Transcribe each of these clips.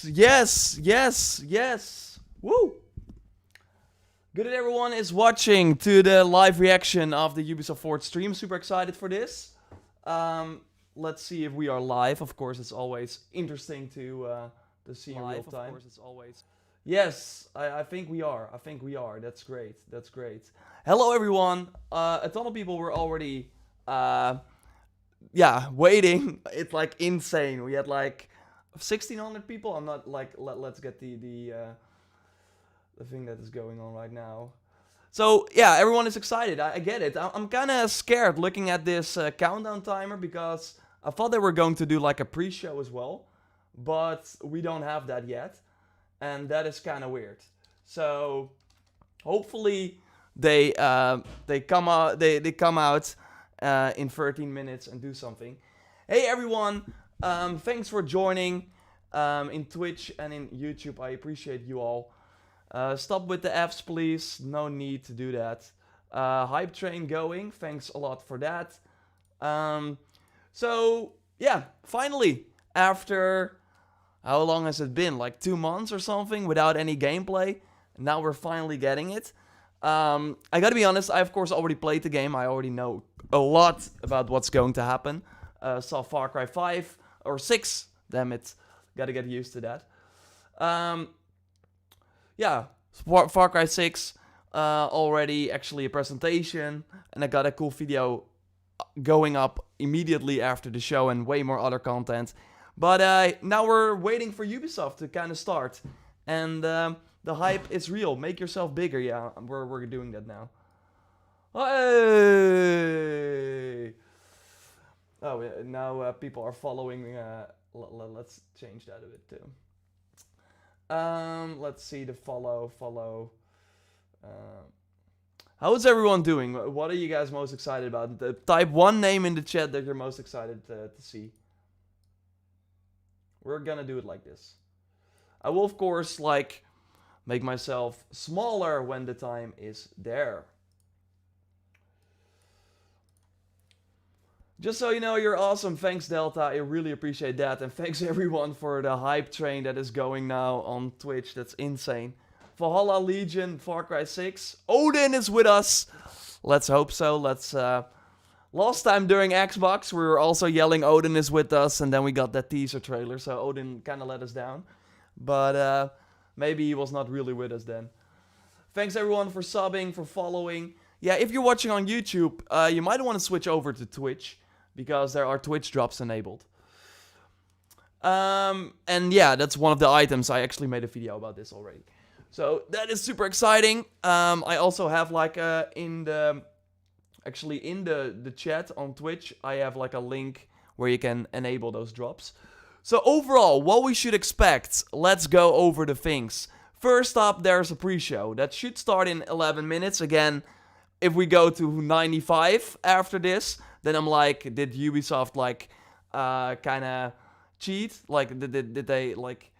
Yes. Woo! Good that everyone is watching to the live reaction of the Ubisoft Forward stream. Super excited for this. Let's see if we are live. Of course, it's always interesting to see in real time. Of course, it's always. Yes, I think we are. That's great. Hello, everyone. A ton of people were already, waiting. It's like insane. We had like 1,600 people. I'm not like let's get the thing that is going on right now. So yeah, everyone is excited. I get it. I'm kind of scared looking at this countdown timer because I thought they were going to do like a pre-show as well, but we don't have that yet, and that is kind of weird. So hopefully they come out in 13 minutes and do something. Hey everyone, thanks for joining in Twitch and in YouTube. I appreciate you all. Stop with the Fs, please. No need to do that. Hype train going. Thanks a lot for that. So, yeah, finally, after how long has it been? Like 2 months or something without any gameplay. Now we're finally getting it. I gotta be honest, I of course already played the game. I already know a lot about what's going to happen. Saw Far Cry 5 or 6. Damn it. Gotta get used to that. Yeah, Far Cry 6 already actually a presentation, and I got a cool video going up immediately after the show and way more other content. But now we're waiting for Ubisoft to kind of start, and the hype is real. Make yourself bigger, yeah, we're doing that now. Hey! Oh, yeah, now people are following. Let's change that a bit too. Let's see the follow. How is everyone doing? What are you guys most excited about? Type one name in the chat that you're most excited to see. We're gonna do it like this. I will of course like make myself smaller when the time is there. Just so you know, you're awesome. Thanks, Delta. I really appreciate that. And thanks, everyone, for the hype train that is going now on Twitch. That's insane. Valhalla, Legion, Far Cry 6. Odin is with us. Let's hope so. Last time during Xbox, we were also yelling Odin is with us. And then we got that teaser trailer. So Odin kind of let us down. But maybe he was not really with us then. Thanks, everyone, for subbing, for following. Yeah, if you're watching on YouTube, you might want to switch over to Twitch, because there are Twitch drops enabled. And yeah, that's one of the items. I actually made a video about this already. So that is super exciting. I also have like in the chat on Twitch, I have like a link where you can enable those drops. So overall, what we should expect, let's go over the things. First up, there's a pre-show that should start in 11 minutes. Again, if we go to 95 after this, then I'm like, did Ubisoft like kind of cheat? Like, did they like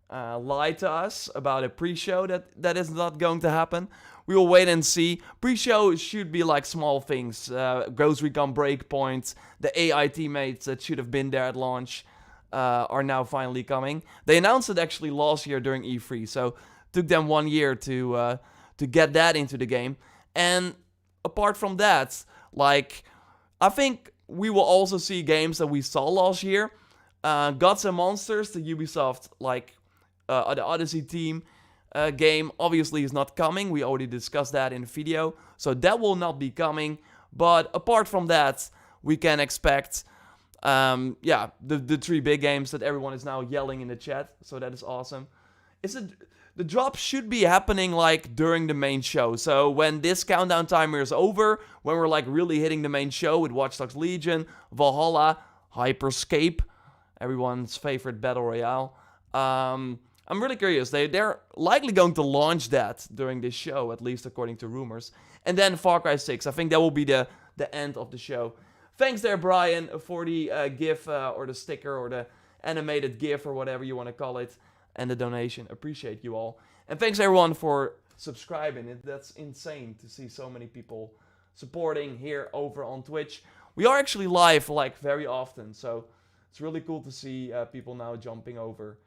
lie to us about a pre-show that is not going to happen? We will wait and see. Pre-show should be like small things. Ghost Recon Breakpoint, the AI teammates that should have been there at launch are now finally coming. They announced it actually last year during E3, so it took them 1 year to get that into the game. And apart from that, like, I think we will also see games that we saw last year. Gods and Monsters, the Ubisoft, like, the Odyssey team game, obviously is not coming. We already discussed that in the video. So that will not be coming. But apart from that, we can expect, the 3 big games that everyone is now yelling in the chat. So that is awesome. The drop should be happening like during the main show. So when this countdown timer is over, when we're like really hitting the main show with Watch Dogs Legion, Valhalla, Scape, everyone's favorite battle royale. I'm really curious. They're likely going to launch that during this show, at least according to rumors. And then Far Cry 6. I think that will be the end of the show. Thanks there, Brian, for the GIF or the sticker or the animated GIF or whatever you want to call it. And the donation. Appreciate you all. And thanks everyone for subscribing. That's insane to see so many people supporting here over on Twitch. We are actually live like very often, so it's really cool to see people now jumping over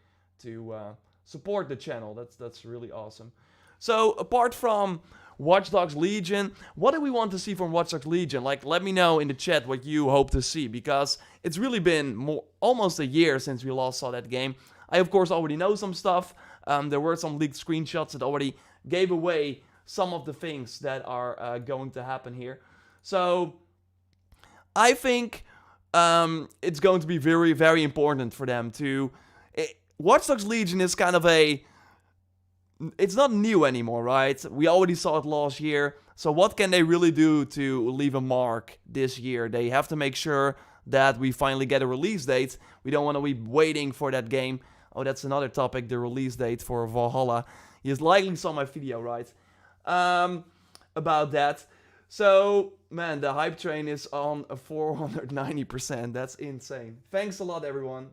to support the channel. That's really awesome. So apart from Watch Dogs Legion, what do we want to see from Watch Dogs Legion? Like, let me know in the chat what you hope to see, because it's really been almost a year since we last saw that game. I, of course, already know some stuff. There were some leaked screenshots that already gave away some of the things that are going to happen here. So I think it's going to be very, very important for them to... Watch Dogs Legion is kind of it's not new anymore, right? We already saw it last year. So what can they really do to leave a mark this year? They have to make sure that we finally get a release date. We don't want to be waiting for that game. Oh, that's another topic, the release date for Valhalla. You likely saw my video, right? About that. So, man, the hype train is on a 490%. That's insane. Thanks a lot, everyone.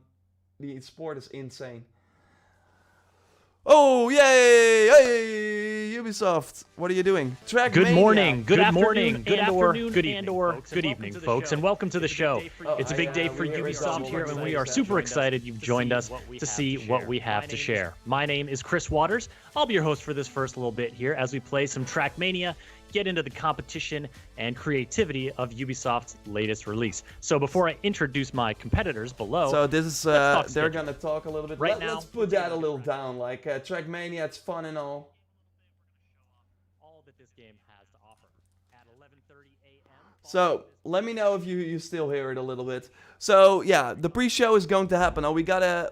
The sport is insane. Oh, yay! Hey, Ubisoft, what are you doing? Good morning, good afternoon, good evening, folks, and welcome to the show. It's a big day for Ubisoft here, and we are super excited you've joined us to see what we have to share. My name is Chris Waters. I'll be your host for this first little bit here as we play some Trackmania, get into the competition and creativity of Ubisoft's latest release. So before I introduce my competitors below, so this is they're gonna talk a little bit. Let's put that a little down. Like Trackmania, it's fun and all. All that this game has to offer at 11:30 a.m. So let me know if you still hear it a little bit. So yeah, the pre-show is going to happen. Oh, we gotta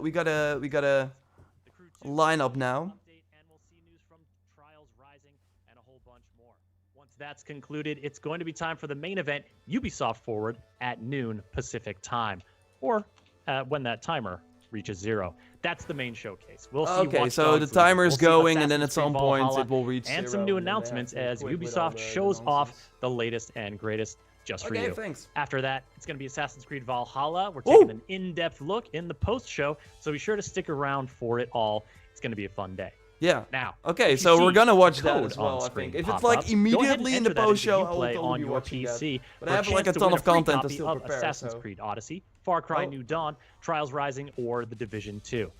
line up now. That's concluded, it's going to be time for the main event, Ubisoft Forward, at noon Pacific time, or when that timer reaches 0. That's the main showcase. We'll see. Okay, so the timer is going, and then at some point it will reach 0. And some new announcements as Ubisoft shows off the latest and greatest just for you. Thanks. After that, it's going to be Assassin's Creed Valhalla. We're taking an in-depth look in the post-show, so be sure to stick around for it all. It's going to be a fun day. Yeah. Now, okay, so we're gonna watch that as well, I think. If it's like immediately in the post-show, I will totally be watching that. But I have like a ton of content to still prepare. Assassin's Creed Odyssey, Far Cry New Dawn, Trials Rising, or The Division 2.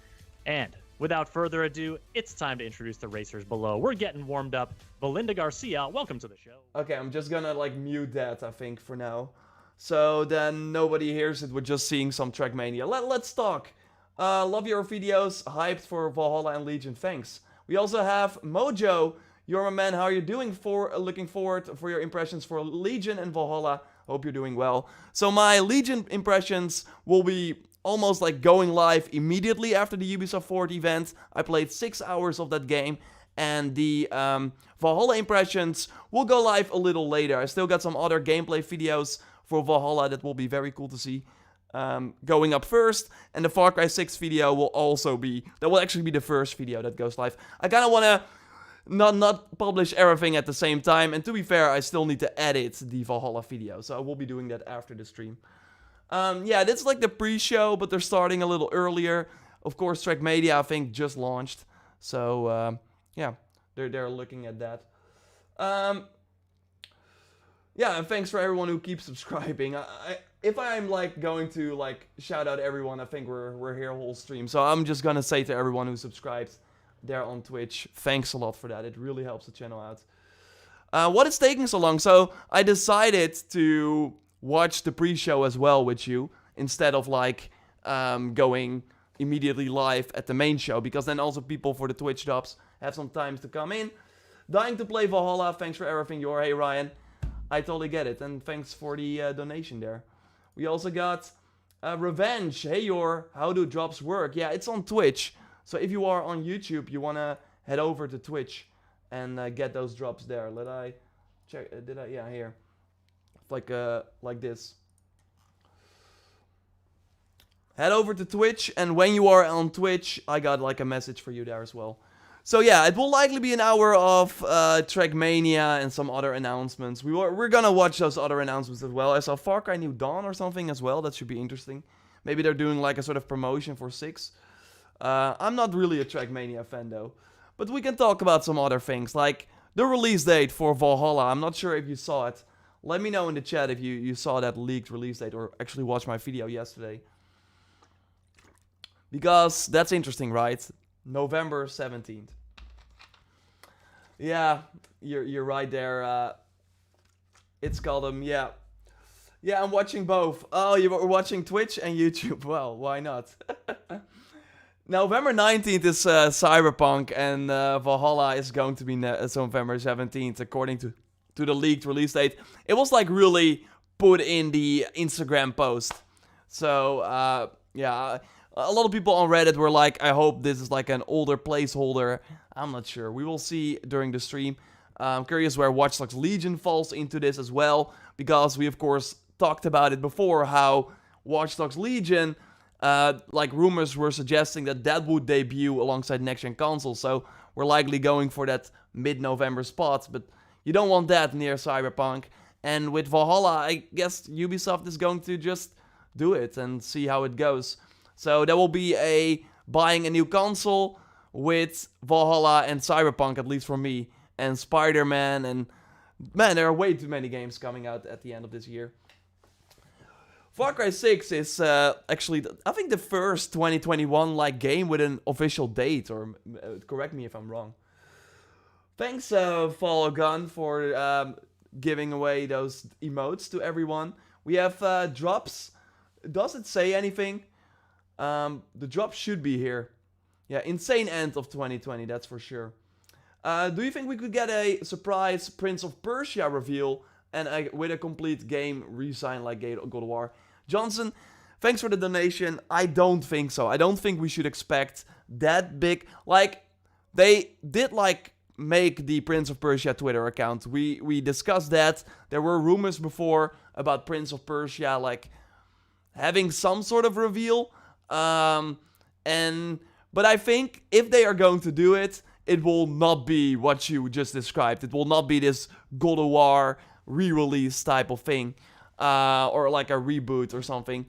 And without further ado, it's time to introduce the racers below. We're getting warmed up. Belinda Garcia, welcome to the show. Okay, I'm just gonna like mute that, I think, for now. So then nobody hears it with just seeing some Trackmania. Let's talk. Love your videos. Hyped for Valhalla and Legion. Thanks. We also have Mojo. You're my man. How are you doing? Looking forward for your impressions for Legion and Valhalla. Hope you're doing well. So my Legion impressions will be almost like going live immediately after the Ubisoft Forward event. I played 6 hours of that game. And the Valhalla impressions will go live a little later. I still got some other gameplay videos for Valhalla that will be very cool to see. Going up first, and the Far Cry 6 video will also be, that will actually be the first video that goes live. I kind of want to not publish everything at the same time, and to be fair, I still need to edit the Valhalla video, so I will be doing that after the stream. Yeah, this is like the pre-show, but they're starting a little earlier. Of course, Trackmania, I think, just launched, so yeah, they're looking at that. Yeah, and thanks for everyone who keeps subscribing. If I'm like going to like shout out everyone, I think we're here whole stream. So I'm just gonna say to everyone who subscribed there on Twitch, thanks a lot for that. It really helps the channel out. What is taking so long? So I decided to watch the pre-show as well with you instead of like going immediately live at the main show, because then also people for the Twitch jobs have some time to come in. Dying to play Valhalla. Thanks for everything, hey Ryan. I totally get it, and thanks for the donation there. We also got Revenge. Hey, how do drops work? Yeah, it's on Twitch. So if you are on YouTube, you want to head over to Twitch and get those drops there. Let I check. Yeah, here. Like this. Head over to Twitch, and when you are on Twitch, I got like a message for you there as well. So yeah, it will likely be an hour of Trackmania and some other announcements. We're gonna watch those other announcements as well. I saw Far Cry New Dawn or something as well. That should be interesting. Maybe they're doing like a sort of promotion for 6. I'm not really a Trackmania fan though. But we can talk about some other things, like the release date for Valhalla. I'm not sure if you saw it. Let me know in the chat if you saw that leaked release date or actually watched my video yesterday. Because that's interesting, right? November 17th. Yeah, you're right there. It's called yeah. Yeah, I'm watching both. Oh, you were watching Twitch and YouTube. Well, why not? November 19th is Cyberpunk, and Valhalla is going to be November 17th, according to the leaked release date. It was like really put in the Instagram post. So, yeah, a lot of people on Reddit were like, I hope this is like an older placeholder. I'm not sure. We will see during the stream. I'm curious where Watch Dogs Legion falls into this as well, because we, of course, talked about it before, how Watch Dogs Legion, like rumors were suggesting that would debut alongside next-gen consoles, so we're likely going for that mid-November spot, but you don't want that near Cyberpunk. And with Valhalla, I guess Ubisoft is going to just do it and see how it goes. So there will be buying a new console with Valhalla and Cyberpunk, at least for me, and Spider-Man, and man, there are way too many games coming out at the end of this year. Far Cry 6 is actually, I think, the first 2021-like game with an official date, or correct me if I'm wrong. Thanks, Follow Gun, for giving away those emotes to everyone. We have drops. Does it say anything? The drop should be here. Yeah, insane end of 2020, that's for sure. Do you think we could get a surprise Prince of Persia reveal and with a complete game resign like God of War? Johnson, thanks for the donation. I don't think so. I don't think we should expect that big. Like, they did like make the Prince of Persia Twitter account. We discussed that. There were rumors before about Prince of Persia like having some sort of reveal. But I think if they are going to do it, it will not be what you just described. It will not be this God of War re-release type of thing, or like a reboot or something.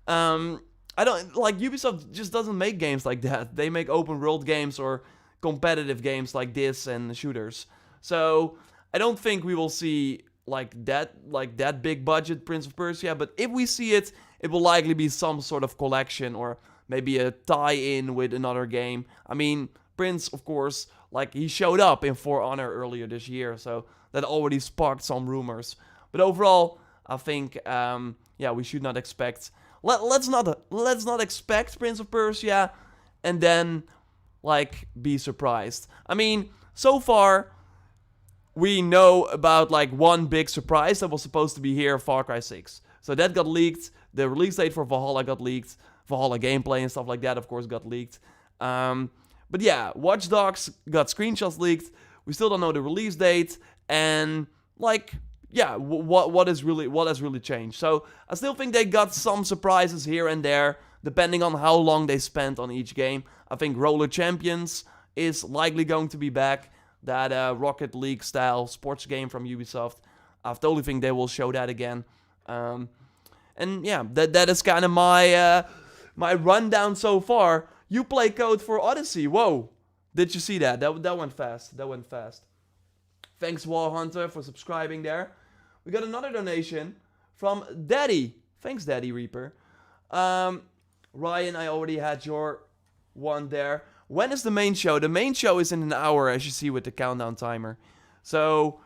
I don't like Ubisoft just doesn't make games like that. They make open world games or competitive games like this and shooters. So I don't think we will see like that big budget Prince of Persia. But if we see it, it will likely be some sort of collection or maybe a tie-in with another game. I mean, Prince, of course, like he showed up in For Honor earlier this year, so that already sparked some rumors. But overall, I think, yeah, we should not expect. Let's not expect Prince of Persia, and then like be surprised. I mean, so far we know about like one big surprise that was supposed to be here, Far Cry 6. So that got leaked. The release date for Valhalla got leaked. Valhalla gameplay and stuff like that, of course, got leaked. But yeah, Watch Dogs got screenshots leaked. We still don't know the release date, and like, yeah, what has really changed? So I still think they got some surprises here and there, depending on how long they spent on each game. I think Roller Champions is likely going to be back. That Rocket League style sports game from Ubisoft. I totally think they will show that again. And yeah, that is kind of my my rundown so far. You play code for Odyssey. Whoa. Did you see that? That went fast. That went fast. Thanks, War Hunter, for subscribing there. We got another donation from Daddy. Thanks, Daddy Reaper. Ryan, I already had your one there. When is the main show? The main show is in an hour, as you see with the countdown timer. So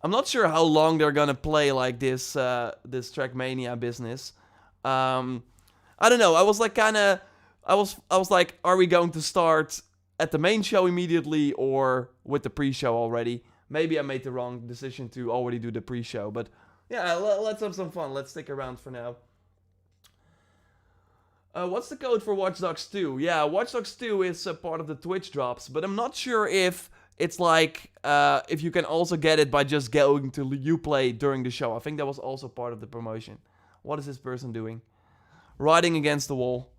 I'm not sure how long they're gonna play like this this Trackmania business. I don't know. I was like I was like, are we going to start at the main show immediately or with the pre-show already? Maybe I made the wrong decision to already do the pre-show, but yeah, let's have some fun. Let's stick around for now. What's the code for Watch Dogs 2? Yeah, Watch Dogs 2 is a part of the Twitch drops, but I'm not sure if it's like, if you can also get it by just going to Uplay during the show. I think that was also part of the promotion. What is this person doing? Riding against the wall.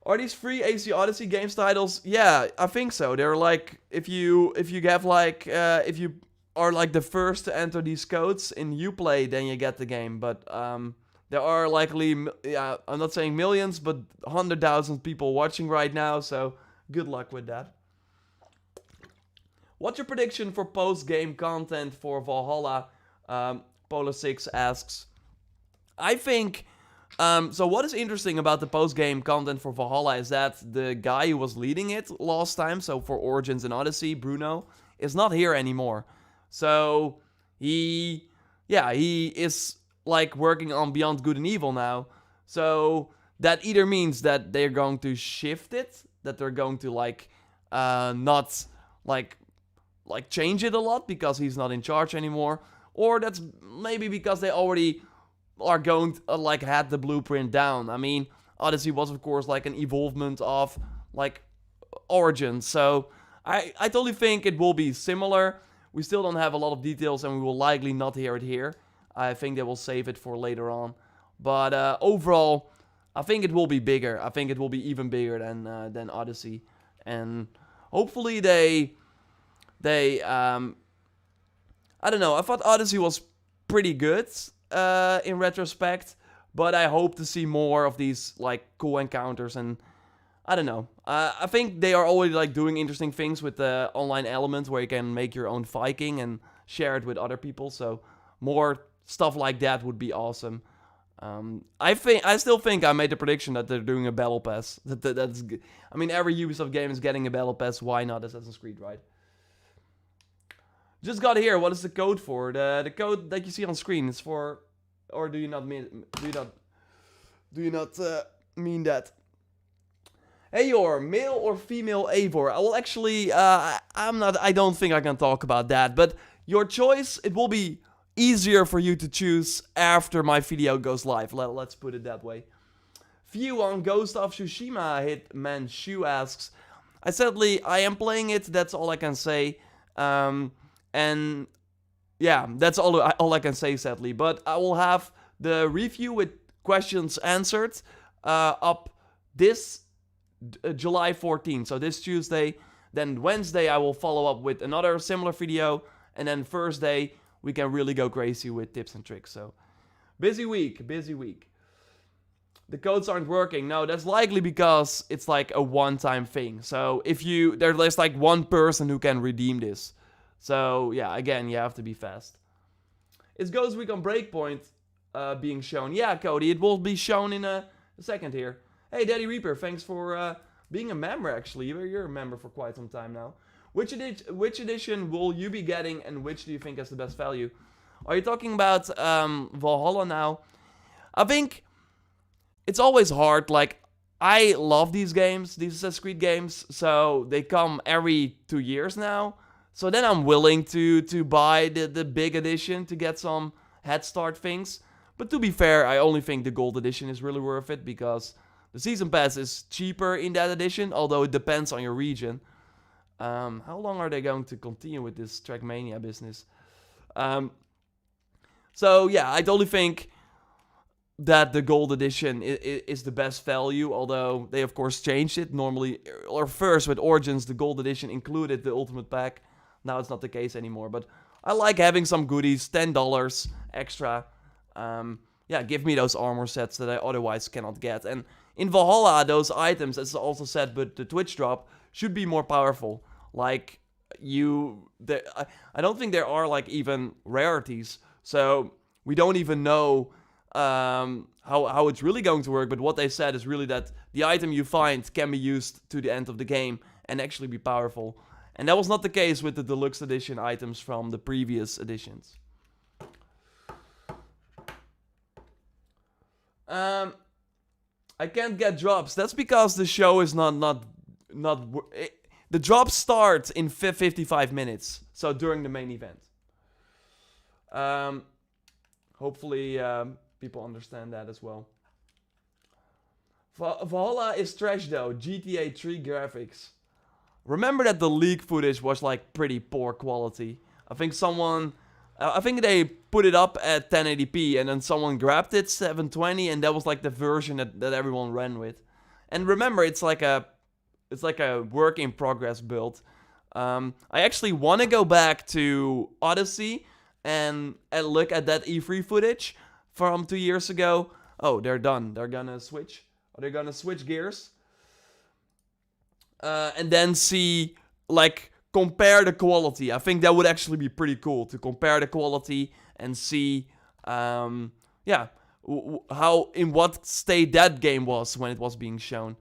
Are these free AC Odyssey games titles? Yeah, I think so. They're like, if you have like, if you are like the first to enter these codes in Uplay, then you get the game. But there are likely, yeah, I'm not saying millions, but 100,000 people watching right now. So good luck with that. What's your prediction for post-game content for Valhalla? Polar6 asks. I think... so what is interesting about the post-game content for Valhalla is that the guy who was leading it last time, so for Origins and Odyssey, Bruno, is not here anymore. So he is like working on Beyond Good and Evil now. So that either means that they're going to shift it, that they're going to like not like change it a lot because he's not in charge anymore, or that's maybe because they already are going to, like, had the blueprint down. I mean, Odyssey was of course like an evolvement of like Origins, so I totally think it will be similar. We still don't have a lot of details, and we will likely not hear it here. I think they will save it for later on. But overall, I think it will be bigger. I think it will be even bigger than Odyssey, and hopefully they I don't know. I thought Odyssey was pretty good in retrospect, but I hope to see more of these like cool encounters, and I don't know. I think they are already like doing interesting things with the online element where you can make your own Viking and share it with other people. So more stuff like that would be awesome. I still think I made the prediction that they're doing a battle pass. That's good. I mean, every Ubisoft game is getting a battle pass. Why not Assassin's Creed, right? Just got here. What is the code for? The code that you see on screen is for, or do you not mean? Do you not mean that? Hey, you're male or female Eivor? I will actually. I'm not. I don't think I can talk about that. But your choice. It will be easier for you to choose after my video goes live. Let's put it that way. View on Ghost of Tsushima. Hitman Shu asks. I am playing it. That's all I can say. And yeah, that's all I can say, sadly. But I will have the review with questions answered up this July 14th. So this Tuesday. Then Wednesday I will follow up with another similar video. And then Thursday we can really go crazy with tips and tricks. So busy week. The codes aren't working. No, that's likely because it's like a one-time thing. So if there's like one person who can redeem this. So yeah, again, you have to be fast. Is Ghost Week on Breakpoint being shown? Yeah, Cody, it will be shown in a second here. Hey, Daddy Reaper, thanks for being a member, actually. You're a member for quite some time now. Which edition will you be getting, and which do you think has the best value? Are you talking about Valhalla now? I think it's always hard. Like, I love these games, these Assassin's Creed games, so they come every 2 years now. So then I'm willing to buy the big edition to get some head start things. But to be fair, I only think the gold edition is really worth it because the season pass is cheaper in that edition, although it depends on your region. How long are they going to continue with this Trackmania business? So yeah, I totally think that the gold edition is the best value, although they of course changed it. Normally, or first with Origins, the gold edition included the ultimate pack. Now it's not the case anymore, but I like having some goodies, $10 extra. Yeah, give me those armor sets that I otherwise cannot get. And in Valhalla, those items, as also said, but the Twitch drop should be more powerful. Like, I don't think there are like even rarities, so we don't even know how it's really going to work. But what they said is really that the item you find can be used to the end of the game and actually be powerful. And that was not the case with the deluxe edition items from the previous editions. I can't get drops. That's because the show is not the drops start in 55 minutes. So during the main event. Hopefully people understand that as well. Valhalla is trash though. GTA 3 graphics. Remember that the leak footage was like pretty poor quality. I think they put it up at 1080p and then someone grabbed it 720 and that was like the version that everyone ran with. And remember, it's like a work in progress build. I actually want to go back to Odyssey and look at that E3 footage from 2 years ago. Oh, they're done. They're gonna switch. Are they gonna switch gears? And then see, like, compare the quality. I think that would actually be pretty cool to compare the quality and see, yeah, how in what state that game was when it was being shown.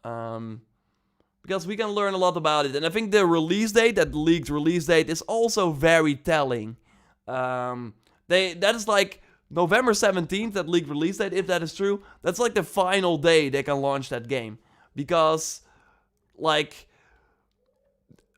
Because we can learn a lot about it. And I think the release date, that leaked release date, is also very telling. That is like November 17th, that leaked release date, if that is true. That's like the final day they can launch that game. Because, like,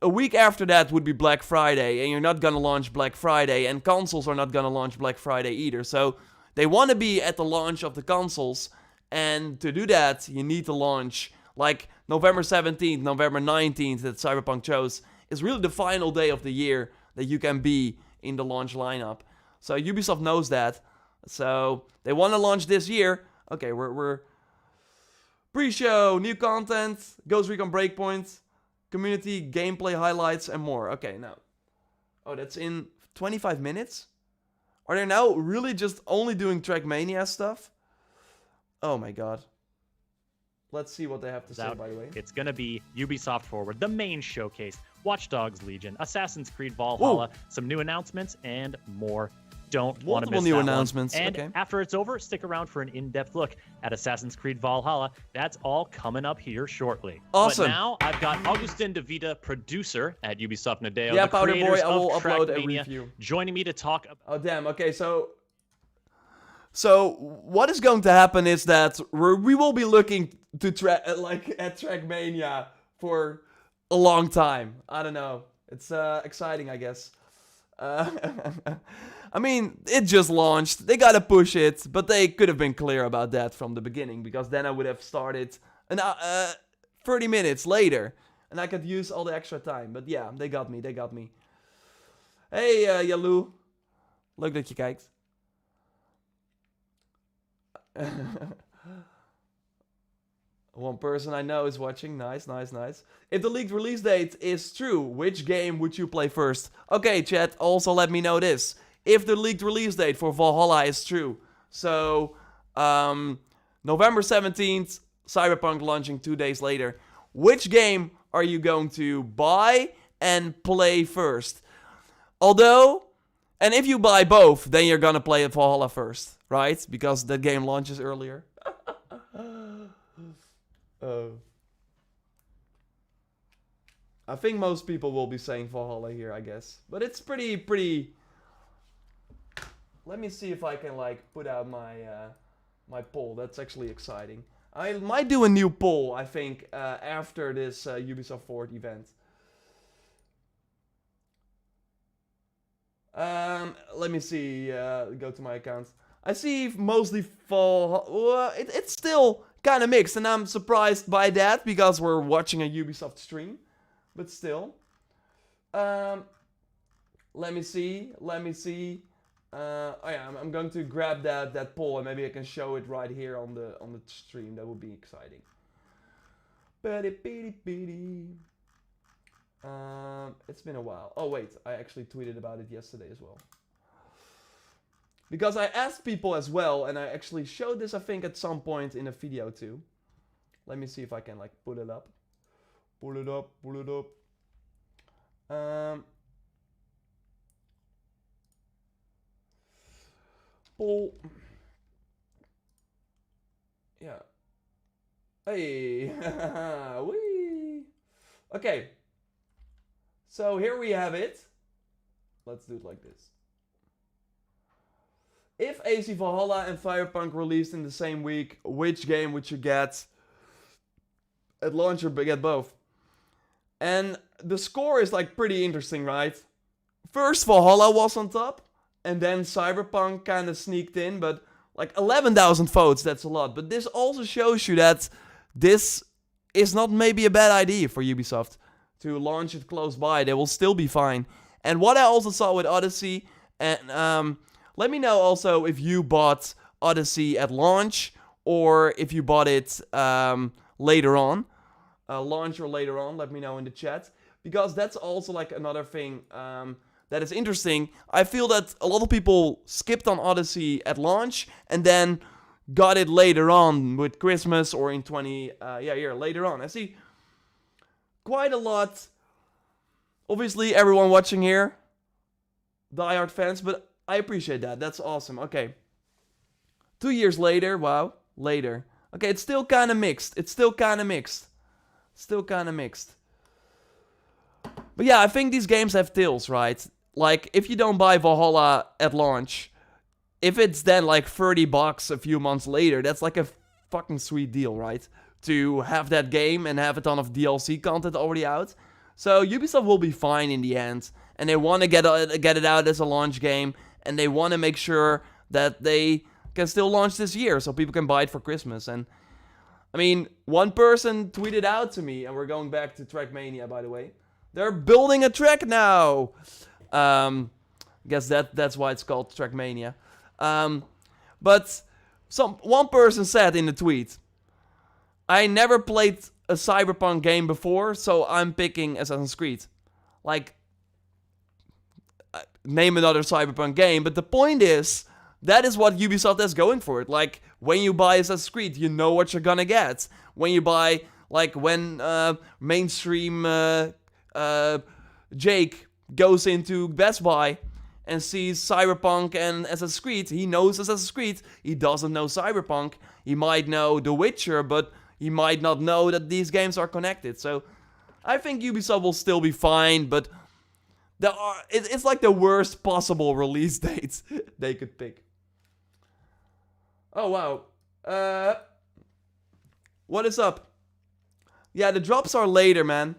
a week after that would be Black Friday, and you're not gonna launch Black Friday, and consoles are not gonna launch Black Friday either. So they want to be at the launch of the consoles, and to do that, you need to launch, like, November 17th, November 19th that Cyberpunk chose is really the final day of the year that you can be in the launch lineup. So Ubisoft knows that. So they want to launch this year. Okay, we're pre-show, new content, Ghost Recon Breakpoint, community, gameplay highlights, and more. Okay, now. Oh, that's in 25 minutes? Are they now really just only doing Trackmania stuff? Oh my god. Let's see what they have to say, by the way. It's going to be Ubisoft Forward, the main showcase, Watch Dogs Legion, Assassin's Creed Valhalla, some new announcements, and more. Don't want to miss new that announcements. And okay. After it's over, stick around for an in-depth look at Assassin's Creed Valhalla. That's all coming up here shortly. Awesome. But now I've got Augustin De Vita, producer at Ubisoft Nadeo, yeah, the Powder creators Boy, I will of upload a Trackmania, review. Joining me to talk about... Oh, damn. Okay, so what is going to happen is that we will be looking to at Trackmania for a long time. I don't know. It's exciting, I guess. I mean, it just launched. They gotta push it, but they could have been clear about that from the beginning, because then I would have started 30 minutes later, and I could use all the extra time. But yeah, they got me. Hey, Yalu. Leuk dat je kijkt. One person I know is watching. Nice. If the leaked release date is true, which game would you play first? Okay, chat, also let me know this. If the leaked release date for Valhalla is true. So, November 17th, Cyberpunk launching 2 days later. Which game are you going to buy and play first? Although, and if you buy both, then you're gonna play Valhalla first, right? Because that game launches earlier. I think most people will be saying Valhalla here, I guess. But it's pretty... Let me see if I can, like, put out my poll. That's actually exciting. I might do a new poll, I think, after this Ubisoft Forward event. Let me see. Go to my account. I see mostly it's still kind of mixed, and I'm surprised by that because we're watching a Ubisoft stream. But still, let me see. Oh yeah, I'm going to grab that poll, and maybe I can show it right here on the stream. That would be exciting. It's been a while. Oh wait, I actually tweeted about it yesterday as well. Because I asked people as well, and I actually showed this, I think, at some point in a video too. Let me see if I can, like, pull it up. Pull it up. Poll. Yeah. Hey. Wee. Okay. So here we have it. Let's do it like this. If AC Valhalla and Cyberpunk released in the same week, which game would you get at launch or get both? And the score is, like, pretty interesting, right? First Valhalla was on top, and then Cyberpunk kind of sneaked in, but like 11,000 votes, that's a lot. But this also shows you that this is not maybe a bad idea for Ubisoft to launch it close by. They will still be fine. And what I also saw with Odyssey, and let me know also if you bought Odyssey at launch or if you bought it later on. Launch or later on, let me know in the chat. Because that's also, like, another thing that is interesting. I feel that a lot of people skipped on Odyssey at launch and then got it later on with Christmas or in later on. I see quite a lot. Obviously, everyone watching here, diehard fans, but I appreciate that. That's awesome. Okay. 2 years later, wow, later. Okay, it's still kind of mixed. Still kind of mixed. But yeah, I think these games have tills, right? Like, if you don't buy Valhalla at launch, if it's then like $30 a few months later, that's like a fucking sweet deal, right? To have that game and have a ton of DLC content already out. So Ubisoft will be fine in the end. And they want to get it out as a launch game. And they want to make sure that they can still launch this year so people can buy it for Christmas. And I mean, one person tweeted out to me, and we're going back to Trackmania, by the way. They're building a track now. I guess that's why it's called Trackmania. But one person said in the tweet, I never played a Cyberpunk game before, so I'm picking Assassin's Creed. Like, name another Cyberpunk game, but the point is, that is what Ubisoft is going for it. Like, when you buy Assassin's Creed, you know what you're gonna get. When you buy, like, when mainstream Jake goes into Best Buy and sees Cyberpunk and Assassin's Creed, he knows Assassin's Creed, he doesn't know Cyberpunk. He might know The Witcher, but he might not know that these games are connected. So, I think Ubisoft will still be fine, but it's like the worst possible release dates they could pick. Oh, wow. What is up? Yeah, the drops are later, man.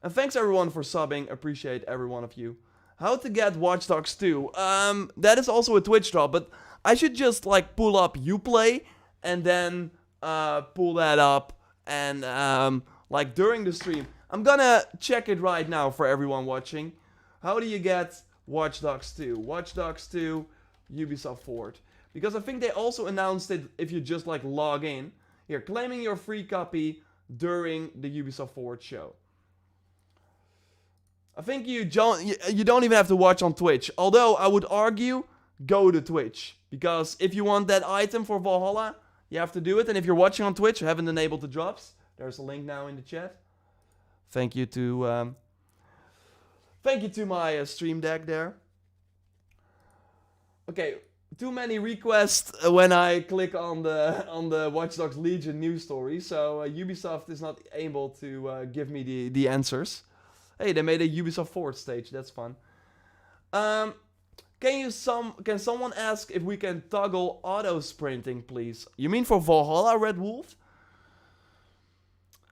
And thanks everyone for subbing. Appreciate every one of you. How to get Watch Dogs 2? That is also a Twitch drop, but I should just like pull up Uplay and then pull that up and like during the stream. I'm gonna check it right now for everyone watching. How do you get Watch Dogs 2? Watch Dogs 2, Ubisoft Forward. Because I think they also announced it if you just like log in. Here, claiming your free copy during the Ubisoft Forward show. I think you don't even have to watch on Twitch. Although I would argue, go to Twitch. Because if you want that item for Valhalla, you have to do it. And if you're watching on Twitch, you haven't enabled the drops. There's a link now in the chat. Thank you to my stream deck there. Okay, too many requests when I click on the Watch Dogs Legion news story, so Ubisoft is not able to give me the answers. Hey, they made a Ubisoft Forward stage. That's fun. Can someone ask if we can toggle auto sprinting, please? You mean for Valhalla, Red Wolf?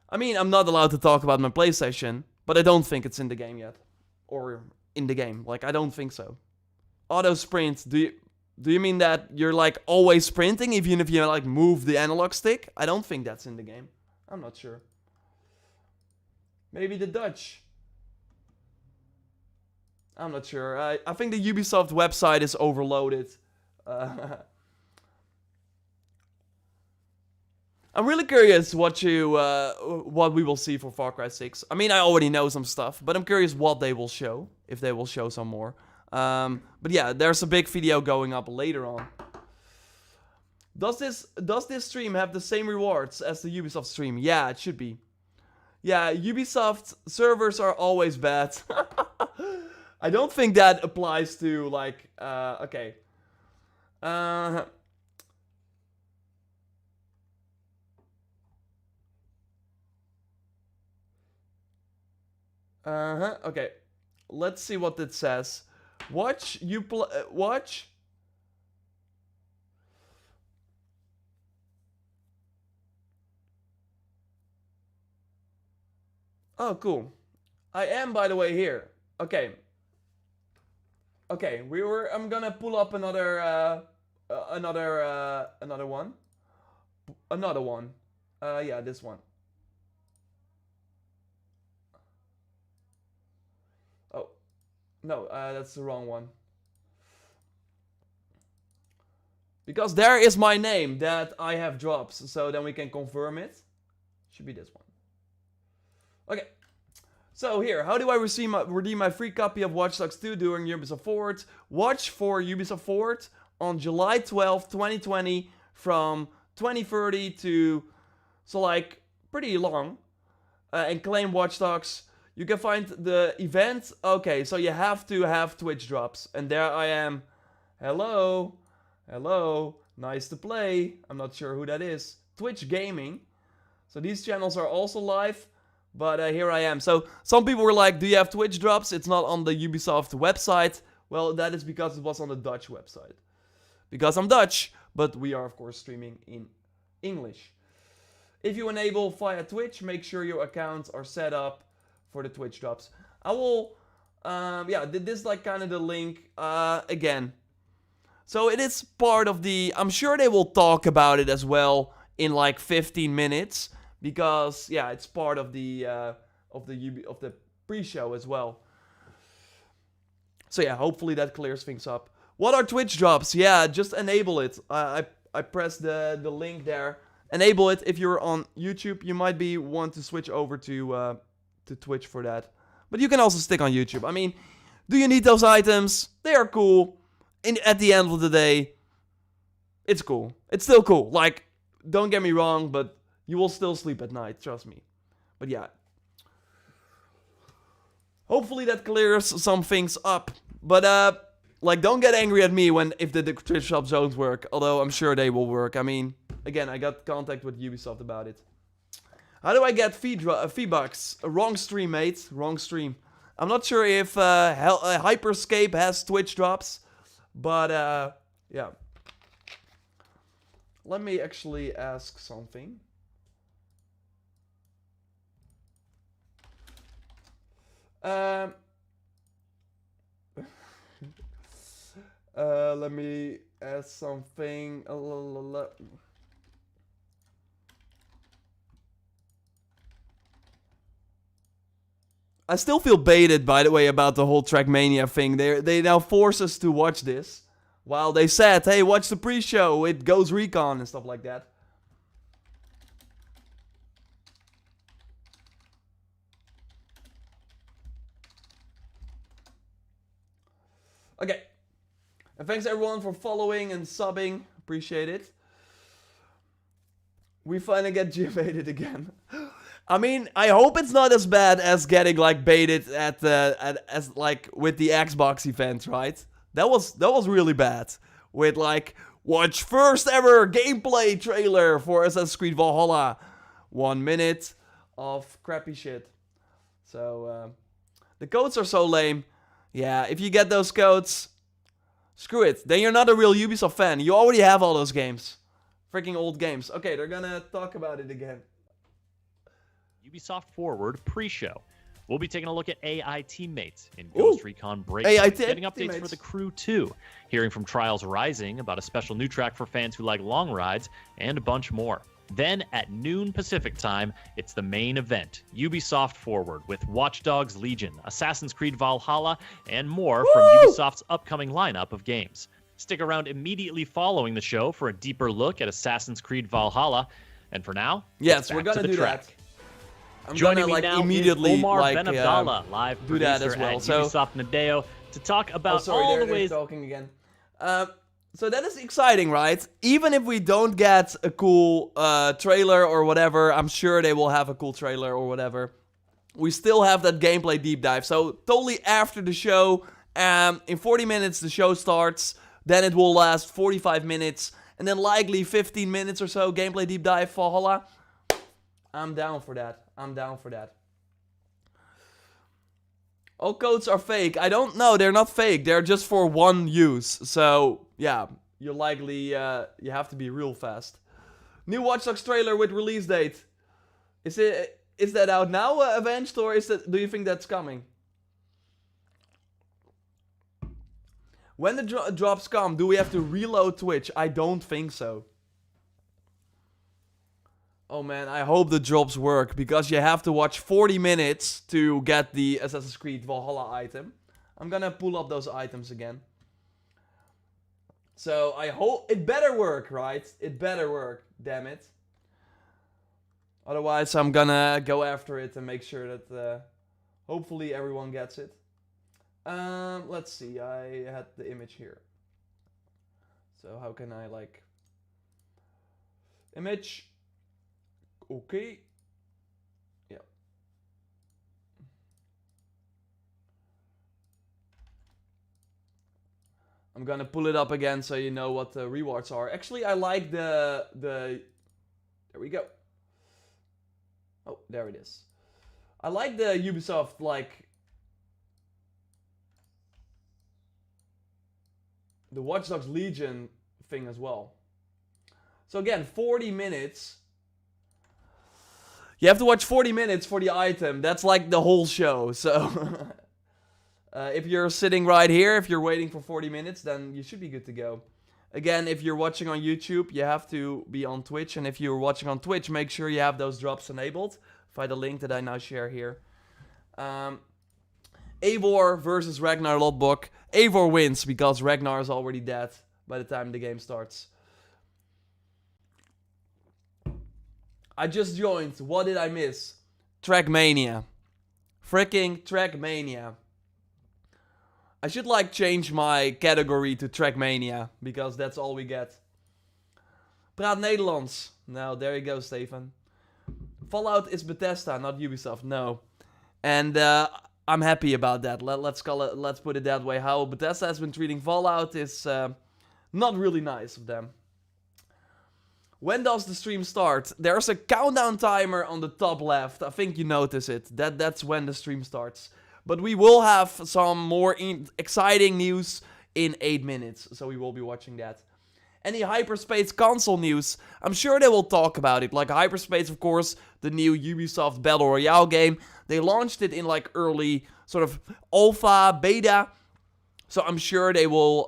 I mean, I'm not allowed to talk about my PlayStation, but I don't think it's in the game yet, or in the game. Like, I don't think so. Auto sprint. Do you mean that you're like always sprinting even if you like move the analog stick? I don't think that's in the game. I'm not sure. Maybe the Dutch. I'm not sure. I think the Ubisoft website is overloaded. I'm really curious what we will see for Far Cry 6. I mean, I already know some stuff, but I'm curious what they will show, if they will show some more. But yeah, there's a big video going up later on. Does this stream have the same rewards as the Ubisoft stream? Yeah, it should be. Yeah, Ubisoft servers are always bad. I don't think that applies to like okay. Okay. Let's see what it says. Watch. Oh, cool. I am, by the way, here. Okay. Okay, I'm gonna pull up another one. Another one. Yeah, this one. Oh. No, that's the wrong one. Because there is my name that I have drops, so then we can confirm it. Should be this one. Okay. So here, how do I redeem my free copy of Watch Dogs 2 during Ubisoft Forward? Watch for Ubisoft Forward on July 12th, 2020 from 2030 to, so like, pretty long. And claim Watch Dogs. You can find the event. Okay, so you have to have Twitch drops. And there I am. Hello. Hello. Nice to Play. I'm not sure who that is. Twitch Gaming. So these channels are also live. But here I am. So some people were like, do you have Twitch drops? It's not on the Ubisoft website. Well, that is because it was on the Dutch website. Because I'm Dutch, but we are of course streaming in English. If you enable via Twitch, make sure your accounts are set up for the Twitch drops. I will, this is like kind of the link again. So it is part of the, I'm sure they will talk about it as well in like 15 minutes. Because, yeah, it's part of the pre-show as well. So yeah, hopefully that clears things up. What are Twitch drops? Yeah, just enable it. I pressed the link there. Enable it. If you're on YouTube, you might want to switch over to Twitch for that. But you can also stick on YouTube. I mean, do you need those items? They are cool. At the end of the day, it's cool. It's still cool. Like, don't get me wrong, but you will still sleep at night, trust me. But yeah. Hopefully that clears some things up. But, like, don't get angry at me if the Twitch shops don't work. Although I'm sure they will work. I mean, again, I got contact with Ubisoft about it. How do I get V-Bucks? Wrong stream, mate. Wrong stream. I'm not sure if Hyperscape has Twitch drops. But, yeah. Let me actually ask something. Let me ask something. I still feel baited, by the way, about the whole Trackmania thing. They now force us to watch this. While they said, hey, watch the pre-show, it goes recon and stuff like that. Okay. And thanks everyone for following and subbing. Appreciate it. We finally get baited again. I mean, I hope it's not as bad as getting like baited as like with the Xbox event, right? That was really bad. With like, watch first ever gameplay trailer for Assassin's Creed Valhalla. 1 minute of crappy shit. So the codes are so lame. Yeah, if you get those codes, screw it. Then you're not a real Ubisoft fan. You already have all those games. Freaking old games. Okay, they're gonna talk about it again. Ubisoft Forward pre-show. We'll be taking a look at AI teammates in Ghost Recon Breakpoint, getting updates for the crew too, hearing from Trials Rising about a special new track for fans who like long rides, and a bunch more. Then, at noon Pacific time, it's the main event, Ubisoft Forward, with Watch Dogs Legion, Assassin's Creed Valhalla, and more from Ubisoft's upcoming lineup of games. Stick around immediately following the show for a deeper look at Assassin's Creed Valhalla. And for now, yes, we're gonna do that. I'm Joining gonna, me like, now immediately is Omar like, Ben Abdallah, live do that as producer well. at So, Ubisoft Nadeo, to talk about all all the the ways. Talking again. So that is exciting, right? Even if we don't get a cool trailer or whatever, I'm sure they will have a cool trailer or whatever. We still have that gameplay deep dive. So totally after the show, in 40 minutes the show starts. Then it will last 45 minutes. And then likely 15 minutes or so gameplay deep dive for Valhalla. I'm down for that. I'm down for that. All codes are fake. I don't know. They're not fake. They're just for one use. So, yeah. You likely, you have to be real fast. New Watch Dogs trailer with release date. Is that out now, Avenged? Or do you think that's coming? When the drops come, do we have to reload Twitch? I don't think so. Oh man, I hope the drops work, because you have to watch 40 minutes to get the Assassin's Creed Valhalla item. I'm gonna pull up those items again. So I hope it better work, right? It better work, damn it. Otherwise, I'm gonna go after it and make sure that hopefully everyone gets it. Let's see, I had the image here. So how can I like... Image... Okay. Yeah. I'm gonna pull it up again so you know what the rewards are. Actually, I like the... There we go. Oh, there it is. I like the Ubisoft, like... the Watch Dogs Legion thing as well. So again, 40 minutes. You have to watch 40 minutes for the item. That's like the whole show. So if you're sitting right here, if you're waiting for 40 minutes, then you should be good to go. Again, if you're watching on YouTube, you have to be on Twitch. And if you're watching on Twitch, make sure you have those drops enabled via the link that I now share here. Eivor versus Ragnar Lodbrok. Eivor wins because Ragnar is already dead by the time the game starts. I just joined. What did I miss? Trackmania. Freaking Trackmania. I should like change my category to Trackmania, because that's all we get. Praat Nederlands. No, there you go, Stefan. Fallout is Bethesda, not Ubisoft. No. And I'm happy about that. Let's put it that way. How Bethesda has been treating Fallout is not really nice of them. When does the stream start? There's a countdown timer on the top left. I think you notice it. That's when the stream starts. But we will have some more exciting news in 8 minutes. So we will be watching that. Any Hyperspace console news? I'm sure they will talk about it. Like Hyperspace, of course, the new Ubisoft Battle Royale game. They launched it in like early sort of alpha, beta. So I'm sure they will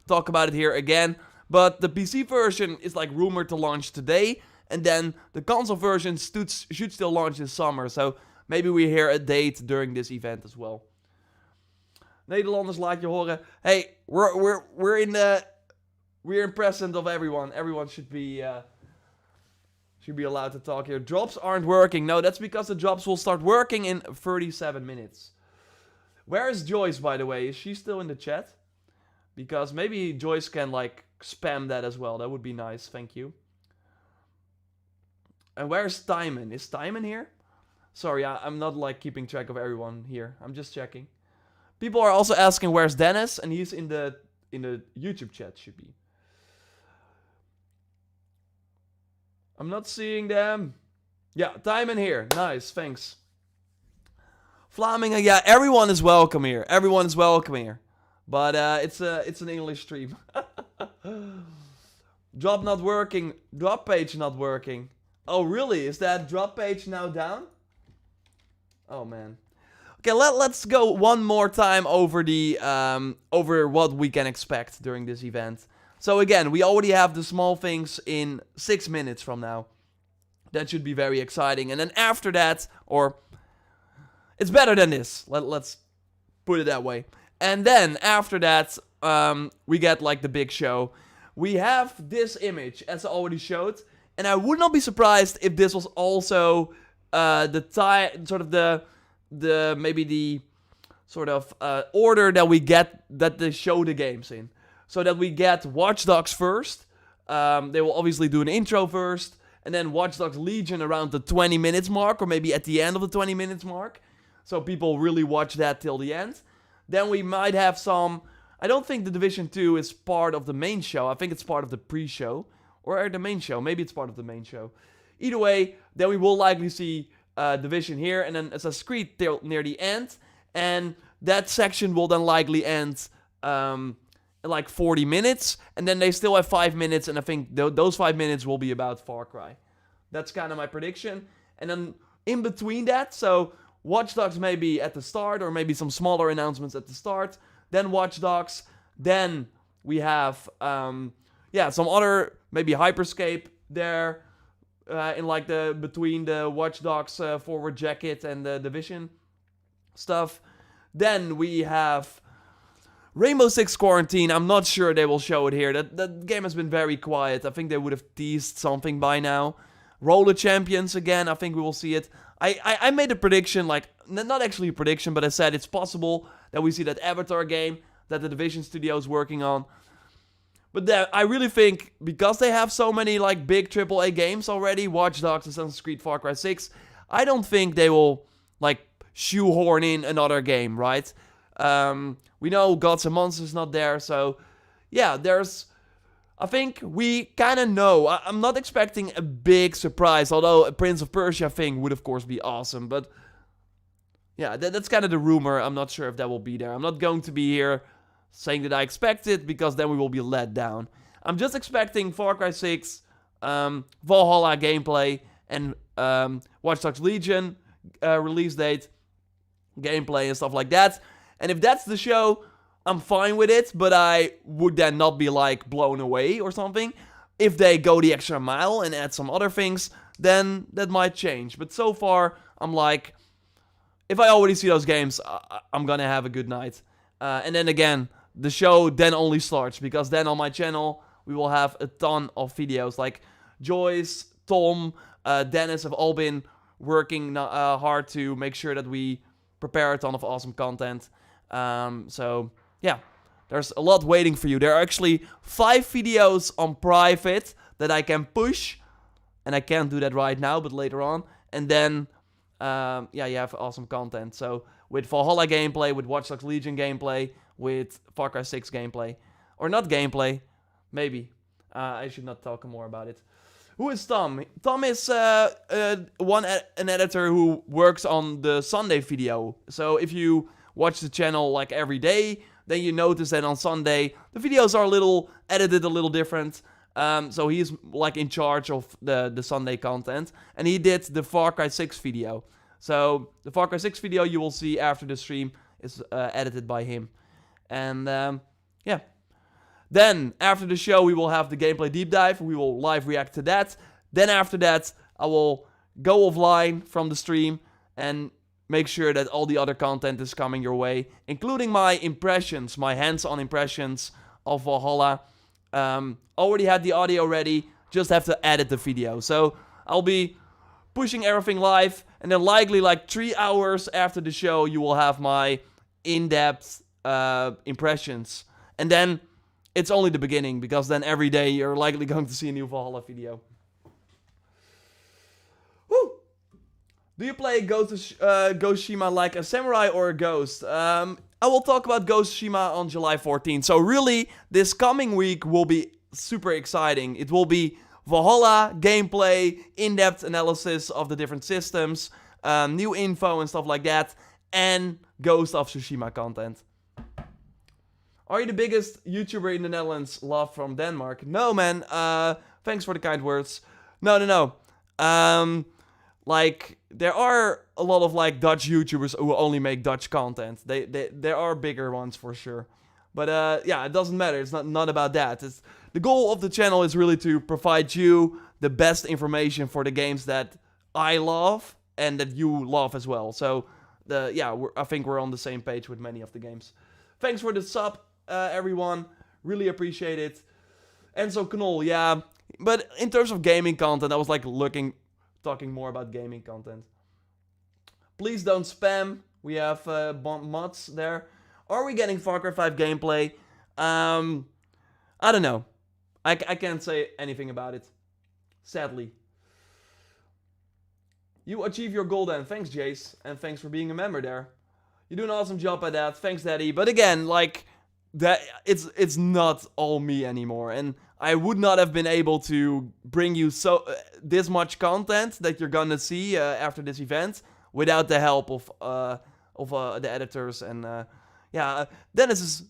talk about it here again. But the PC version is like rumored to launch today. And then the console version should still launch this summer. So maybe we hear a date during this event as well. Nederlanders, laat je horen. Hey, we're in present of everyone. Everyone should be allowed to talk here. Drops aren't working. No, that's because the drops will start working in 37 minutes. Where is Joyce, by the way? Is she still in the chat? Because maybe Joyce can like spam that as well. That would be nice. Thank you. And where's Timon? Is Timon here? Sorry, I'm not like keeping track of everyone here. I'm just checking. People are also asking where's Dennis, and he's in the YouTube chat, should be. I'm not seeing them. Yeah, Timon here. Nice, thanks. Vlamingen, yeah, everyone is welcome here. Everyone is welcome here. But it's an English stream. Drop not working. Drop page not working. Oh, really? Is that drop page now down? Oh, man. Okay, let's go one more time over the over what we can expect during this event. So again, we already have the small things in 6 minutes from now. That should be very exciting. And then after that, or it's better than this. Let's put it that way. And then after that, we get like the big show. We have this image, as I already showed, and I would not be surprised if this was also maybe the sort of order that we get that they show the games in. So that we get Watch Dogs first. They will obviously do an intro first, and then Watch Dogs Legion around the 20 minutes mark, or maybe at the end of the 20 minutes mark. So people really watch that till the end. Then we might have some... I don't think the Division 2 is part of the main show. I think it's part of the pre-show. Or the main show. Maybe it's part of the main show. Either way, then we will likely see Division here. And then Assassin's Creed till near the end. And that section will then likely end in like 40 minutes. And then they still have 5 minutes. And I think those 5 minutes will be about Far Cry. That's kind of my prediction. And then in between that, so Watch Dogs maybe at the start. Or maybe some smaller announcements at the start. Then Watch Dogs. Then we have, some other, maybe Hyperscape there. In like between the Watch Dogs Forward jacket and the Division stuff. Then we have Rainbow Six Quarantine. I'm not sure they will show it here. That game has been very quiet. I think they would have teased something by now. Roller Champions again. I think we will see it. I made a prediction, like, not actually a prediction, but I said it's possible that we see that Avatar game that the Division Studio is working on. But I really think, because they have so many, like, big AAA games already, Watch Dogs, Assassin's Creed, Far Cry 6, I don't think they will, like, shoehorn in another game, right? We know Gods and Monsters not there, so yeah, I think we kind of know. I'm not expecting a big surprise, although a Prince of Persia thing would of course be awesome, but yeah, that's kind of the rumor. I'm not sure if that will be there. I'm not going to be here saying that I expect it, because then we will be let down. I'm just expecting Far Cry 6, Valhalla gameplay, and Watch Dogs Legion release date gameplay and stuff like that. And if that's the show, I'm fine with it, but I would then not be like blown away or something. If they go the extra mile and add some other things, then that might change. But so far, I'm like, if I already see those games, I'm gonna have a good night. And then again, the show then only starts, because then on my channel, we will have a ton of videos. Like Joyce, Tom, Dennis have all been working hard to make sure that we prepare a ton of awesome content. So yeah, there's a lot waiting for you. There are actually 5 videos on private that I can push, and I can't do that right now, but later on. And then yeah, you have awesome content. So with Valhalla gameplay, with Watch Dogs Legion gameplay, with Far Cry 6 gameplay, or not gameplay, maybe. I should not talk more about it. Who is Tom? Tom is an editor who works on the Sunday video. So if you watch the channel like every day, then you notice that on Sunday the videos are a little edited, a little different. So he's like in charge of the Sunday content, and he did the Far Cry 6 video. So the Far Cry 6 video you will see after the stream is edited by him. And yeah. Then, after the show, we will have the gameplay deep dive. We will live react to that. Then after that, I will go offline from the stream and make sure that all the other content is coming your way, including my impressions, my hands-on impressions of Valhalla. Already had the audio ready, just have to edit the video. So, I'll be pushing everything live, and then likely like 3 hours after the show, you will have my in-depth impressions. And then it's only the beginning, because then every day you're likely going to see a new Valhalla video. Woo! Do you play Ghost of Tsushima like a samurai or a ghost? I will talk about Ghost of Tsushima on July 14th. So really, this coming week will be super exciting. It will be Valhalla gameplay, in-depth analysis of the different systems, new info and stuff like that, and Ghost of Tsushima content. Are you the biggest YouTuber in the Netherlands? Love from Denmark. No, man. Thanks for the kind words. No. Like, there are a lot of, like, Dutch YouTubers who only make Dutch content. There are bigger ones, for sure. But, yeah, it doesn't matter. It's not about that. The goal of the channel is really to provide you the best information for the games that I love and that you love as well. So, I think we're on the same page with many of the games. Thanks for the sub. Everyone, really appreciate it. Enzo Knoll, yeah. But in terms of gaming content, I was like talking more about gaming content. Please don't spam. We have mods there. Are we getting Far Cry 5 gameplay? I don't know. I can't say anything about it. Sadly. You achieve your goal then. Thanks, Jace. And thanks for being a member there. You do an awesome job at that. Thanks, Daddy. But again, like, that it's not all me anymore, and I would not have been able to bring you this much content that you're gonna see after this event without the help of the editors. And yeah, Dennis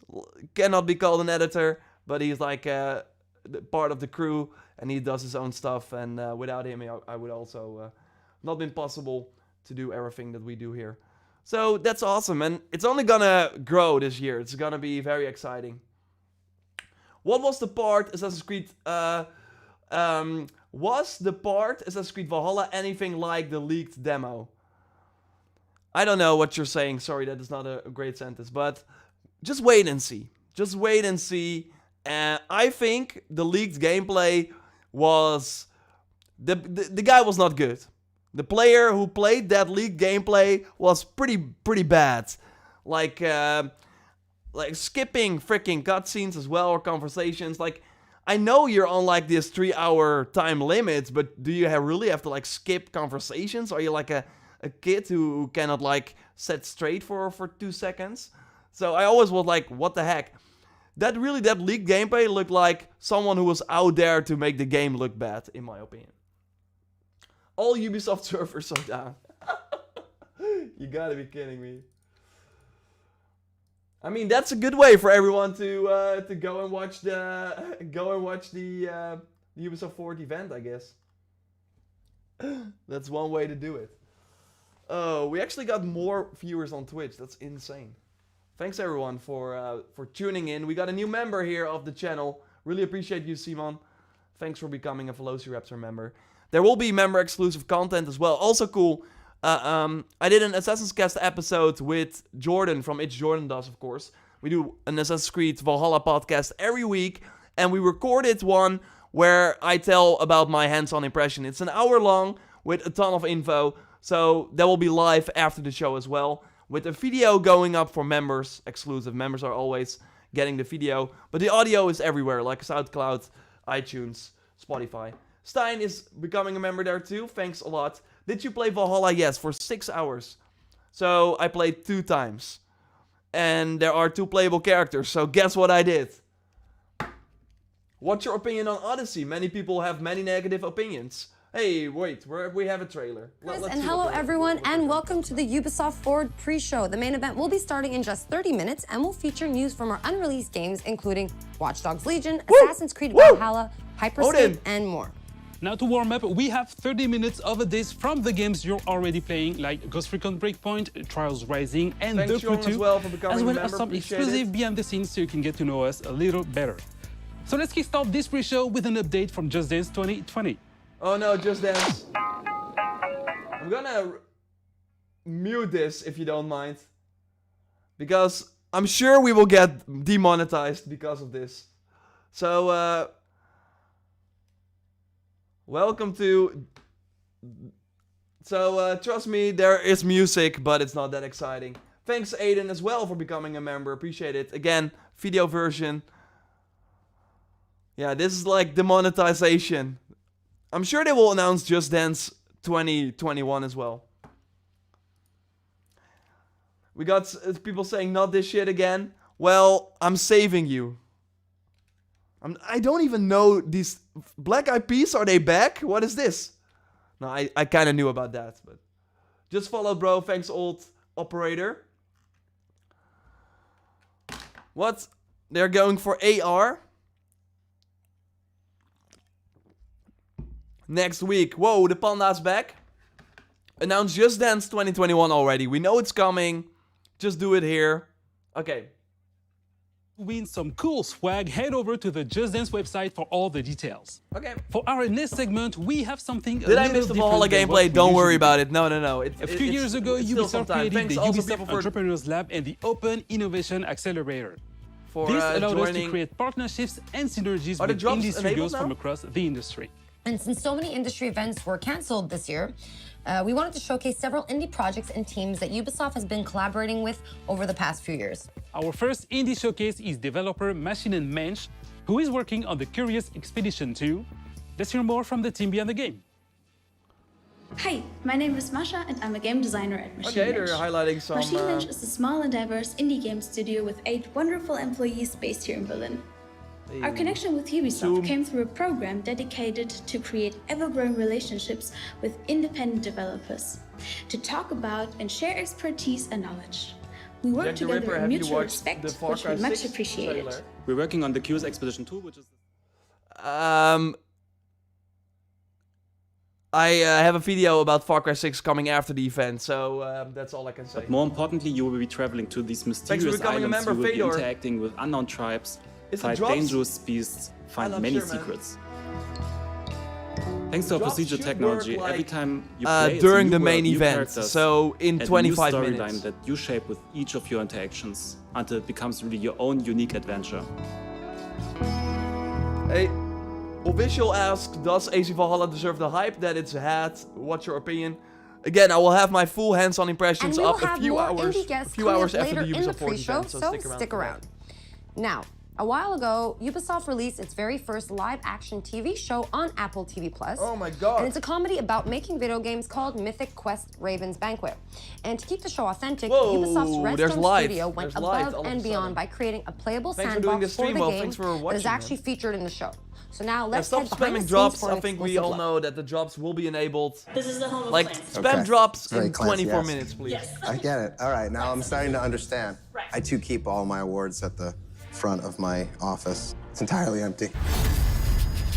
cannot be called an editor, but he's like part of the crew, and he does his own stuff. And without him, I would also not been possible to do everything that we do here. So that's awesome, and it's only gonna grow this year. It's gonna be very exciting. What was the part Assassin's Creed? Was the part Assassin's Creed Valhalla anything like the leaked demo? I don't know what you're saying. Sorry, that is not a great sentence, but just wait and see. Just wait and see. I think the leaked gameplay was the guy was not good. The player who played that leaked gameplay was pretty bad. Like skipping freaking cutscenes as well, or conversations. Like, I know you're on like this 3-hour time limit, but do you really have to like skip conversations? Are you like a kid who cannot like set straight for 2 seconds? So I always was like, what the heck? That leaked gameplay looked like someone who was out there to make the game look bad, in my opinion. All Ubisoft servers are down. You gotta be kidding me. I mean, that's a good way for everyone to go and watch the Ubisoft Forward event, I guess. That's one way to do it. Oh, we actually got more viewers on Twitch. That's insane. Thanks everyone for tuning in. We got a new member here of the channel. Really appreciate you, Simon. Thanks for becoming a JorRaptor member. There will be member exclusive content as well. Also cool. I did an Assassin's Cast episode with Jordan from It's Jordan Does, of course. We do an Assassin's Creed Valhalla podcast every week, and we recorded one where I tell about my hands-on impression. It's an hour long with a ton of info, so that will be live after the show as well, with a video going up for members exclusive. Members are always getting the video, but the audio is everywhere, like SoundCloud, iTunes, Spotify. Stein is becoming a member there too. Thanks a lot. Did you play Valhalla? Yes, for 6 hours. So I played 2 times. And there are 2 playable characters. So guess what I did? What's your opinion on Odyssey? Many people have many negative opinions. Hey, wait, we have a trailer. And hello everyone, and welcome to the Ubisoft Forward pre-show. The main event will be starting in just 30 minutes and will feature news from our unreleased games, including Watch Dogs Legion, Assassins Creed Valhalla, Scape, and more. Now to warm up, we have 30 minutes of a days from the games you're already playing, like Ghost Recon Breakpoint, Trials Rising, and The Crew 2, as well as some exclusive behind the scenes so you can get to know us a little better. So let's kickstart this pre-show with an update from Just Dance 2020. Oh no, Just Dance. I'm gonna mute this if you don't mind. Because I'm sure we will get demonetized because of this. So, welcome to... So, trust me, there is music, but it's not that exciting. Thanks, Aiden, as well, for becoming a member. Appreciate it. Again, video version. Yeah, this is like demonetization. I'm sure they will announce Just Dance 2021 as well. We got people saying, not this shit again. Well, I'm saving you. I don't even know these Black Eyed Peas. Are they back? What is this? No, I kind of knew about that, but just followed, bro. Thanks, old operator. What? They're going for AR next week. Whoa, the panda's back. Announced Just Dance 2021 already. We know it's coming. Just do it here. Okay. Win some cool swag, head over to the Just Dance website for all the details. Okay. For our next segment, we have something Did I miss the Valhalla gameplay? Don't worry about it. No. A few years ago, Ubisoft created the Ubisoft Entrepreneurs Lab and the Open Innovation Accelerator. This allowed us to create partnerships and synergies with indie studios from across the industry. And since so many industry events were canceled this year, we wanted to showcase several indie projects and teams that Ubisoft has been collaborating with over the past few years. Our first indie showcase is developer Machine and Mensch, who is working on the Curious Expedition 2. Let's hear more from the team behind the game. Hi, my name is Masha and I'm a game designer at Machine Mensch. They're highlighting some... Machine Mensch is a small and diverse indie game studio with 8 wonderful employees based here in Berlin. Our connection with Ubisoft came through a program dedicated to create ever-growing relationships with independent developers, to talk about and share expertise and knowledge. We work together in mutual respect, which we much appreciate. We're working on the Curious Expedition 2, which is... I have a video about Far Cry 6 coming after the event, so that's all I can say. But more importantly, you will be traveling to these mysterious islands, you will be interacting with unknown tribes, fight dangerous beasts, find many secrets. Thanks to our procedure technology, every time you play during the main event, so in 25 minutes. A new storyline that you shape with each of your interactions until it becomes really your own unique adventure. Hey, Official asks, does AC Valhalla deserve the hype that it's had? What's your opinion? Again, I will have my full hands-on impressions up a few hours after the Ubisoft Forward event, so stick around. Now, A while ago, Ubisoft released its very first live-action TV show on Apple TV+. Oh my god. And it's a comedy about making video games called Mythic Quest Raven's Banquet. And to keep the show authentic, Ubisoft's Redstone Studio went above and beyond by creating a playable sandbox for the game that is actually featured in the show. So now let's head behind the scenes drops. for an I think we all exclusive know that the drops will be enabled. This is the home of Like clans. spam drops Very in classy, 24 yes. minutes, please. Yes. I get it. All right, now I'm starting to understand. Right. I too keep all my awards at the front of my office. It's entirely empty.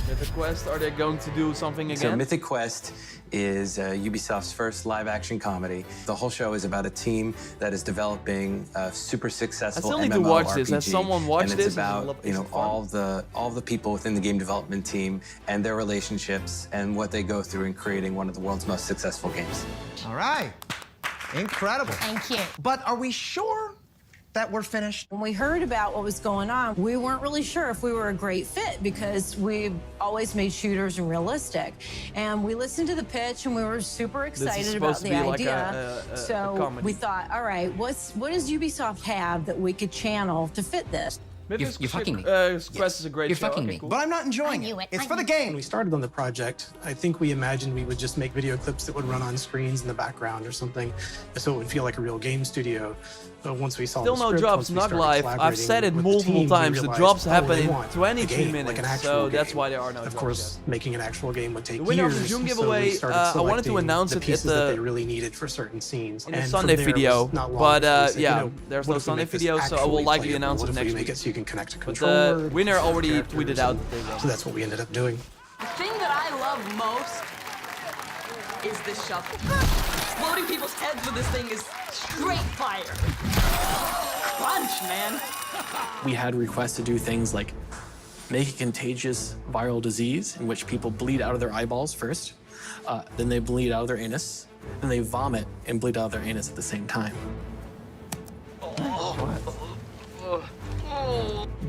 Mythic Quest, are they going to do something again? So Mythic Quest is Ubisoft's first live-action comedy. The whole show is about a team that is developing a super successful MMORPG. I still need to watch this. Has someone watched and it's this? about all the people within the game development team and their relationships and what they go through in creating one of the world's most successful games. All right. Incredible. Thank you. But are we sure that we're finished? When we heard about what was going on, we weren't really sure if we were a great fit because we always made shooters realistic. And we listened to the pitch and we were super excited about the idea. So we thought, all right, what does Ubisoft have that we could channel to fit this? You're fucking me. Quest is a great show. You're fucking me. Cool. But I'm not enjoying it. It's for the game. When we started on the project, I think we imagined we would just make video clips that would run on screens in the background or something, so it would feel like a real game studio. But once we saw Still the no script, drops, not live. I've said it multiple times. The drops happen in 22 minutes, so that's why there are no drops. Of course, making an actual game would take years. The winner of the June giveaway, I wanted to announce it at that they really needed for certain scenes. In the Sunday video, but yeah, there's no Sunday video, so I will likely announce it next week. So you can connect to But the winner already tweeted out. So that's what we ended up doing. The thing that I love most is this shovel. Exploding people's heads with this thing is straight fire. Crunch, man. We had requests to do things like make a contagious viral disease in which people bleed out of their eyeballs first, then they bleed out of their anus, then they vomit and bleed out of their anus at the same time.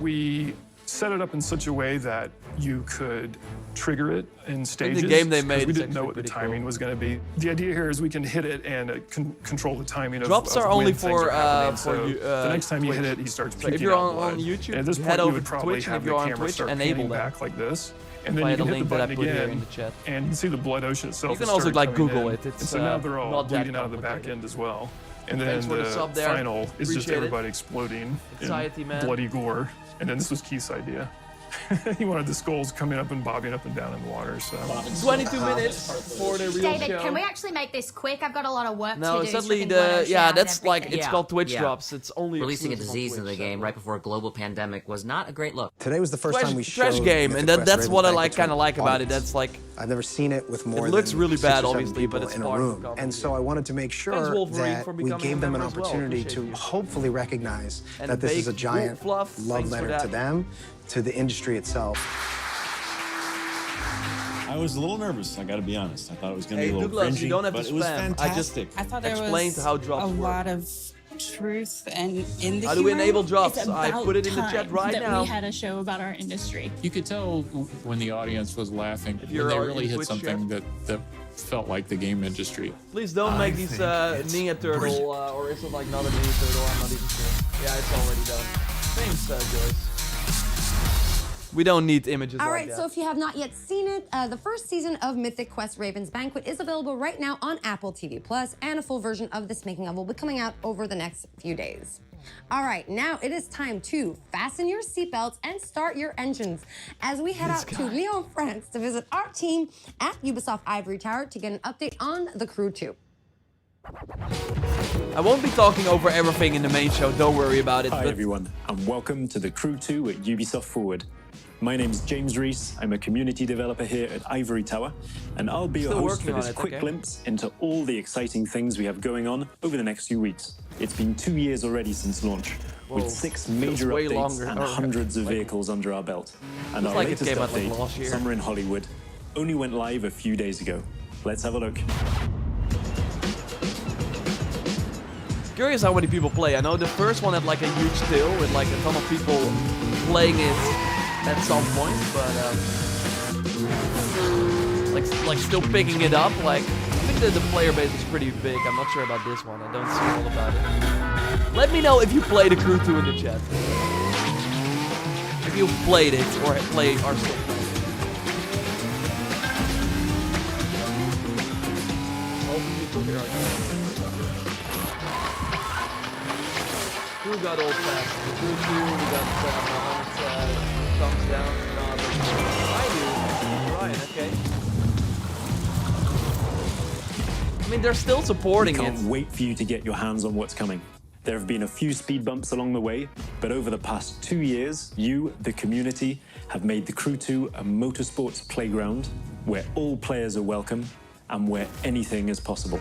We set it up in such a way that you could trigger it in stages. The game they made, we didn't know what the timing was going to be. The idea here is we can hit it and control the timing of drops are only for the next time you hit it, he starts puking if you're out on blood. YouTube, and at this head point, you over would to probably Twitch, and have if you're the on camera Twitch, start enable panning that. back like this. And then Via you the can hit link the that I button put here again, in the chat. and you can see the blood ocean itself. You can is also starting like coming Google in. it. It's and so now they're all not that bleeding out of the back complicated. end as well. And then Thanks for the sub there. final is just Appreciate it. everybody exploding Anxiety, in man. bloody gore. And then this was Keith's idea. He wanted the skulls coming up and bobbing up and down in the water. So 22 minutes for the real David, show. can we actually make this quick? I've got a lot of work No, to do. sadly, that's like it's called Twitch drops. It's only releasing a disease in the game right before a global pandemic was not a great look. Today was the first time we showed trash game, and that's what I kind of like about it. audience. That's like I've never seen it with more. It looks than really 6 bad, or 7 obviously, but people it's in a part of the room. comedy. And so I wanted to make sure Wolverine, for that we becoming gave a them an member as well. opportunity to Appreciate you. hopefully recognize And that this is a Baked giant Fluff, love thanks for letter that. to them, to the industry itself. I was a little nervous, I gotta be honest. I thought it was gonna be a little Douglas, you cringy, don't have but to it was spam. fantastic. I thought there explained was how drops a work. lot of truth and in the How do we humor. enable drops? It's I about put it in the chat time right that now. we had a show about our industry. You could tell when the audience was laughing, when you're they in really hit Twitch something that felt like the game industry. Please don't make these Ninja Turtle, or is it like not a Ninja Turtle? I'm not even sure. Yeah, it's already done. Thanks, Joyce. We don't need images All like right, that. so if you have not yet seen it, the first season of Mythic Quest Raven's Banquet is available right now on Apple TV+, and a full version of this making of will be coming out over the next few days. All right, now it is time to fasten your seatbelts and start your engines as we head out to Lyon, France to visit our team at Ubisoft Ivory Tower to get an update on The Crew 2. I won't be talking over everything in the main show, don't worry about it. Hi everyone, and welcome to The Crew 2 at Ubisoft Forward. My name's James Reese, I'm a community developer here at Ivory Tower, and I'll be your host for this quick glimpse into all the exciting things we have going on over the next few weeks. It's been 2 years already since launch, with 6 major updates and hundreds of vehicles under our belt. And our latest update, Summer in Hollywood, only went live a few days ago. Let's have a look. Curious how many people play. I know the first one had like a huge tail with like a ton of people playing it at some point, but like still picking it up. Like I think that the player base is pretty big. I'm not sure about this one. I don't see all about it. Let me know if you play The Crew 2 in the chat. if you've played it or are still playing it. Who got old fast? We got thumbs down. I do. Ryan, okay. I mean, they're still supporting it. We can't wait for you to get your hands on what's coming. There have been a few speed bumps along the way, but over the past 2 years, you, the community, have made the Crew 2 a motorsports playground where all players are welcome and where anything is possible.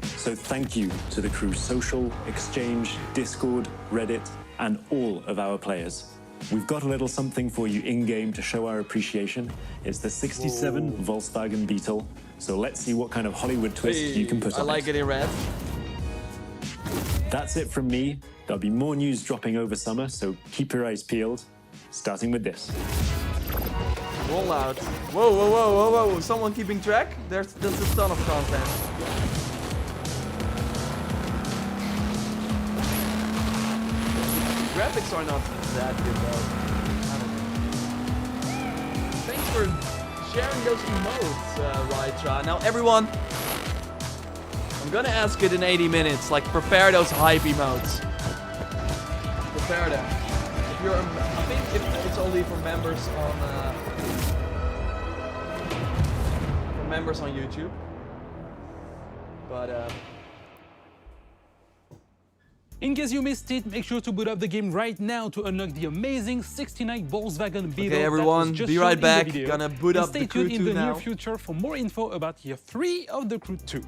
So thank you to the Crew Social, Exchange, Discord, Reddit, and all of our players. We've got a little something for you in-game to show our appreciation. It's the 67 Volkswagen Beetle. So let's see what kind of Hollywood twist you can put on it. I like it in red. That's it from me. There'll be more news dropping over summer, so keep your eyes peeled. Starting with this. Roll out. Whoa, whoa, whoa, whoa, whoa. Someone keeping track? There's a ton of content. Graphics are not that good though. I don't know. Thanks for sharing those emotes, Raitra. Now everyone, I'm gonna ask it in 80 minutes. Like, prepare those hype emotes. Prepare them. If you're, I think it's only for members on YouTube. But in case you missed it, make sure to boot up the game right now to unlock the amazing 69 Volkswagen Beetle. Okay, everyone, be right back. Gonna boot up the Crew 2 now. Stay tuned in the near future for more info about Year 3 of the Crew 2.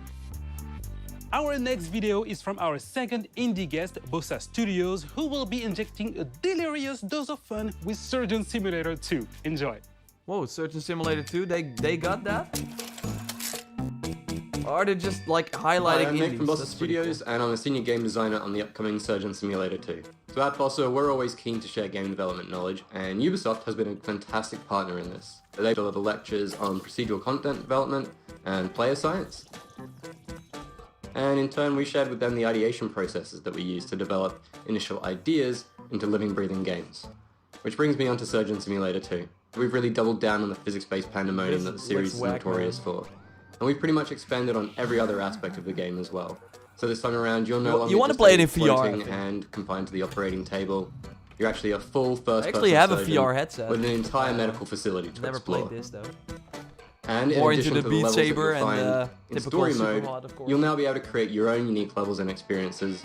Our next video is from our second indie guest, Bossa Studios, who will be injecting a delirious dose of fun with Surgeon Simulator 2. Enjoy. Whoa, Surgeon Simulator 2, they got that? Or are they just like highlighting I'm Nick indies? from Bossa Studios, and I'm a senior game designer on the upcoming Surgeon Simulator 2. So at Bossa, we're always keen to share game development knowledge, and Ubisoft has been a fantastic partner in this. They deliver lectures on procedural content development and player science. And in turn, we shared with them the ideation processes that we use to develop initial ideas into living, breathing games. Which brings me on to Surgeon Simulator 2. We've really doubled down on the physics-based pandemonium that the series is notorious for. And we've pretty much expanded on every other aspect of the game as well. So this time around, you're no longer just play it in floating VR, and confined to the operating table. You're actually a full first-person I actually have a surgeon VR headset. with an entire medical facility to Never explore. played this though. And in More addition into to the the Beat levels that Saber you'll and find in typical story Super mode, Hot, of course. you'll now be able to create your own unique levels and experiences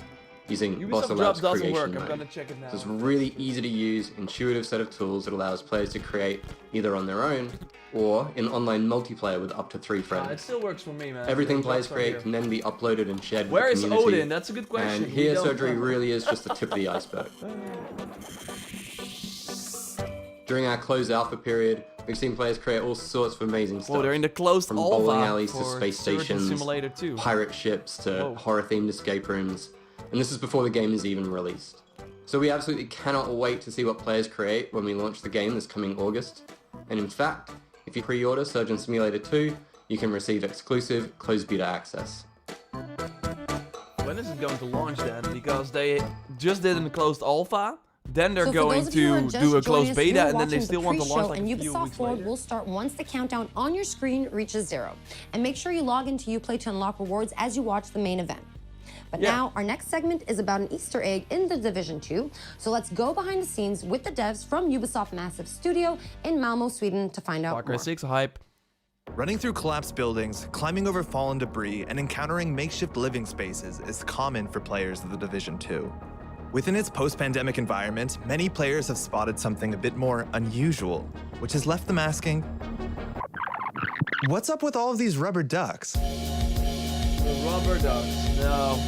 using Ubisoft Bossa Drops Labs doesn't creation work. mode. I'm gonna check it now. So it's a really easy to use, intuitive set of tools that allows players to create either on their own or in online multiplayer with up to 3 friends. It still works for me, man. Everything The players drops are create here. can then be uploaded and shared Where with is the community. Odin? That's a good question. And We here, don't surgery know. really is just the tip of the iceberg. During our closed alpha period, we've seen players create all sorts of amazing stuff. Whoa, they're in the closed From alpha bowling alleys to for space Surgeon stations, Simulator 2. pirate ships to Whoa. horror-themed escape rooms. And this is before the game is even released. So we absolutely cannot wait to see what players create when we launch the game this coming August. And in fact, if you pre-order Surgeon Simulator 2, you can receive exclusive closed beta access. When is it going to launch then? Because they just did a closed alpha, then they're So for going those of you who are to just do a joining closed us, beta, you're and then they watching still the want to launch pre-show, like and a few Ubisoft weeks Forward later. will start once the countdown on your screen reaches 0. And make sure you log into Uplay to unlock rewards as you watch the main event. But now, our next segment is about an Easter egg in The Division 2. So let's go behind the scenes with the devs from Ubisoft Massive Studio in Malmo, Sweden to find out Far Cry more. 6 hype. Running through collapsed buildings, climbing over fallen debris, and encountering makeshift living spaces is common for players of The Division 2. Within its post-pandemic environment, many players have spotted something a bit more unusual, which has left them asking, what's up with all of these rubber ducks? The rubber ducks, no.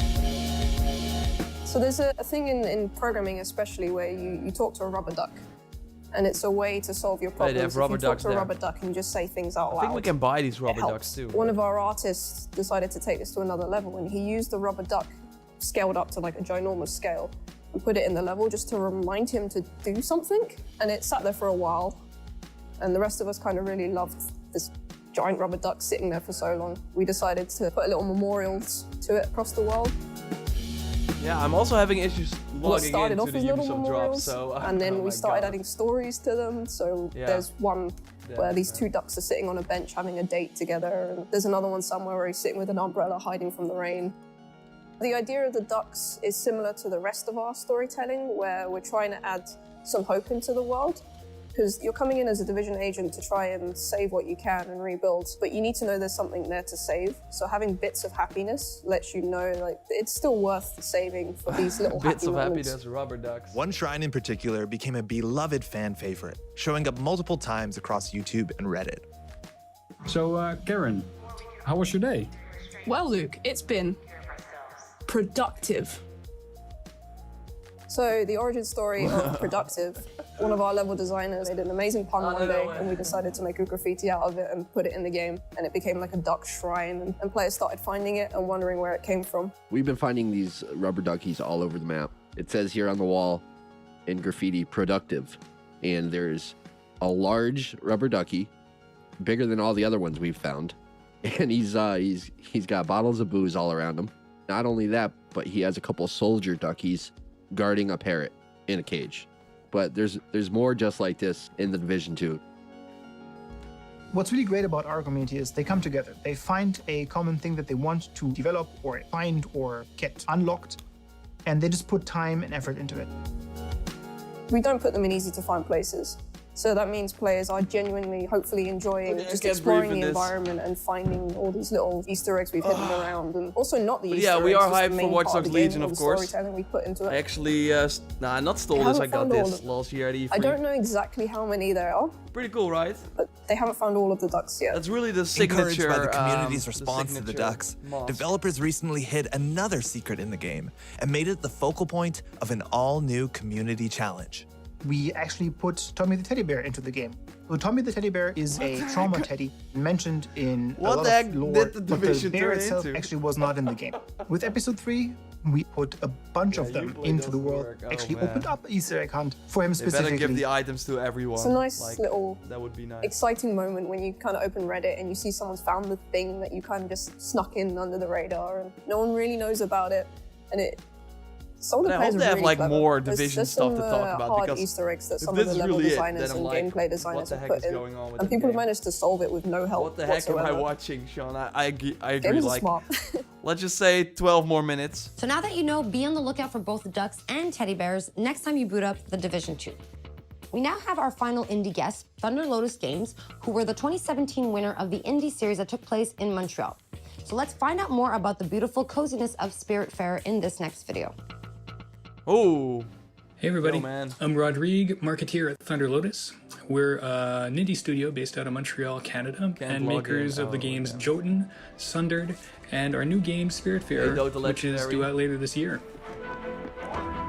So there's a thing in programming especially where you talk to a rubber duck. And it's a way to solve your problems. They have rubber if you talk ducks to a there. rubber duck and you just say things out loud. I think we can buy these it rubber helps. ducks too. One of our artists decided to take this to another level and he used the rubber duck scaled up to like a ginormous scale and put it in the level just to remind him to do something. And it sat there for a while. And the rest of us kind of really loved this giant rubber duck sitting there for so long. We decided to put a little memorials to it across the world. Yeah, I'm also having issues what started off as little memorials, and then oh we started God. adding stories to them. So there's one where these two ducks are sitting on a bench having a date together, and there's another one somewhere where he's sitting with an umbrella hiding from the rain. The idea of the ducks is similar to the rest of our storytelling, where we're trying to add some hope into the world. Because you're coming in as a Division agent to try and save what you can and rebuild, but you need to know there's something there to save. So having bits of happiness lets you know like it's still worth the saving for these little bits of moments. happiness, rubber ducks. One shrine in particular became a beloved fan favorite, showing up multiple times across YouTube and Reddit. So, Karen, how was your day? Well, Luke, it's been productive. So the origin story of productive, one of our level designers made an amazing pun one day, and we decided to make a graffiti out of it and put it in the game, and it became like a duck shrine, and players started finding it and wondering where it came from. We've been finding these rubber duckies all over the map. It says here on the wall in graffiti, productive, and there's a large rubber ducky, bigger than all the other ones we've found, and he's got bottles of booze all around him. Not only that, but he has a couple soldier duckies guarding a parrot in a cage. But there's more just like this in the Division 2. What's really great about our community is they come together. They find a common thing that they want to develop or find or get unlocked, and they just put time and effort into it. We don't put them in easy to find places. So that means players are genuinely, hopefully enjoying just exploring the environment and finding all these little Easter eggs we've hidden around, and also not the Easter eggs. Yeah, we are just the hyped for main Watch part Dogs the game, Legion, all of the course. storytelling we put into it. I actually, not stole this, I got this last year at E3. I don't know exactly how many there are. Pretty cool, right? But they haven't found all of the ducks yet. That's really the signature. Encouraged by the community's the response to the ducks, moss. developers recently hid another secret in the game and made it the focal point of an all-new community challenge. We actually put Tommy the Teddy Bear into the game. So Tommy the Teddy Bear is a trauma teddy mentioned in a lot of lore, but the bear itself actually was not in the game. With episode 3, we put a bunch of them into the world, actually opened up an Easter egg hunt for him specifically. They better give the items to everyone. It's a nice little that would be nice. exciting moment when you kind of open Reddit and you see someone's found the thing that you kind of just snuck in under the radar and no one really knows about it. And some of the I players hope they are have really like clever. more There's Division some, stuff to talk about, hard because Easter eggs that if some this of the is level really designers then and I'm like, gameplay designers what the have heck put is in, going on with and the people have game? managed to solve it with no help What the heck am I whatsoever. watching, Sean? I agree. Games are Like, smart. let's just say 12 more minutes. So now that you know, be on the lookout for both the ducks and teddy bears next time you boot up the Division 2. We now have our final indie guest, Thunder Lotus Games, who were the 2017 winner of the indie series that took place in Montreal. So let's find out more about the beautiful coziness of Spiritfarer in this next video. Oh. Hey everybody, Yo, man. I'm Rodrigue, marketeer at Thunder Lotus. We're an indie studio based out of Montreal, Canada, and makers of the games Jotun, Sundered, and our new game Spiritfarer, which is due out later this year.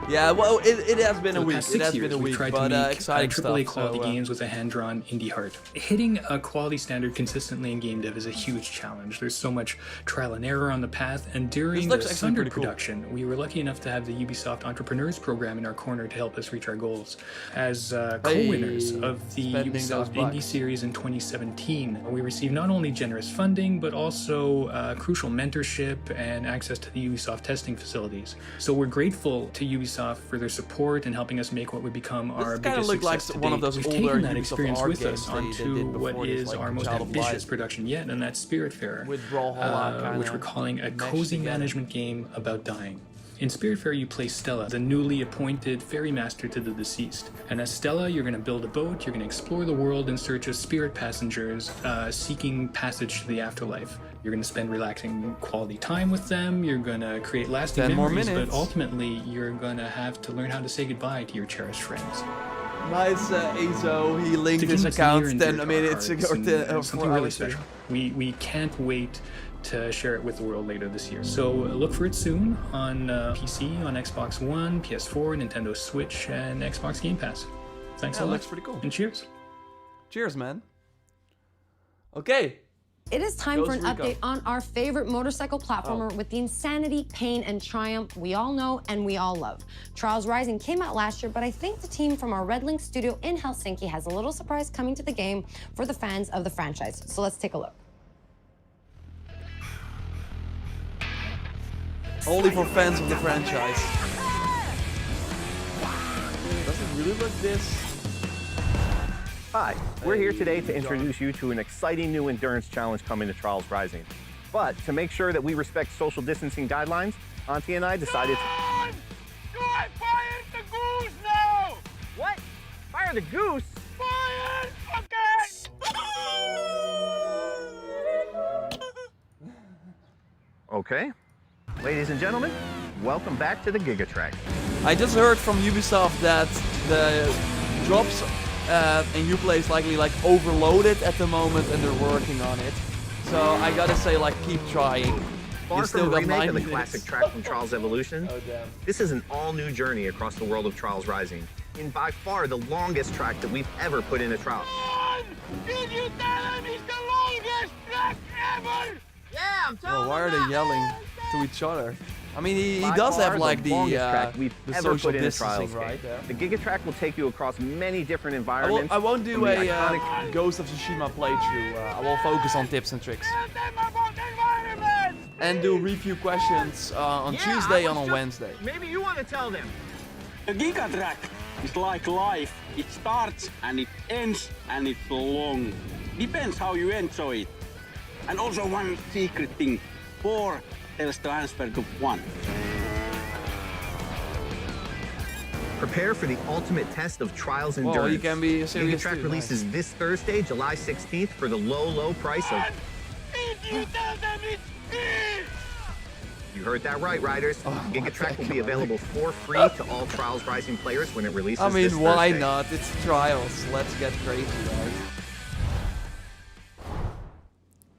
Yeah, well, it has been a week. Past It 6 has years, been a we've week, tried but to make exciting AAA stuff. quality games with a hand-drawn indie heart. Hitting a quality standard consistently in game dev is a huge challenge. There's so much trial and error on the path, and during the looks actually Sundered pretty cool. production, we were lucky enough to have the Ubisoft Entrepreneurs Program in our corner to help us reach our goals. As co-winners of the spending those Ubisoft bucks. Indie Series in 2017, we received not only generous funding, but also crucial mentorship and access to the Ubisoft testing facilities. So we're grateful to Ubisoft for their support and helping us make what would become our kinda biggest looked success like to one date. of those We've older taken that Ubisoft experience art with games us they onto did what before this, is like our most Child of ambitious Light. production yet, and that's Spiritfarer, With Brawlhalla which kinda we're calling a meshed cozy together. management game about dying. In Spiritfarer, you play Stella, the newly appointed ferry master to the deceased. And as Stella, you're going to build a boat, you're going to explore the world in search of spirit passengers seeking passage to the afterlife. You're going to spend relaxing quality time with them, you're going to create lasting 10 more memories, minutes. but ultimately, you're going to have to learn how to say goodbye to your cherished friends. Nice, Azo. He linked The his game's account. near and 10 dear I to mean, our it's hearts and 4 something really hours special. We can't wait to share it with the world later this year. So look for it soon on PC, on Xbox One, PS4, Nintendo Switch, and Xbox Game Pass. Thanks Yeah, a lot. looks pretty cool. And cheers. Cheers, man. Okay. It is time for an Ghost Recon. update on our favorite motorcycle platformer with the insanity, pain, and triumph we all know and we all love. Trials Rising came out last year, but I think the team from our Red Link studio in Helsinki has a little surprise coming to the game for the fans of the franchise. So let's take a look. Only for fans of the franchise. really look this? Hi, we're here today to introduce you to an exciting new endurance challenge coming to Trials Rising. But to make sure that we respect social distancing guidelines, Auntie and I decided to... Do I fire the goose now? What? Fire the goose? Fire! Okay. Ladies and gentlemen, welcome back to the Gigatrack. I just heard from Ubisoft that the drops in Uplay is likely like overloaded at the moment and they're working on it. So I gotta say, like, keep trying. Far still from a got remake 9 of the minutes. classic track from Trials Evolution, Oh, damn. this is an all-new journey across the world of Trials Rising, in by far the longest track that we've ever put in a trial. Did you tell him it's the longest track ever? Yeah, I'm telling Well, why are they yelling to each other? I mean, he By does far have like longest track the we've ever social put in a distancing, Trials right? game. Yeah. The Gigatrack will take you across many different environments. I won't do from the a iconic... Ghost of Tsushima playthrough. I will focus on tips and tricks. And do review questions on Tuesday and on Wednesday. Maybe you want to tell them. The Gigatrack is like life. It starts and it ends and it's long. Depends how you enjoy it. And also one secret thing. 4 tells the answer to 1. Prepare for the ultimate test of Trials Whoa, endurance. you can be serious Gigatrack too, releases this Thursday, July 16th, for the low price of... Did you tell them it's free? You heard that right, riders. Gigatrack will be available for free to all Trials Rising players when it releases I mean, this why Thursday. not? It's Trials. Let's get crazy, guys.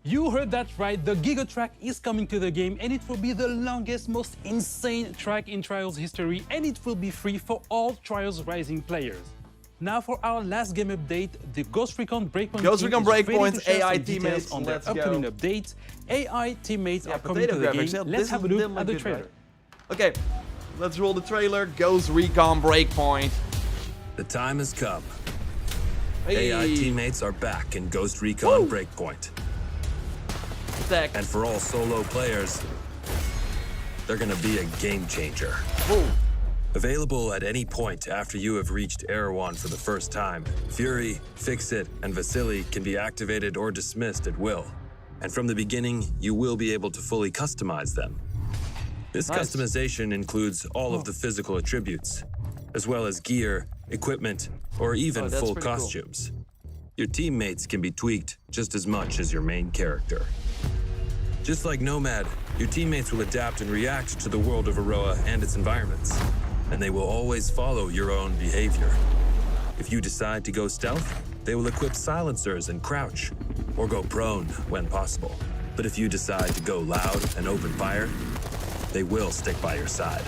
You heard that right, the Gigatrack is coming to the game and it will be the longest, most insane track in Trials history and it will be free for all Trials Rising players. Now for our last game update, the Ghost Recon Breakpoint Ghost team Recon is ready to Breakpoint share AI some details teammates, on their let's upcoming go. updates. AI teammates Yeah, are coming to the potato game. graphics, yeah, Let's this have a didn't look look at the good, trailer. right? Okay, let's roll the trailer. Ghost Recon Breakpoint. The time has come. Hey. AI teammates are back in Ghost Recon Breakpoint. Tech. And for all solo players, they're gonna be a game changer. Available at any point after you have reached Erewhon for the first time, Fury, Fix-It, and Vasily can be activated or dismissed at will. And from the beginning, you will be able to fully customize them. This customization includes all of the physical attributes, as well as gear, equipment, or even that's full pretty cool. costumes. Your teammates can be tweaked just as much as your main character. Just like Nomad, your teammates will adapt and react to the world of Aroa and its environments, and they will always follow your own behavior. If you decide to go stealth, they will equip silencers and crouch, or go prone when possible. But if you decide to go loud and open fire, they will stick by your side.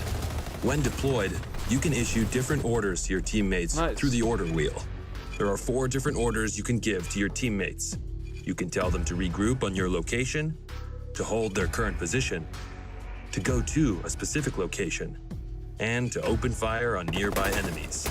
When deployed, you can issue different orders to your teammates through the order wheel. There are 4 different orders you can give to your teammates. You can tell them to regroup on your location, to hold their current position, to go to a specific location, and to open fire on nearby enemies.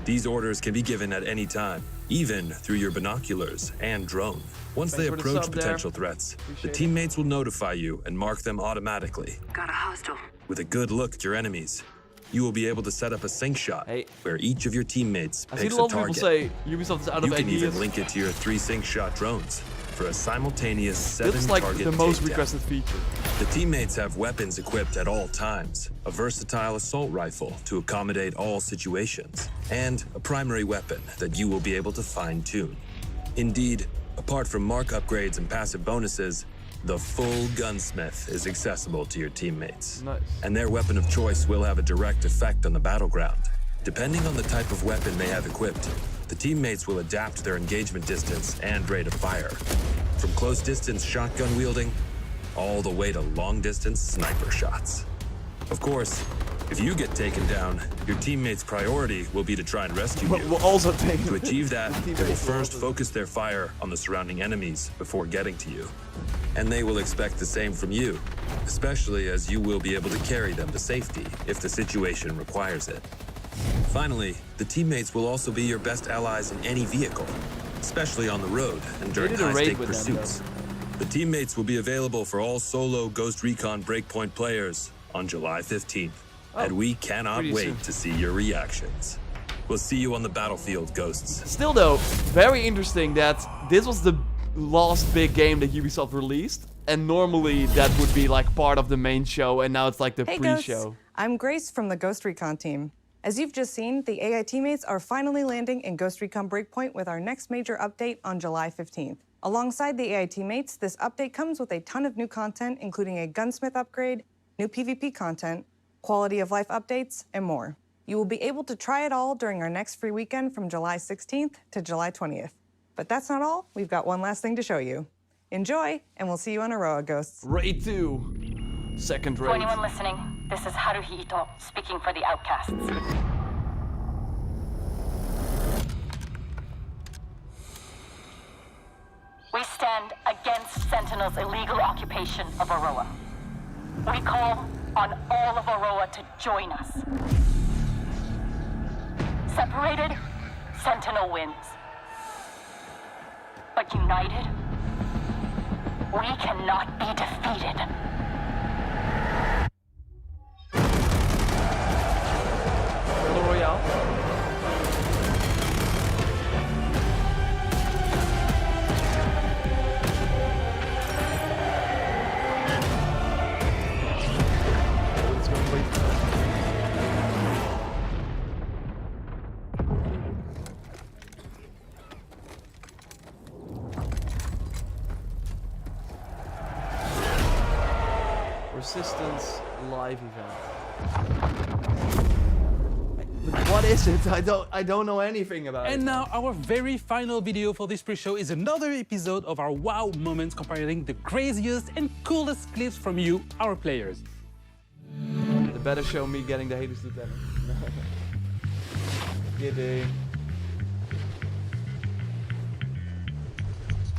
These orders can be given at any time, even through your binoculars and drone. Once they for the approach sub there. potential threats, the Appreciate it. teammates will notify you and mark them automatically. Got a hostile. With a good look at your enemies, you will be able to set up a sync shot where each of your teammates I see picks a a lot of people target. say Ubisoft is out of You can ideas. even link it to your 3 sync shot drones for a simultaneous 7 This is like target the most takedown. requested feature. The teammates have weapons equipped at all times, a versatile assault rifle to accommodate all situations, and a primary weapon that you will be able to fine-tune. Indeed, apart from mark upgrades and passive bonuses, the full gunsmith is accessible to your teammates. Nice. And their weapon of choice will have a direct effect on the battleground. Depending on the type of weapon they have equipped, the teammates will adapt their engagement distance and rate of fire, from close distance shotgun wielding all the way to long distance sniper shots. Of course, if you get taken down, your teammates' priority will be to try and rescue you. We'll also take To achieve that, they will teammates will first also- focus their fire on the surrounding enemies before getting to you. And they will expect the same from you, especially as you will be able to carry them to safety if the situation requires it. Finally, the teammates will also be your best allies in any vehicle, especially on the road and during did a raid high-stake with them, pursuits. The teammates will be available for all solo Ghost Recon Breakpoint players on July 15th, and we cannot pretty wait soon. to see your reactions. We'll see you on the battlefield, Ghosts. Still though, very interesting that this was the last big game that Ubisoft released, and normally that would be like part of the main show, and now it's like the pre-show. Ghosts. I'm Grace from the Ghost Recon team. As you've just seen, the AI teammates are finally landing in Ghost Recon Breakpoint with our next major update on July 15th. Alongside the AI teammates, this update comes with a ton of new content, including a gunsmith upgrade, new PvP content, quality of life updates, and more. You will be able to try it all during our next free weekend from July 16th to July 20th. But that's not all. We've got one last thing to show you. Enjoy, and we'll see you on Aroa, Ghosts. Raid 2. Second raid. To anyone listening, this is Haruhi Ito speaking for the Outcasts. We stand against Sentinel's illegal occupation of Aroa. We call on all of Aroa to join us. Separated, Sentinel wins. But united, we cannot be defeated. Battle Royale. Resistance live event. But what is it? I don't know anything about it. And now our very final video for this pre-show is another episode of our wow moments comparing the craziest and coolest clips from you, our players. The better show me getting the Hades Lieutenant. Kidding.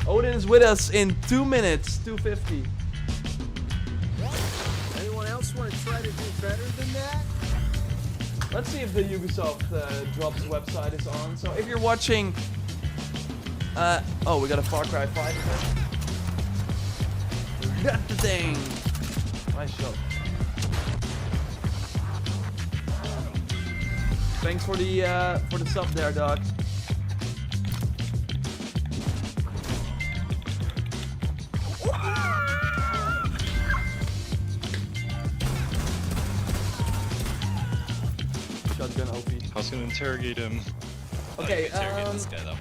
Odin is with us in 2 minutes, 2:50. Anyone else want to try to do better than that? Let's see if the Ubisoft Drops website is on. So if you're watching... oh, we got a Far Cry 5 event. Got the thing! Nice shot. Thanks for the sub there, dog. Shotgun OP. I was gonna interrogate him. Okay, this guy though.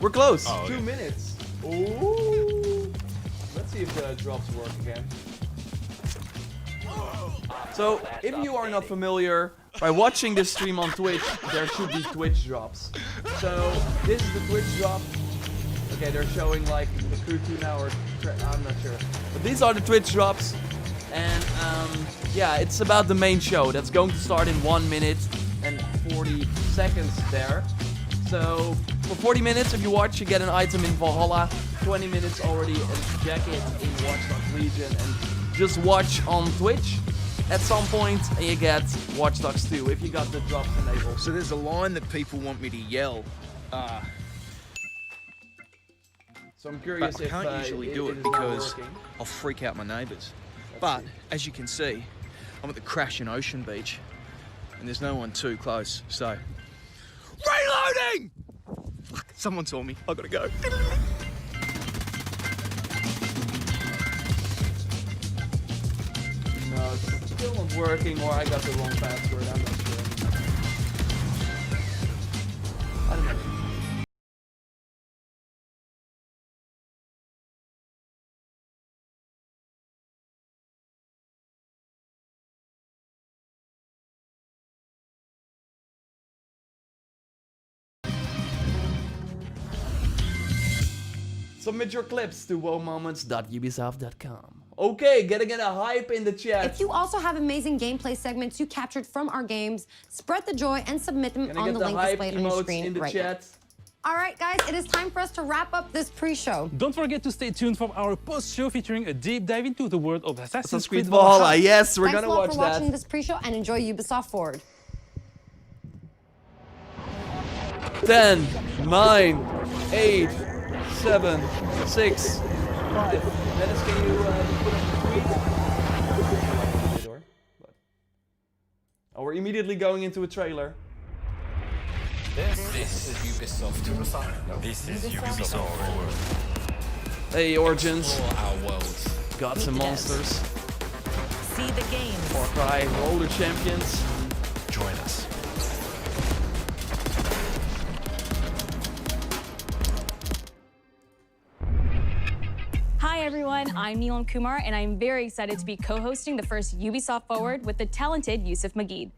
we're close. Oh, okay. 2 minutes. Ooh. Let's see if the drops work again. So, if you are not familiar, by watching this stream on Twitch, there should be Twitch drops. So, this is the Twitch drop. Okay, they're showing like the Crew 2 now, or I'm not sure. But these are the Twitch drops. And yeah, it's about the main show. That's going to start in 1 minute and 40 seconds there. So, for 40 minutes, if you watch, you get an item in Valhalla. 20 minutes already a jacket in Watch Dogs Legion. And just watch on Twitch. At some point, you get Watch Dogs 2 if you got the drops enabled. So there's a line that people want me to yell. So I'm curious but I can't usually do it because I'll freak out my neighbours. But as you can see, I'm at the Crashing Ocean Beach, and there's no one too close. So, reloading! Fuck! Someone saw me. I gotta go. No, it's still not working, or I got the wrong password. I'm not sure. I don't know. Submit your clips to wowmoments.ubisoft.com. Okay, getting a hype in the chat. If you also have amazing gameplay segments you captured from our games, spread the joy and submit them on the link displayed on your screen right now. All right, guys, it is time for us to wrap up this pre-show. Don't forget to stay tuned for our post-show featuring a deep dive into the world of Assassin's Creed Valhalla. Yes, we're gonna watch Thanks a lot for watching this pre-show and enjoy Ubisoft Forward. 10, 9, 8, 7, 6, 5. Dennis, can you put up the tweet? Oh, we're immediately going into a trailer. This is Ubisoft. This is Ubisoft Forward. Hey, Origins. Explore our worlds. Gods and monsters. See the game. Far Cry Roller Champions. Join us. Hi everyone, I'm Neelam Kumar, and I'm very excited to be co-hosting the first Ubisoft Forward with the talented Yusuf Mageed.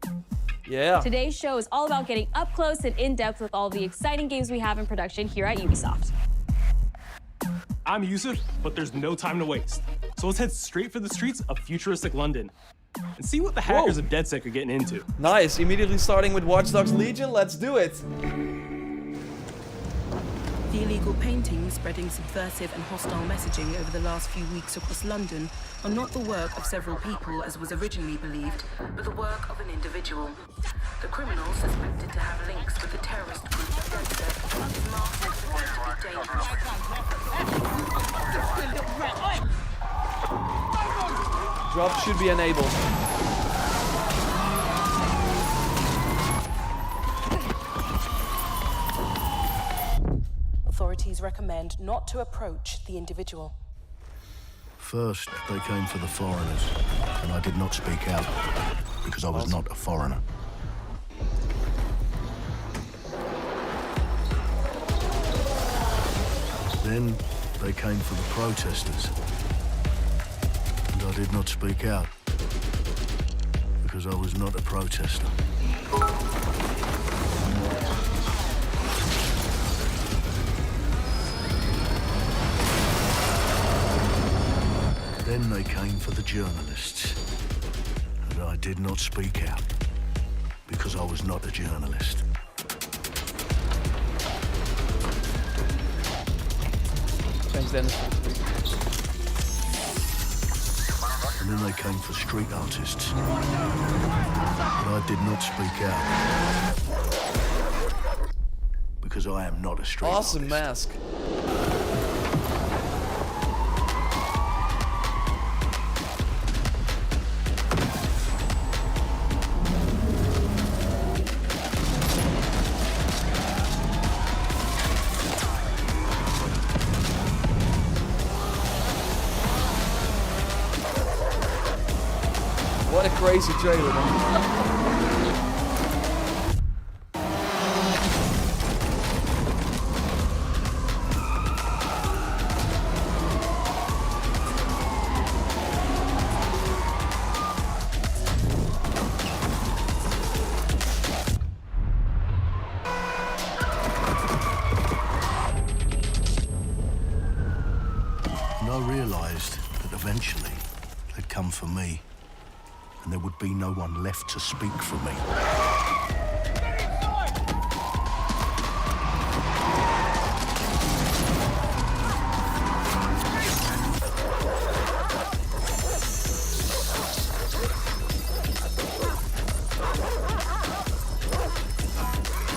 Yeah. Today's show is all about getting up close and in-depth with all the exciting games we have in production here at Ubisoft. I'm Yusuf, but there's no time to waste. So let's head straight for the streets of futuristic London and see what the hackers of DedSec are getting into. Nice, immediately starting with Watch Dogs Legion, let's do it. The illegal paintings spreading subversive and hostile messaging over the last few weeks across London are not the work of several people as was originally believed, but the work of an individual. The criminal suspected to have links with the terrorist group DedSec is marked as potentially dangerous. Drop should be enabled. Authorities recommend not to approach the individual. First, they came for the foreigners, and I did not speak out because I was not a foreigner. Then, they came for the protesters, and I did not speak out because I was not a protester. Then they came for the journalists, and I did not speak out because I was not a journalist. Thanks, Dennis. And then they came for street artists, and I did not speak out because I am not a street artist. Awesome mask. What a crazy trailer, man. And I realised that eventually they'd come for me, and there would be no one left to speak for me.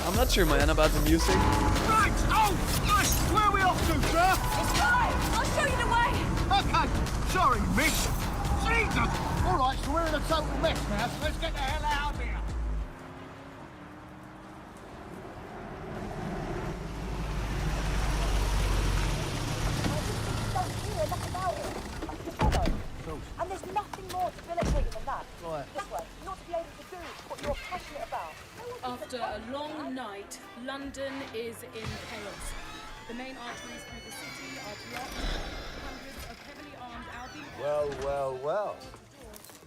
I'm not sure, man, about the music. Right! Oh! Nice! Where are we off to, sir? It's fine! I'll show you the way! Okay. Sorry, miss. Jesus! All right, so we're in a total mess now, so let's get the hell out of here. And there's nothing more debilitating than that. Right. This way, not to be able to do what you're passionate about. After a long night, London is in chaos. The main arteries through the city are blocked. Hundreds of heavily armed Albion... Well, well, well.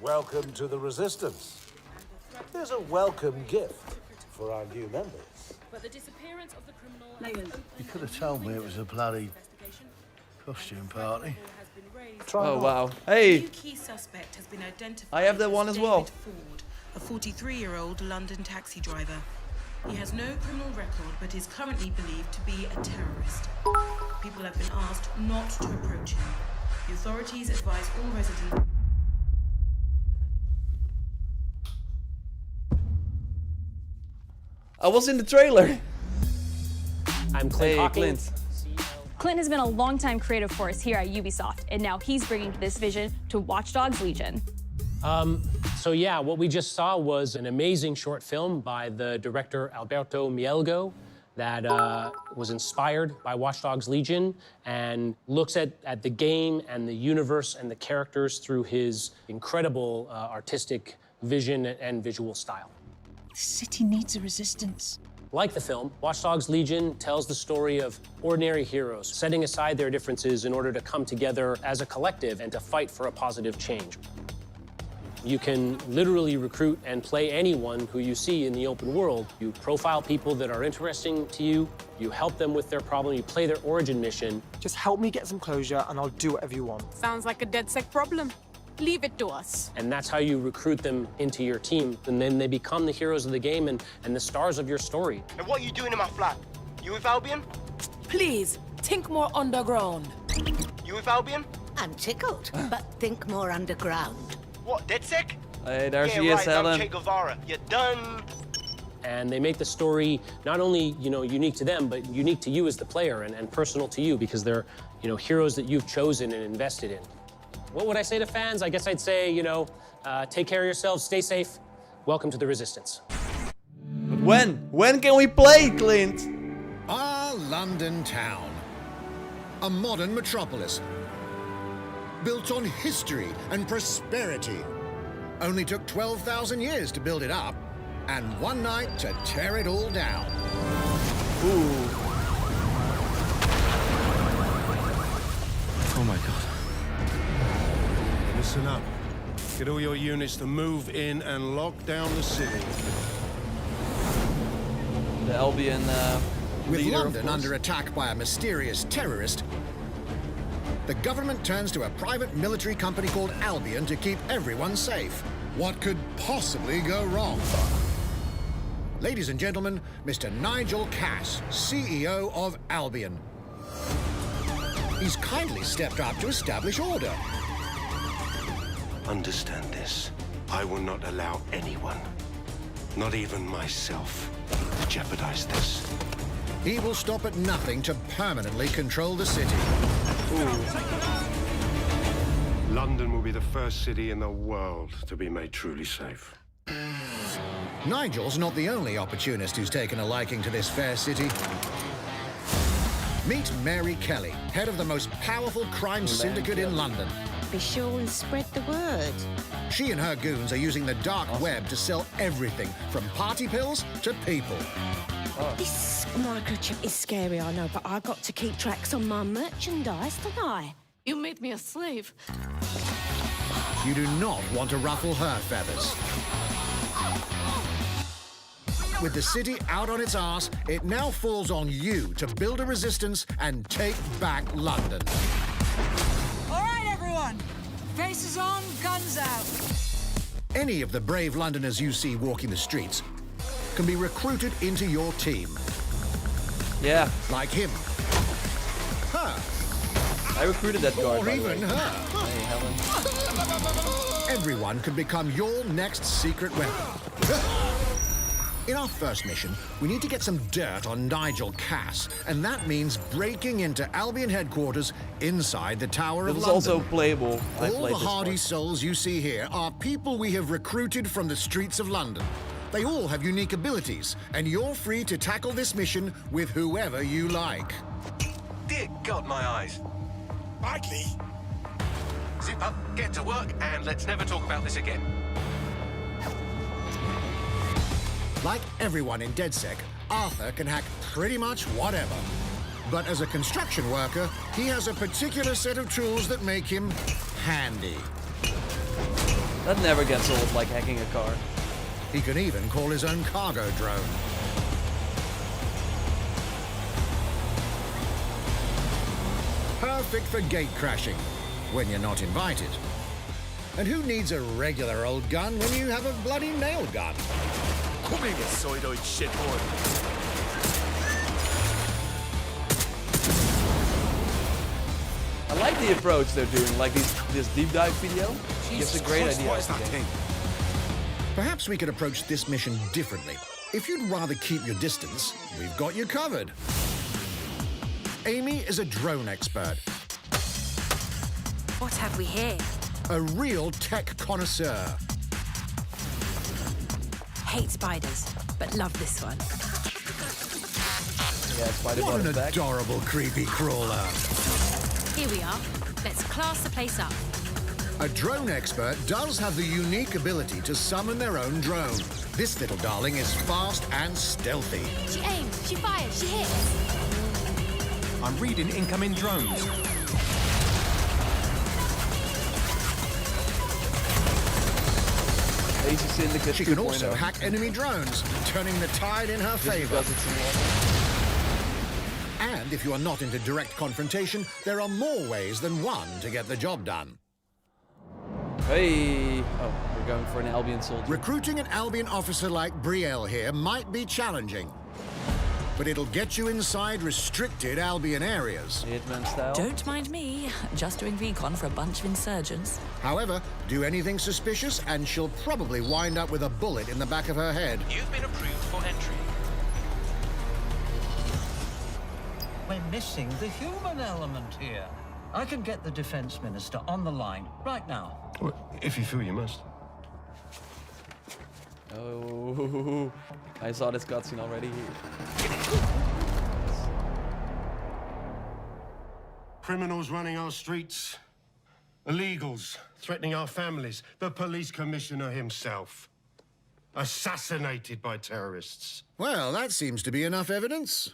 Welcome to the Resistance. Here's a welcome gift for our new members. But the disappearance of the criminal... You could have told me it was a bloody costume party. Oh, wow. Hey! The key suspect has been identified. I have that one as well. Ford, a 43-year-old London taxi driver. He has no criminal record, but is currently believed to be a terrorist. People have been asked not to approach him. The authorities advise all residents... I was in the trailer. I'm Clint Hawking. Clint. Clint has been a longtime creative force here at Ubisoft, and now he's bringing this vision to Watch Dogs Legion. So yeah, what we just saw was an amazing short film by the director Alberto Mielgo that was inspired by Watch Dogs Legion and looks at the game and the universe and the characters through his incredible artistic vision and visual style. The city needs a resistance. Like the film, Watch Dogs Legion tells the story of ordinary heroes setting aside their differences in order to come together as a collective and to fight for a positive change. You can literally recruit and play anyone who you see in the open world. You profile people that are interesting to you, you help them with their problem, you play their origin mission. Just help me get some closure and I'll do whatever you want. Sounds like a DedSec problem. Leave it to us. And that's how you recruit them into your team. And then they become the heroes of the game and the stars of your story. And what are you doing in my flat? You with Albion? Please, think more underground. You with Albion? I'm tickled, but think more underground. What, DedSec? Hey, there yeah, she is, right, Helen. I'm Che Guevara. You're done. And they make the story not only, unique to them, but unique to you as the player and personal to you because they're, heroes that you've chosen and invested in. What would I say to fans? I guess I'd say, take care of yourselves, stay safe. Welcome to the Resistance. But when? When can we play, Clint? Our London town. A modern metropolis. Built on history and prosperity. Only took 12,000 years to build it up, and one night to tear it all down. Ooh. Oh my God. Listen up. Get all your units to move in and lock down the city. The Albion With leader, London under attack by a mysterious terrorist, the government turns to a private military company called Albion to keep everyone safe. What could possibly go wrong? Ladies and gentlemen, Mr. Nigel Cass, CEO of Albion. He's kindly stepped up to establish order. Understand this. I will not allow anyone, not even myself, to jeopardize this. He will stop at nothing to permanently control the city. London will be the first city in the world to be made truly safe. Nigel's not the only opportunist who's taken a liking to this fair city. Meet Mary Kelly, head of the most powerful crime syndicate in London. Be sure and spread the word. She and her goons are using the dark web to sell everything from party pills to people. This microchip is scary, I know, but I got to keep tracks on my merchandise, don't I? You made me a slave. You do not want to ruffle her feathers. With the city out on its arse, it now falls on you to build a resistance and take back London. All right, everyone. Faces on, guns out. Any of the brave Londoners you see walking the streets can be recruited into your team. Yeah. Like him. Her. I recruited that guard, or by the even way. her. Hey, Helen. Everyone could become your next secret weapon. In our first mission, we need to get some dirt on Nigel Cass, and that means breaking into Albion headquarters inside the Tower of This is London. also playable. I All played the this hardy one. souls you see here are people we have recruited from the streets of London. They all have unique abilities, and you're free to tackle this mission with whoever you like. Dear God, my eyes. Mikey! Zip up, get to work, and let's never talk about this again. Like everyone in DedSec, Arthur can hack pretty much whatever. But as a construction worker, he has a particular set of tools that make him handy. That never gets old, like hacking a car. He can even call his own cargo drone. Perfect for gate crashing, when you're not invited. And who needs a regular old gun when you have a bloody nail gun? Come here, you soidoid shitboy. I like the approach they're doing, like this deep dive video. Gives a great idea. What is that thing? Perhaps we could approach this mission differently. If you'd rather keep your distance, we've got you covered. Amy is a drone expert. What have we here? a real tech connoisseur. Hate spiders, but love this one. Yeah, spider What an back. adorable creepy crawler. Here we are. Let's class the place up. A drone expert does have the unique ability to summon their own drone. This little darling is fast and stealthy. She aims, she fires, she hits. I'm reading incoming drones. She can also hack enemy drones, turning the tide in her favor. And if you are not into direct confrontation, there are more ways than one to get the job done. Hey! Oh, we're going for an Albion soldier. Recruiting an Albion officer like Brielle here might be challenging, but it'll get you inside restricted Albion areas. Hitman style. Don't mind me, just doing recon for a bunch of insurgents. However, do anything suspicious and she'll probably wind up with a bullet in the back of her head. You've been approved for entry. We're missing the human element here. I can get the Defense Minister on the line right now. Well, if you feel you must. Oh, I saw this cutscene already. Criminals running our streets. Illegals threatening our families. The police commissioner himself. Assassinated by terrorists. Well, that seems to be enough evidence.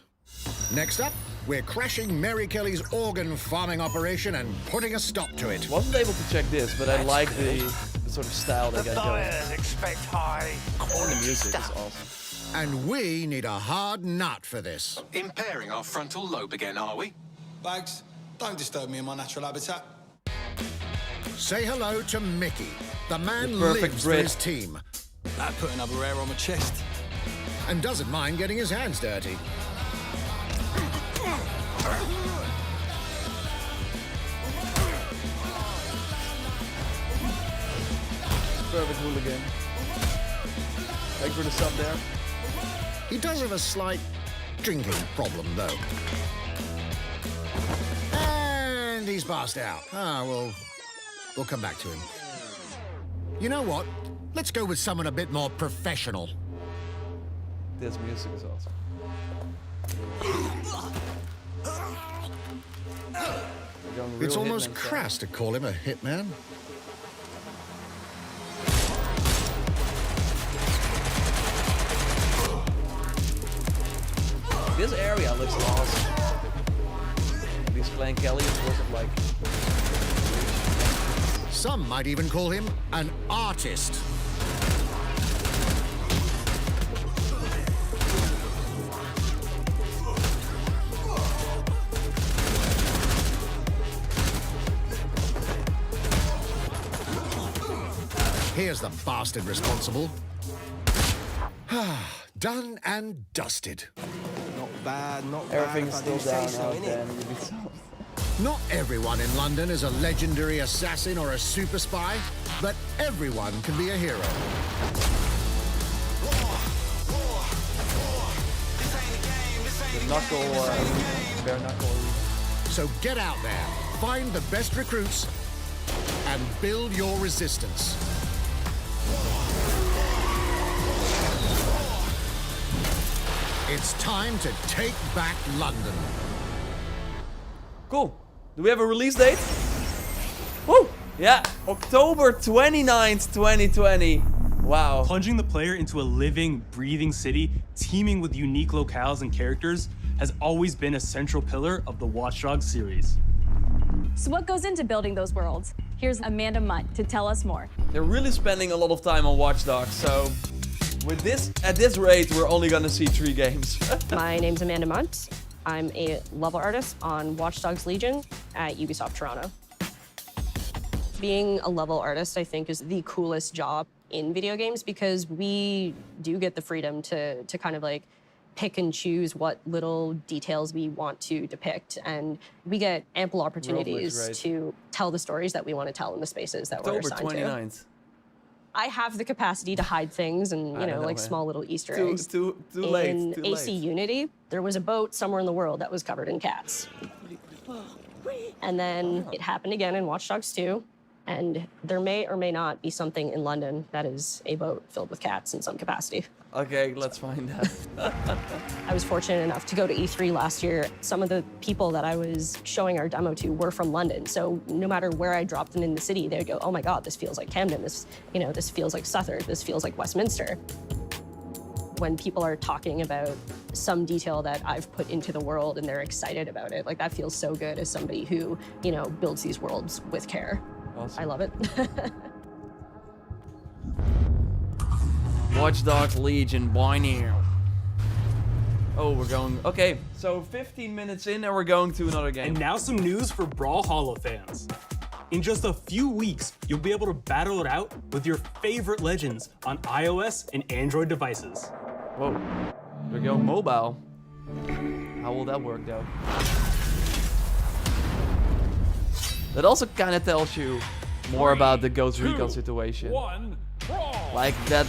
Next up, we're crashing Mary Kelly's organ farming operation and putting a stop to it. Wasn't able to check this, but I like the sort of style they got going. Expect high And the music is awesome. And we need a hard nut for this. Impairing our frontal lobe again, are we? Bags, don't disturb me in my natural habitat. Say hello to Mickey. The man The perfect lives for Brit. his team. That put another hair on my chest. And doesn't mind getting his hands dirty. Perfect hooligan. Thanks for the sub there. He does have a slight drinking problem, though. And he's passed out. We'll come back to him. You know what? Let's go with someone a bit more professional. This music is awesome. It's almost crass to call him a hitman. This area looks awesome. He's playing Kelly, of course, of like. Some might even call him an artist. Here's the bastard responsible. Done and dusted. Not bad, not Everything's bad. still down out there. Ubisoft. Not everyone in London is a legendary assassin or a super spy, but everyone can be a hero. The knuckle, bare knuckle. So get out there, find the best recruits, and build your resistance. It's time to take back London. Cool. Do we have a release date? Woo! Yeah, October 29th, 2020. Wow. Plunging the player into a living, breathing city teeming with unique locales and characters has always been a central pillar of the Watch Dogs series. So what goes into building those worlds? Here's Amanda Munt to tell us more. They're really spending a lot of time on Watch Dogs, so with this, at this rate, we're only gonna see 3 games. My name's Amanda Munt. I'm a level artist on Watch Dogs Legion at Ubisoft Toronto. Being a level artist, I think, is the coolest job in video games because we do get the freedom to kind of like pick and choose what little details we want to depict. And we get ample opportunities to tell the stories that we want to tell in the spaces that we're assigned October 29th. to. I have the capacity to hide things and, you know, like small little Easter eggs. Too late. In AC Unity, there was a boat somewhere in the world that was covered in cats. And then it happened again in Watch Dogs 2. And there may or may not be something in London that is a boat filled with cats in some capacity. Okay, let's find out. I was fortunate enough to go to E3 last year. Some of the people that I was showing our demo to were from London. So no matter where I dropped them in the city, they'd go, oh my God, this feels like Camden. This, this feels like Southwark. This feels like Westminster. When people are talking about some detail that I've put into the world and they're excited about it, like that feels so good as somebody who, builds these worlds with care. Awesome. I love it. Watch Dogs Legion, boy now. Oh, we're going... Okay, so 15 minutes in and we're going to another game. And now some news for Brawlhalla fans. In just a few weeks, you'll be able to battle it out with your favorite legends on iOS and Android devices. Whoa, we're going mobile. How will that work though? That also kind of tells you more about the Ghost Recon situation. Like that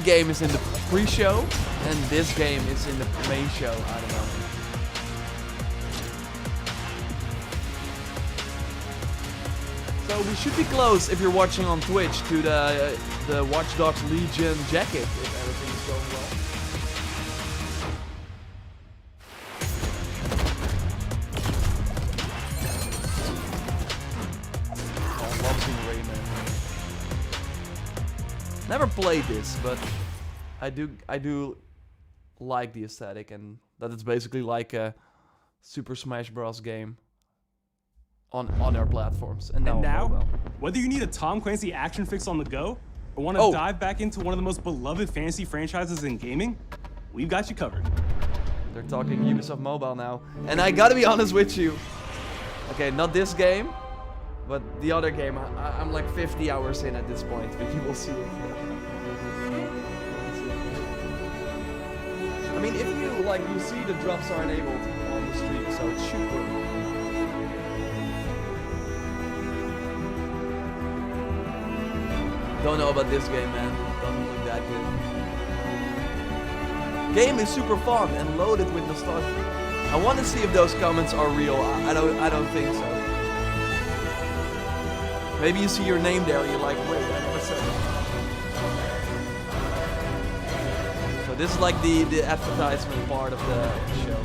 game is in the pre-show and this game is in the main show. I don't know. So we should be close if you're watching on Twitch to the Watch Dogs Legion jacket if everything is going well. Never played this, but I do like the aesthetic and that it's basically like a Super Smash Bros. Game on other platforms. And now, whether you need a Tom Clancy action fix on the go or want to dive back into one of the most beloved fantasy franchises in gaming, we've got you covered. They're talking Ubisoft Mobile now, and I gotta be honest with you. Okay, not this game. But the other game, I'm like 50 hours in at this point, but you will see it. I mean, if you see the drops are enabled on the stream, so it should work. Don't know about this game, man. Doesn't look that good. Game is super fun and loaded with nostalgia. I want to see if those comments are real. I don't think so. Maybe you see your name there and you're like, wait, I never said it. So this is like the advertisement part of the show.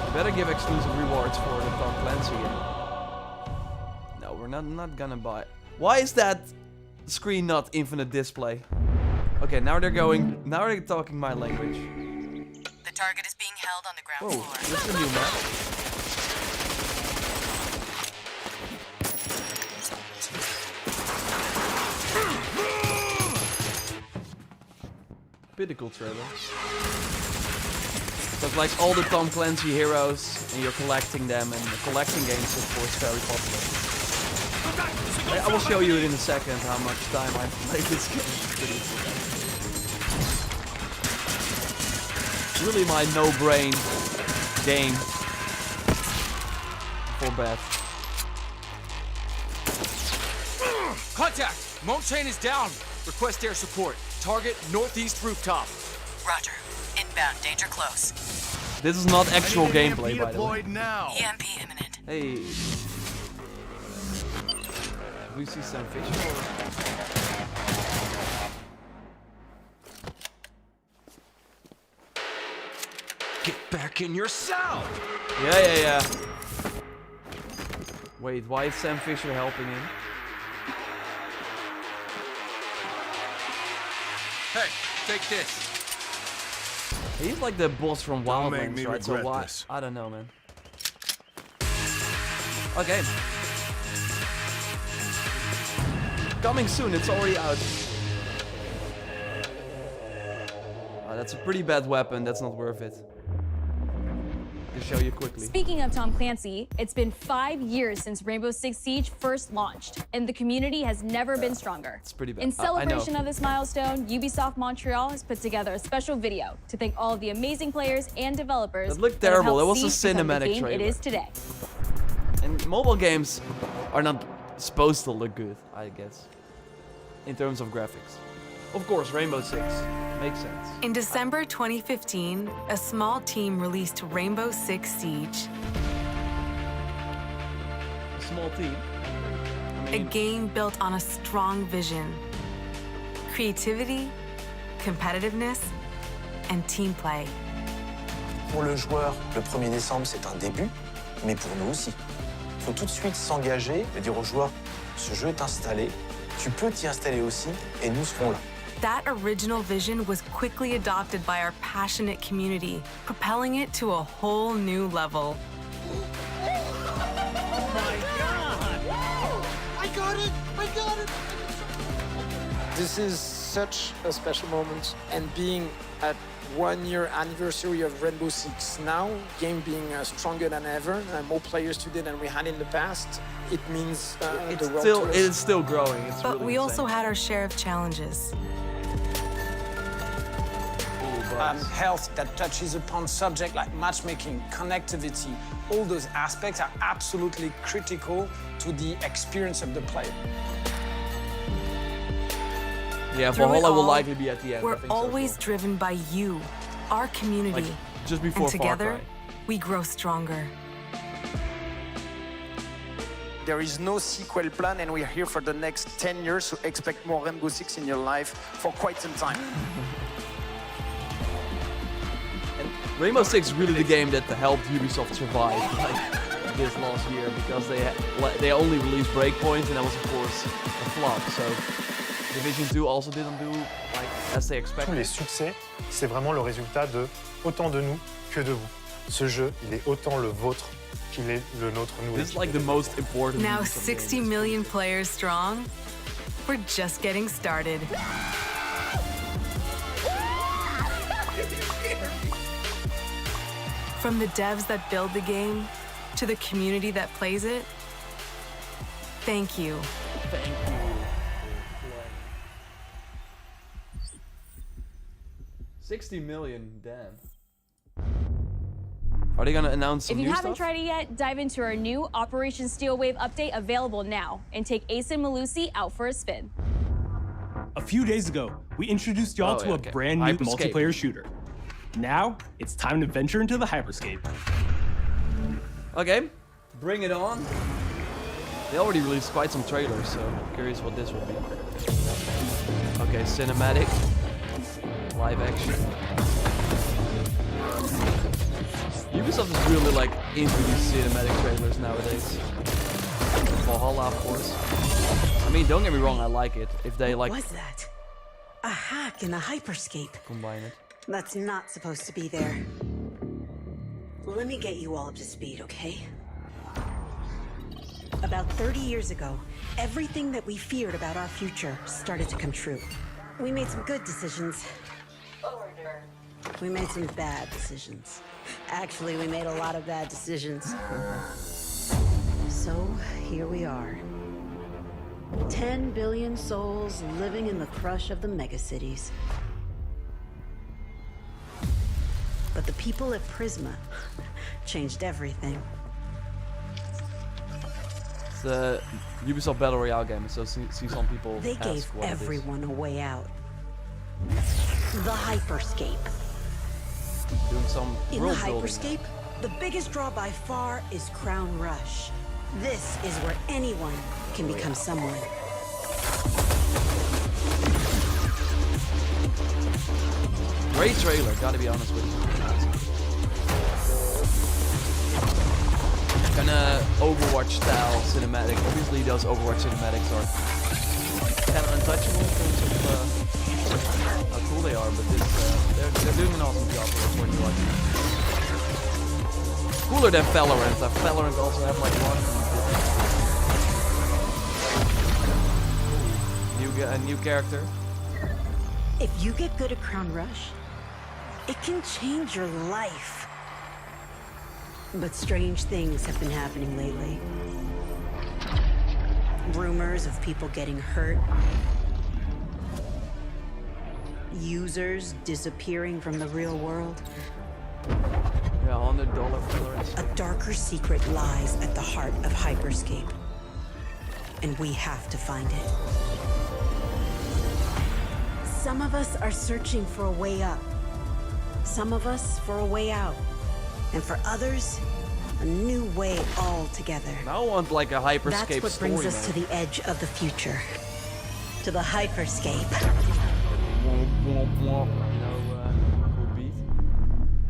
You better give exclusive rewards for the Tom Clancy game. No, we're not gonna buy it. Why is that screen not infinite display? Okay, now they're talking my language. The target is being held on the ground floor. This is a new map. Pretty cool trailer. So it's like all the Tom Clancy heroes, and you're collecting them, and the collecting games, of course, very popular. I will show you in a second how much time I've played this game. It's pretty cool. Really my no-brain game for bad. Contact! Moat chain is down. Request air support. Target northeast rooftop. Roger. Inbound. Danger close. This is not actual gameplay, by the way. Now. EMP imminent. Hey. Do we see some fish? Get back in your cell! Yeah. Wait, why is Sam Fisher helping him? Hey, take this. He's like the boss from Wildlands, me right? So regret why? this. I don't know, man. Okay. Coming soon, it's already out. Oh, that's a pretty bad weapon, that's not worth it. To show you quickly. Speaking of Tom Clancy, it's been 5 years since Rainbow Six Siege first launched, and the community has never been stronger. It's pretty bad. In celebration of this milestone, Ubisoft Montreal has put together a special video to thank all of the amazing players and developers. That looked terrible. That was a Siege become the cinematic game trailer. It is today. And mobile games are not supposed to look good, I guess. In terms of graphics. Of course, Rainbow Six. Makes sense. In December 2015, a small team released Rainbow Six Siege. A small team? A game built on a strong vision, creativity, competitiveness, and team play. Pour le joueur, le 1er décembre, c'est un début, mais pour nous aussi. Il faut tout de suite s'engager et dire aux joueurs, ce jeu est installé, tu peux t'y installer aussi, et nous serons là. That original vision was quickly adopted by our passionate community, propelling it to a whole new level. I got it! This is such a special moment, and being at 1 year anniversary of Rainbow Six now, game being stronger than ever, more players today than we had in the past, it means the world to us. It is still growing. It's But really we also insane. had our share of challenges. Health that touches upon subjects like matchmaking, connectivity, all those aspects are absolutely critical to the experience of the player. Yeah, Through it Valhalla will all, likely be at the end. I We're think so as always well. driven by you, our community. Like, just before and Far together, Cry. we grow stronger. There is no sequel plan, and we're here for the next 10 years, so expect more Rainbow Six in your life for quite some time. Rainbow Six is really the game that helped Ubisoft survive like this last year because they only released Breakpoint and that was of course a flop. So Division 2 also didn't do like as they expected. Tous les succès, c'est vraiment le résultat de autant de nous que de vous. Ce jeu, il est autant le vôtre qu'il est le nôtre, nous. This is like the most important. Now Ubisoft 60 game. million players strong, we're just getting started. From the devs that build the game to the community that plays it, thank you. Thank you. 60 million, damn. Are they gonna announce some If you new haven't stuff? tried it yet, dive into our new Operation Steel Wave update available now and take Ace and Malusi out for a spin. A few days ago, we introduced y'all to a brand new Hyperscape. multiplayer shooter. Now, it's time to venture into the Hyperscape. Okay, bring it on. They already released quite some trailers, so I'm curious what this will be. Okay, cinematic, live action. Ubisoft is really like into these cinematic trailers nowadays. Valhalla, of course. I mean, don't get me wrong, I like it. If they like What was that? A hack in the Hyperscape. combine it. That's not supposed to be there. Let me get you all up to speed, okay? About 30 years ago, everything that we feared about our future started to come true. We made some good decisions. We made some bad decisions. Actually, we made a lot of bad decisions. So, here we are. 10 billion souls living in the crush of the megacities. But the people at Prisma changed everything. It's a Ubisoft Battle Royale game, so see some people They ask gave what it is. everyone a way out. The Hyperscape. Doing some In the world building. Hyperscape, the biggest draw by far is Crown Rush. This is where anyone can become someone. Great trailer, gotta be honest with you. Kinda Overwatch style cinematic. Obviously those Overwatch cinematics are kind of untouchable in terms of how cool they are, but this, they're doing an awesome job with what you like. Cooler than Valorant. Valorant also have like a new character. If you get good at Crown Rush, it can change your life. But strange things have been happening lately. Rumors of people getting hurt. Users disappearing from the real world. Yeah, $100 Valorant. A darker secret lies at the heart of Hyperscape. And we have to find it. Some of us are searching for a way up. Some of us for a way out. And for others, a new way altogether. I want like a hyperscape story. That's what brings us to the edge of the future. To the hyperscape.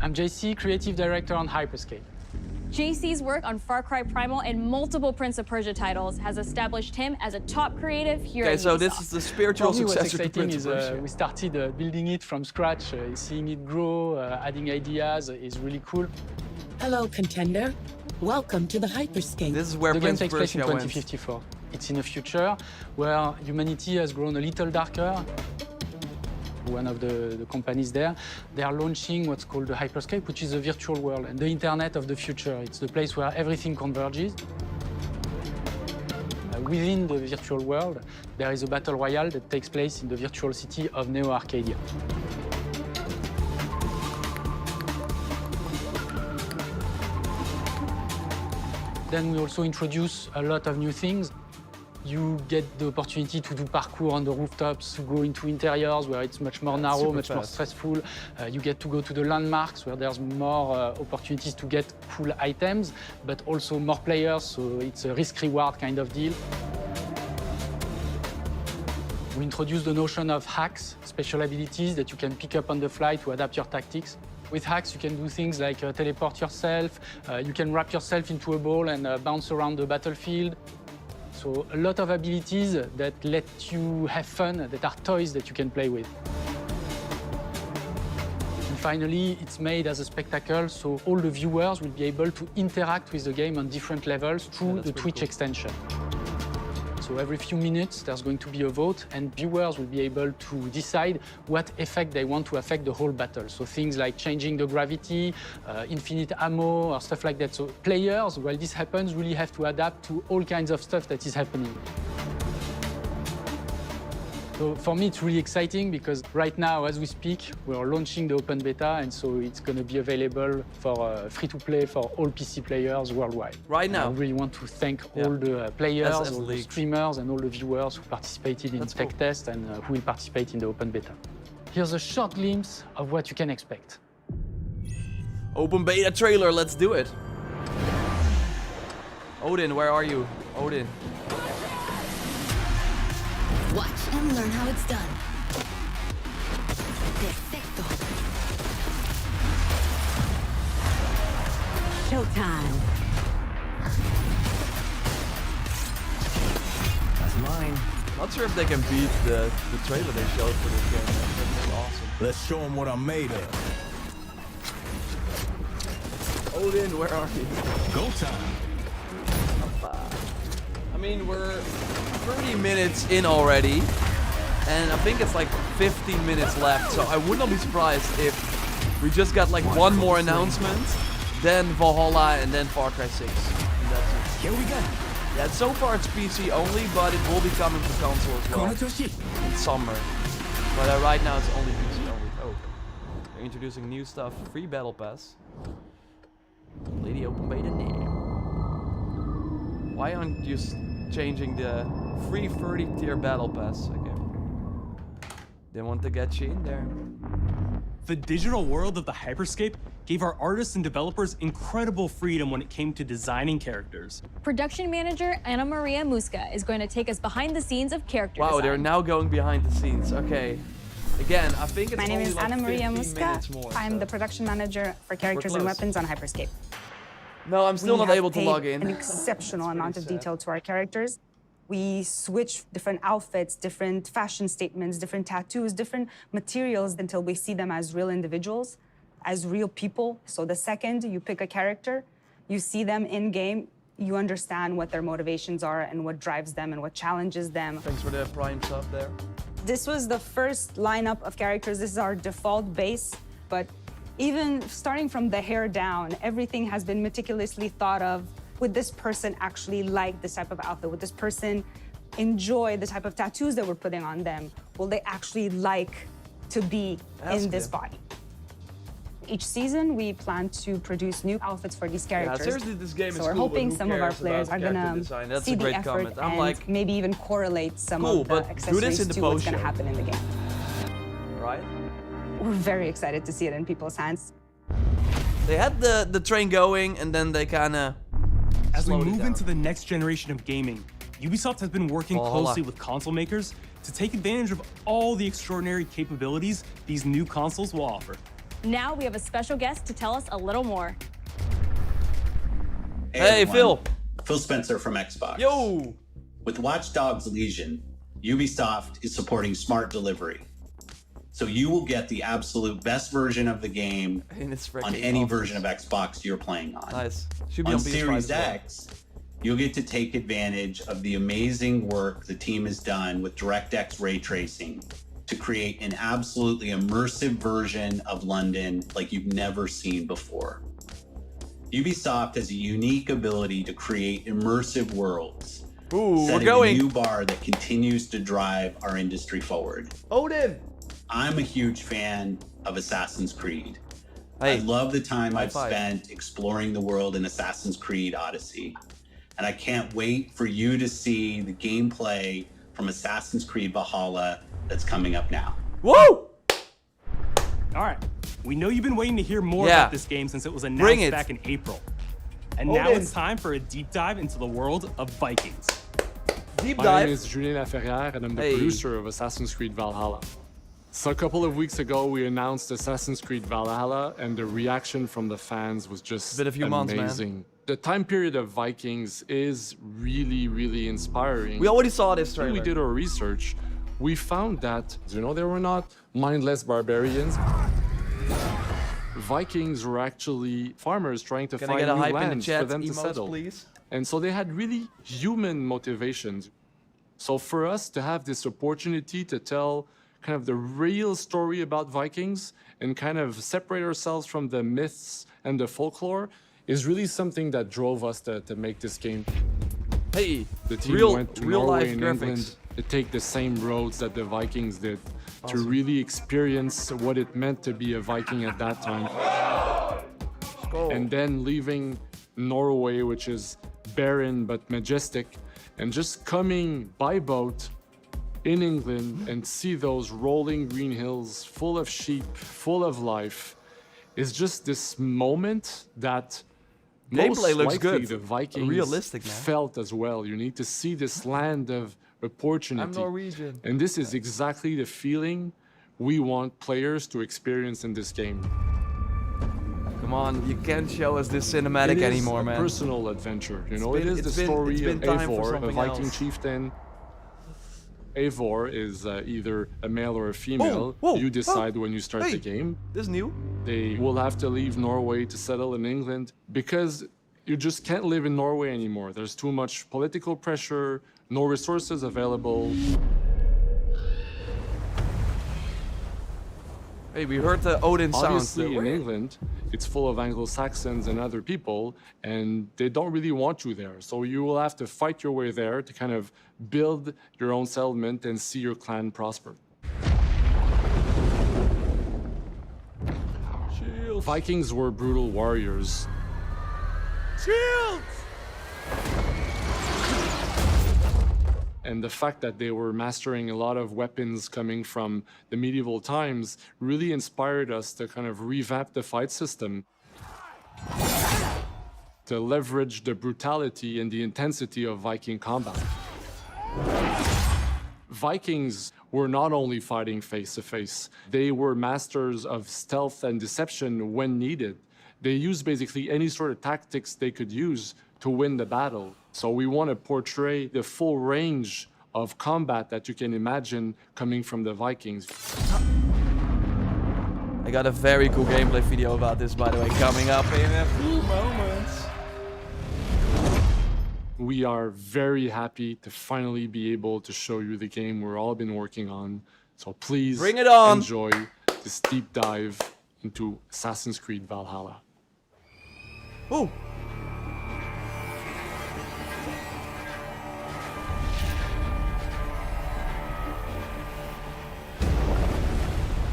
I'm JC, creative director on Hyperscape. JC's work on Far Cry Primal and multiple Prince of Persia titles has established him as a top creative here at Okay, so Ubisoft. this is the spiritual For me, what's successor to exciting Prince of is Persia. we started building it from scratch, seeing it grow, adding ideas is really cool. Hello, contender. Welcome to the Hyperscape. This is where The game Prince takes of place in Persia went. 2054. It's in a future where humanity has grown a little darker. One of the companies there, they are launching what's called the Hyperscape, which is a virtual world and the internet of the future. It's the place where everything converges. Within the virtual world, there is a battle royale that takes place in the virtual city of Neo Arcadia. Then we also introduce a lot of new things. You get the opportunity to do parkour on the rooftops, to go into interiors where it's much more narrow, much more stressful. You get to go to the landmarks where there's more opportunities to get cool items, but also more players, so it's a risk-reward kind of deal. We introduced the notion of hacks, special abilities that you can pick up on the fly to adapt your tactics. With hacks, you can do things like teleport yourself, you can wrap yourself into a ball and bounce around the battlefield. So a lot of abilities that let you have fun, that are toys that you can play with. And finally, it's made as a spectacle, so all the viewers will be able to interact with the game on different levels through the Twitch extension. So every few minutes, there's going to be a vote, and viewers will be able to decide what effect they want to affect the whole battle. So things like changing the gravity, infinite ammo, or stuff like that. So players, while this happens, really have to adapt to all kinds of stuff that is happening. So for me, it's really exciting because right now, as we speak, we're launching the open beta, and so it's going to be available for free-to-play for all PC players worldwide. Right now? I really want to thank all the players, all the streamers, and all the viewers who participated in tech test and who will participate in the open beta. Here's a short glimpse of what you can expect. Open beta trailer, let's do it. Odin, where are you? Odin. Watch and learn how it's done. Perfecto. Showtime. That's mine. Not sure if they can beat the trailer they showed for this game. That's awesome. Let's show them what I'm made of. Odin, where are you? Go time. I mean, we're 30 minutes in already, and I think it's like 15 minutes left, so I would not be surprised if we just got like one more announcement, then Valhalla, and then Far Cry 6. And that's it. Here we go. Yeah, so far it's PC only, but it will be coming to console as well in summer. But right now it's only PC only. Oh, they're introducing new stuff. Free Battle Pass. Lady open beta now. Why aren't you changing the free 30 tier battle pass again? They want to get you in there. The digital world of the Hyperscape gave our artists and developers incredible freedom when it came to designing characters. Production manager Anna Maria Musca is going to take us behind the scenes of character Wow, design. they're now going behind the scenes. Okay. Again, I think it's My name only is like Anna Maria 15 Musca. minutes more, I'm so. the production manager for characters and close. weapons on Hyperscape. No, I'm still We not have able to paid log in. An exceptional amount of detail to our characters. We switch different outfits, different fashion statements, different tattoos, different materials until we see them as real individuals, as real people. So the second you pick a character, you see them in game, you understand what their motivations are and what drives them and what challenges them. Thanks for the Prime sub there. This was the first lineup of characters. This is our default base, but even starting from the hair down, everything has been meticulously thought of. Would this person actually like this type of outfit? Would this person enjoy the type of tattoos that we're putting on them? Will they actually like to be in this body? Each season, we plan to produce new outfits for these characters. Yeah, seriously, this game is so we're cool, but hoping who some of our cares players about are character gonna design? That's see a the great effort comment. I'm and like, maybe even correlate some cool, of the but do this accessories in the to what's gonna post-show. happen in the game. right? We're very excited to see it in people's hands. They had the train going, and then they kind of As we slowed it move down. into the next generation of gaming, Ubisoft has been working Valhalla. closely with console makers to take advantage of all the extraordinary capabilities these new consoles will offer. Now we have a special guest to tell us a little more. Hey, everyone. Phil. Phil Spencer from Xbox. Yo! With Watch Dogs Legion, Ubisoft is supporting smart delivery. So you will get the absolute best version of the game And it's on freaking any awesome. version of Xbox you're playing on. Nice. Should be On on PS5 Series as well. X, you'll get to take advantage of the amazing work the team has done with DirectX ray tracing to create an absolutely immersive version of London like you've never seen before. Ubisoft has a unique ability to create immersive worlds. Ooh, setting we're going. a new bar that continues to drive our industry forward. Odin! I'm a huge fan of Assassin's Creed. Hey, I love the time I've five. spent exploring the world in Assassin's Creed Odyssey. And I can't wait for you to see the gameplay from Assassin's Creed Valhalla that's coming up now. Woo! All right, we know you've been waiting to hear more Yeah. about this game since it was Bring announced it. back in April. And now Odin. it's time for a deep dive into the world of Vikings. Deep My dive. name is Julien Laferrière, and I'm the Hey. producer of Assassin's Creed Valhalla. So a couple of weeks ago, we announced Assassin's Creed Valhalla, and the reaction from the fans was just Been a few months, man. amazing. The time period of Vikings is really, really inspiring. We already saw this When trailer. we did our research, we found that, they were not mindless barbarians. Vikings were actually farmers trying to Can I find get a new hype in the lands chat for them to emotes, settle. please? And so they had really human motivations. So for us to have this opportunity to tell kind of the real story about Vikings and kind of separate ourselves from the myths and the folklore is really something that drove us to make this game. Hey, The team real, went to real Norway life and graphics. England to take the same roads that the Vikings did to Awesome. really experience what it meant to be a Viking at that time. Go. And then leaving Norway, which is barren but majestic, and just coming by boat in England and see those rolling green hills full of sheep, full of life, is just this moment that most Gameplay looks likely good. the Vikings Realistic, man. felt as well. You need to see this land of opportunity. I'm Norwegian. And this is exactly the feeling we want players to experience in this game. Come on, you can't show us this cinematic It is anymore, a man. personal adventure. It's It been- is it's the been- story it's of been time for Eivor, a something Viking else. chieftain. Eivor is either a male or a female. whoa, You decide oh, when you start hey, the game. This is new. They will have to leave Norway to settle in England because you just can't live in Norway anymore. There's too much political pressure, no resources available. Hey, we heard the Odin sound. Obviously, in England, it's full of Anglo-Saxons and other people, and they don't really want you there. So you will have to fight your way there to kind of build your own settlement and see your clan prosper. Shields. Vikings were brutal warriors. Shields! And the fact that they were mastering a lot of weapons coming from the medieval times really inspired us to kind of revamp the fight system, to leverage the brutality and the intensity of Viking combat. Vikings were not only fighting face-to-face, they were masters of stealth and deception when needed. They used basically any sort of tactics they could use to win the battle. So we want to portray the full range of combat that you can imagine coming from the Vikings. I got a very cool gameplay video about this, by the way, coming up in a few moments. We are very happy to finally be able to show you the game we've all been working on. So please Bring it on. enjoy this deep dive into Assassin's Creed Valhalla. Ooh.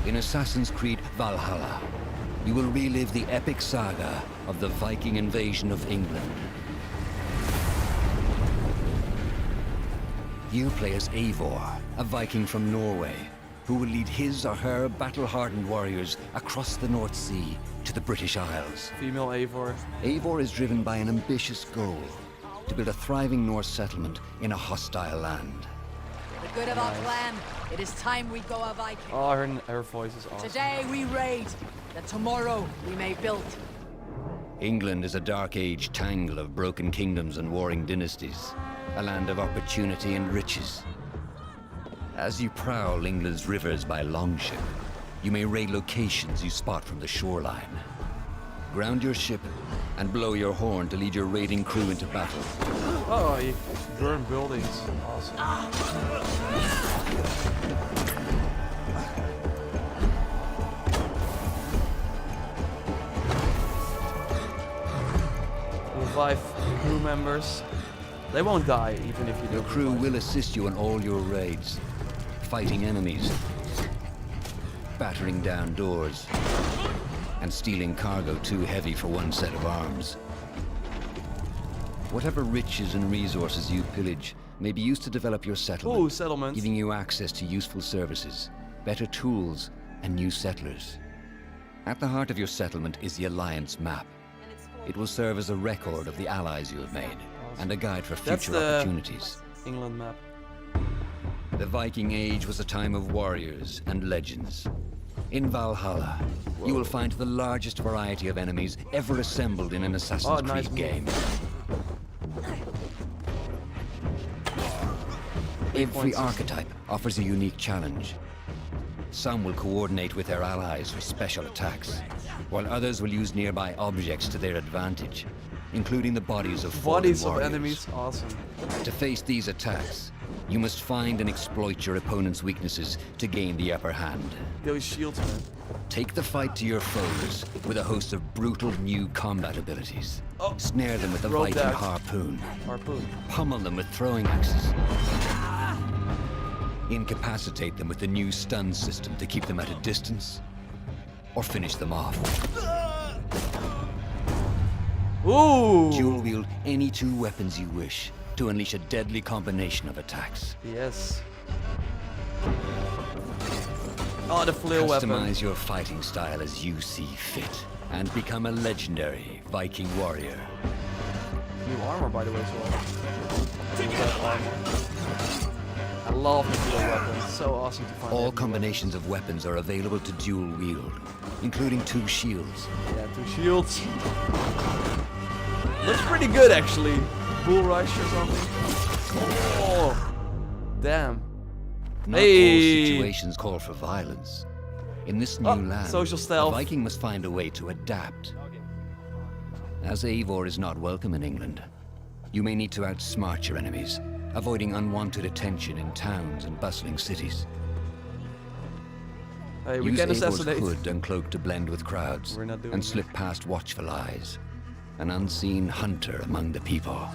In Assassin's Creed Valhalla, you will relive the epic saga of the Viking invasion of England. You play as Eivor, a Viking from Norway, who will lead his or her battle-hardened warriors across the North Sea to the British Isles. Female Eivor. Eivor is driven by an ambitious goal: to build a thriving Norse settlement in a hostile land. For the good of our clan, it is time we go a Viking. Oh, her voice is awesome. Today we raid, that tomorrow we may build. England is a dark age tangle of broken kingdoms and warring dynasties, a land of opportunity and riches. As you prowl England's rivers by longship, you may raid locations you spot from the shoreline. Ground your ship and blow your horn to lead your raiding crew into battle. Oh, you burn buildings. Awesome. Revive crew members. They won't die even if you do. Your crew will assist you in all your raids, fighting enemies, battering down doors, and stealing cargo too heavy for one set of arms. Whatever riches and resources you pillage may be used to develop your settlement, Ooh, settlement. giving you access to useful services, better tools, and new settlers. At the heart of your settlement is the Alliance map. It will serve as a record of the allies you have made, and a guide for future opportunities. England map. The Viking Age was a time of warriors and legends. In Valhalla, you will find the largest variety of enemies ever assembled in an Assassin's Creed game. Every archetype offers a unique challenge. Some will coordinate with their allies for special attacks, while others will use nearby objects to their advantage, including the bodies of fallen warriors. Enemies, awesome. To face these attacks, you must find and exploit your opponent's weaknesses to gain the upper hand. Those shields, man. Take the fight to your foes with a host of brutal new combat abilities. Snare them with a Viking harpoon. Pummel them with throwing axes. Incapacitate them with the new stun system to keep them at a distance, or finish them off. Ooh! Dual wield any two weapons you wish to unleash a deadly combination of attacks. Yes. Oh, the flail weapon. Customize your fighting style as you see fit, and become a legendary Viking warrior. New armor, by the way, as well. I love the flail weapon. So awesome to find. All combinations of weapons are available to dual wield, including 2 shields. Yeah, 2 shields. Looks pretty good, actually. Bull rush or something. Oh, damn. Not all situations call for violence. In this new land, social stealth. a Viking must find a way to adapt. As Eivor is not welcome in England, you may need to outsmart your enemies, avoiding unwanted attention in towns and bustling cities. Hey, we Use can Eivor's assassinate. hood and cloak to blend with crowds, We're not doing and that. slip past watchful eyes. An unseen hunter among the people.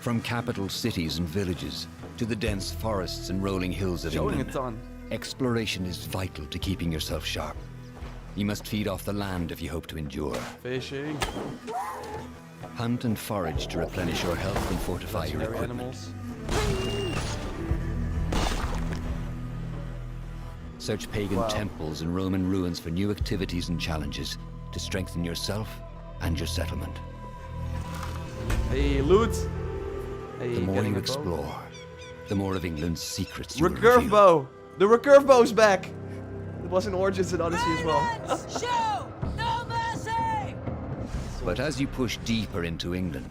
From capital cities and villages to the dense forests and rolling hills of Showing England, a ton. exploration is vital to keeping yourself sharp. You must feed off the land if you hope to endure. Fishing. Hunt and forage to replenish your health and fortify your Legendary equipment. animals. Search pagan temples and Roman ruins for new activities and challenges to strengthen yourself and your settlement. Hey, loot. Hey, The more getting you a bow. explore, the more of England's secrets you will Recurve reveal. bow. The recurve bow's back. It was in Origins and Odyssey as well. Show no mercy! But as you push deeper into England,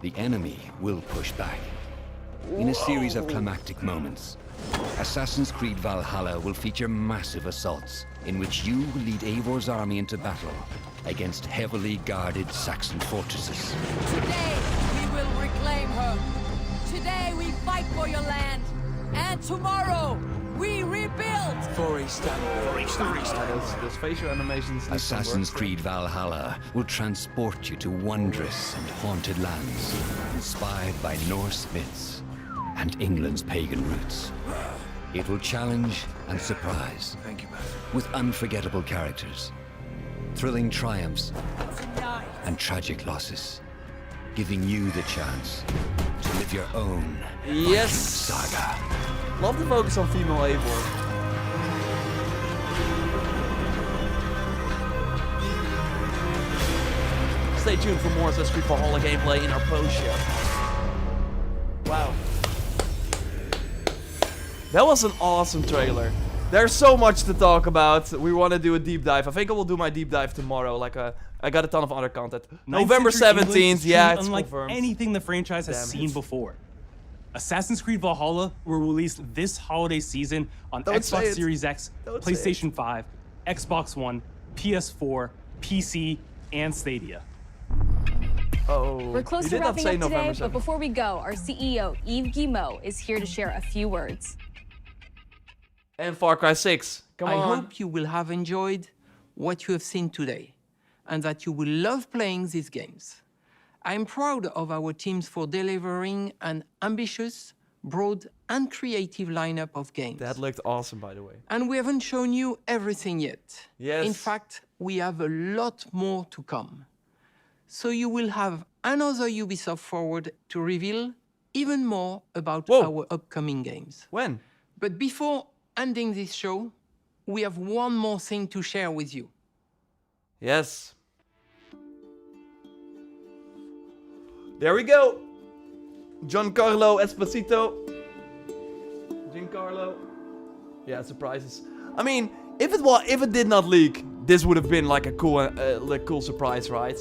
the enemy will push back. In a series of climactic moments, Assassin's Creed Valhalla will feature massive assaults in which you will lead Eivor's army into battle against heavily guarded Saxon fortresses. Today we will reclaim her. Today we fight for your land. And tomorrow we rebuild. For a stand. Those facial animations. need some Assassin's work. Creed Valhalla will transport you to wondrous and haunted lands, inspired by Norse myths and England's pagan roots. It will challenge and surprise, with unforgettable characters, thrilling triumphs, and tragic losses, giving you the chance to with your own Yes. saga. Love the focus on female Eivor. Stay tuned for more Assassin's Creed Valhalla gameplay in our post show. Wow. That was an awesome trailer. There's so much to talk about. We want to do a deep dive. I think I will do my deep dive tomorrow. Like I got a ton of other content. November 17th, yeah, it's unlike confirmed. anything the franchise has seen before. Assassin's Creed Valhalla will release this holiday season on Xbox Series X, PlayStation 5, Xbox One, PS4, PC, and Stadia. We're close to wrapping up today, but before we go, our CEO, Yves Guillemot, is here to share a few words. And Far Cry 6. Come on. I hope you will have enjoyed what you have seen today, and that you will love playing these games. I'm proud of our teams for delivering an ambitious, broad, and creative lineup of games. That looked awesome, by the way. And we haven't shown you everything yet. Yes. In fact, we have a lot more to come. So you will have another Ubisoft Forward to reveal even more about our upcoming games. When? But before ending this show, we have one more thing to share with you. Yes. There we go. Giancarlo Esposito. Giancarlo. Yeah, surprises. I mean, if it did not leak, this would have been like a cool surprise, right?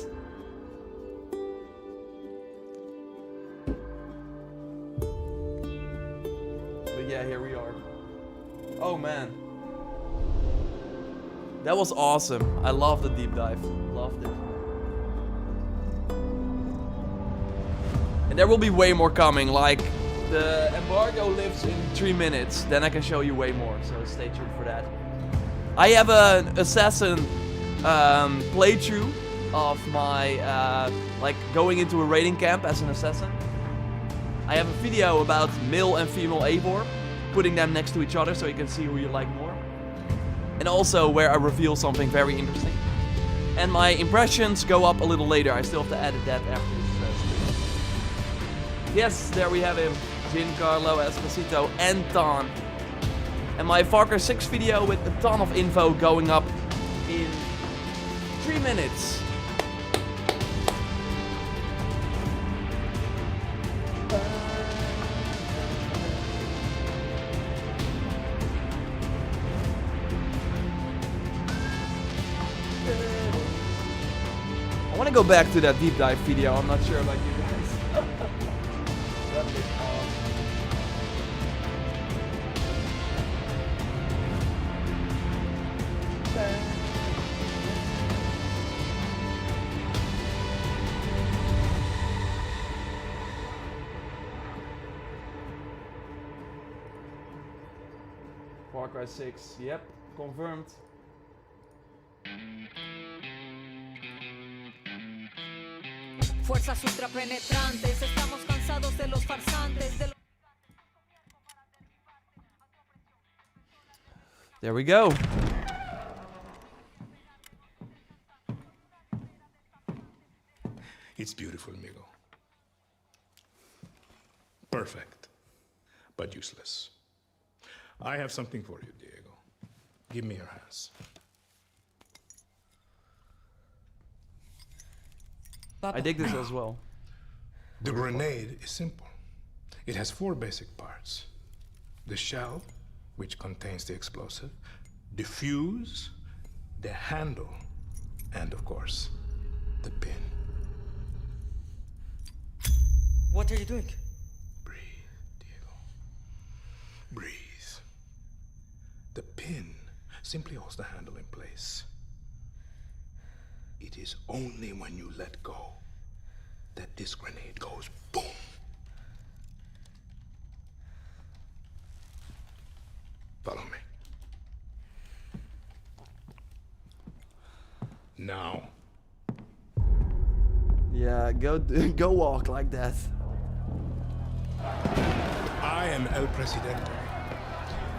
But yeah, here we are. Oh man. That was awesome. I love the deep dive. Loved it. And there will be way more coming, like the embargo lives in 3 minutes, then I can show you way more, so stay tuned for that. I have an Assassin playthrough of my, like going into a raiding camp as an Assassin. I have a video about male and female Eivor, putting them next to each other so you can see who you like more. And also where I reveal something very interesting. And my impressions go up a little later, I still have to edit that after this stream. Yes, there we have him, Giancarlo Esposito and Ton. And my Far Cry 6 video with a ton of info going up in 3 minutes. I want to go back to that deep dive video, I'm not sure about you guys. That was awesome. Far Cry 6, yep, confirmed. Fuerzas ultrapenetrantes, estamos cansados de los farsantes. There we go. It's beautiful, amigo. Perfect, but useless. I have something for you, Diego. Give me your hands. I dig this as well. The grenade is simple. It has 4 basic parts. The shell, which contains the explosive, the fuse, the handle, and of course, the pin. What are you doing? Breathe, Diego. Breathe. The pin simply holds the handle in place. It is only when you let go that this grenade goes boom. Follow me. Now. Yeah, go walk like that. I am El Presidente,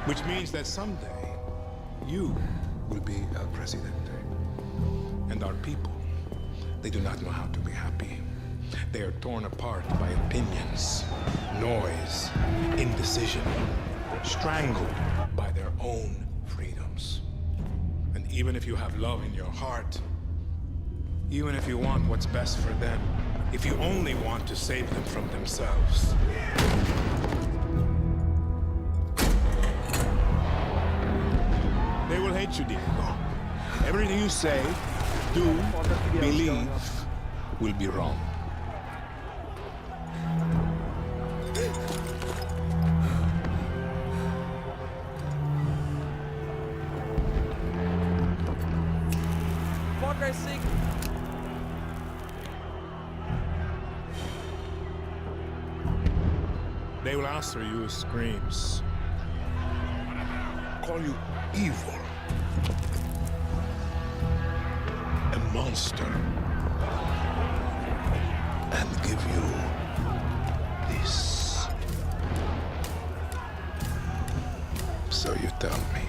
which means that someday you will be El Presidente. And our people, they do not know how to be happy. They are torn apart by opinions, noise, indecision, strangled by their own freedoms. And even if you have love in your heart, even if you want what's best for them, if you only want to save them from themselves, they will hate you, Diego. Everything you say, do, believe, will be wrong. Far Cry 6. They will answer you with screams, call you evil, a monster, and give you this. So you tell me,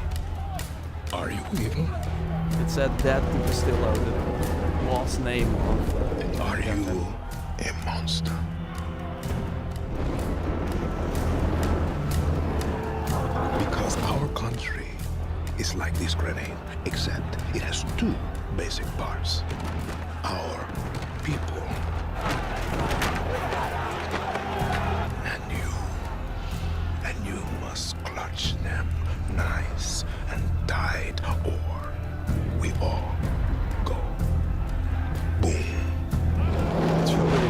are you evil? It said that to Castillo, the boss name of Are you a monster? Because our country is like this grenade, except it has two basic parts. Our people and you must clutch them nice and tight, or we all go boom. That's really...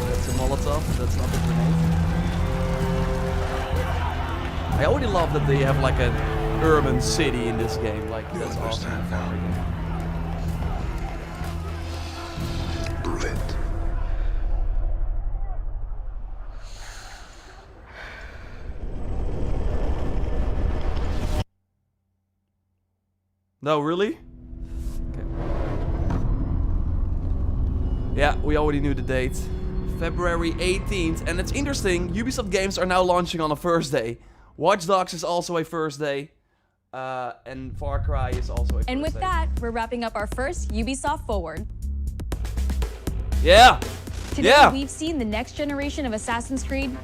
That's a Molotov, that's not a grenade. I already love that they have like an urban city in this game, like that's awesome. Prove it. No, really? Okay. Yeah, we already knew the date. February 18th, and it's interesting, Ubisoft games are now launching on a Thursday. Watch Dogs is also a Thursday, and Far Cry is also a Thursday. And with that, we're wrapping up our first Ubisoft Forward. Yeah! Today, Yeah! we've seen the next generation of Assassin's Creed,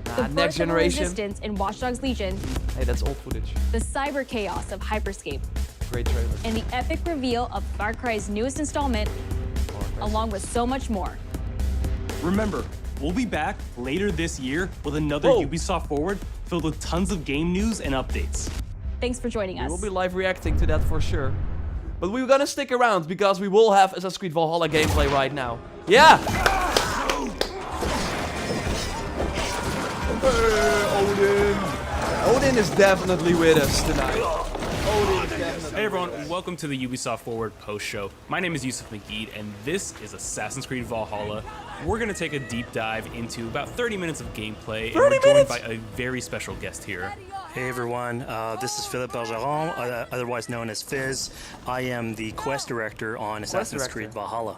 the Next birth of generation. Resistance in Watch Dogs Legion, Hey, that's old footage. the cyber chaos of Hyperscape, Great trailer. and the epic reveal of Far Cry's newest installment, along with so much more. Remember, we'll be back later this year with another Ubisoft Forward filled with tons of game news and updates. Thanks for joining We us. will be live reacting to that for sure. But we're gonna stick around because we will have Assassin's Creed Valhalla gameplay right now. Yeah! Odin! Odin is definitely with us tonight. Hey everyone, welcome to the Ubisoft Forward post show. My name is Yusuf McGeed, and this is Assassin's Creed Valhalla. We're gonna take a deep dive into about 30 minutes of gameplay, and we're joined by a very special guest here. Hey everyone, this is Philippe Bergeron, otherwise known as Fizz. I am the quest director on Assassin's Creed Valhalla.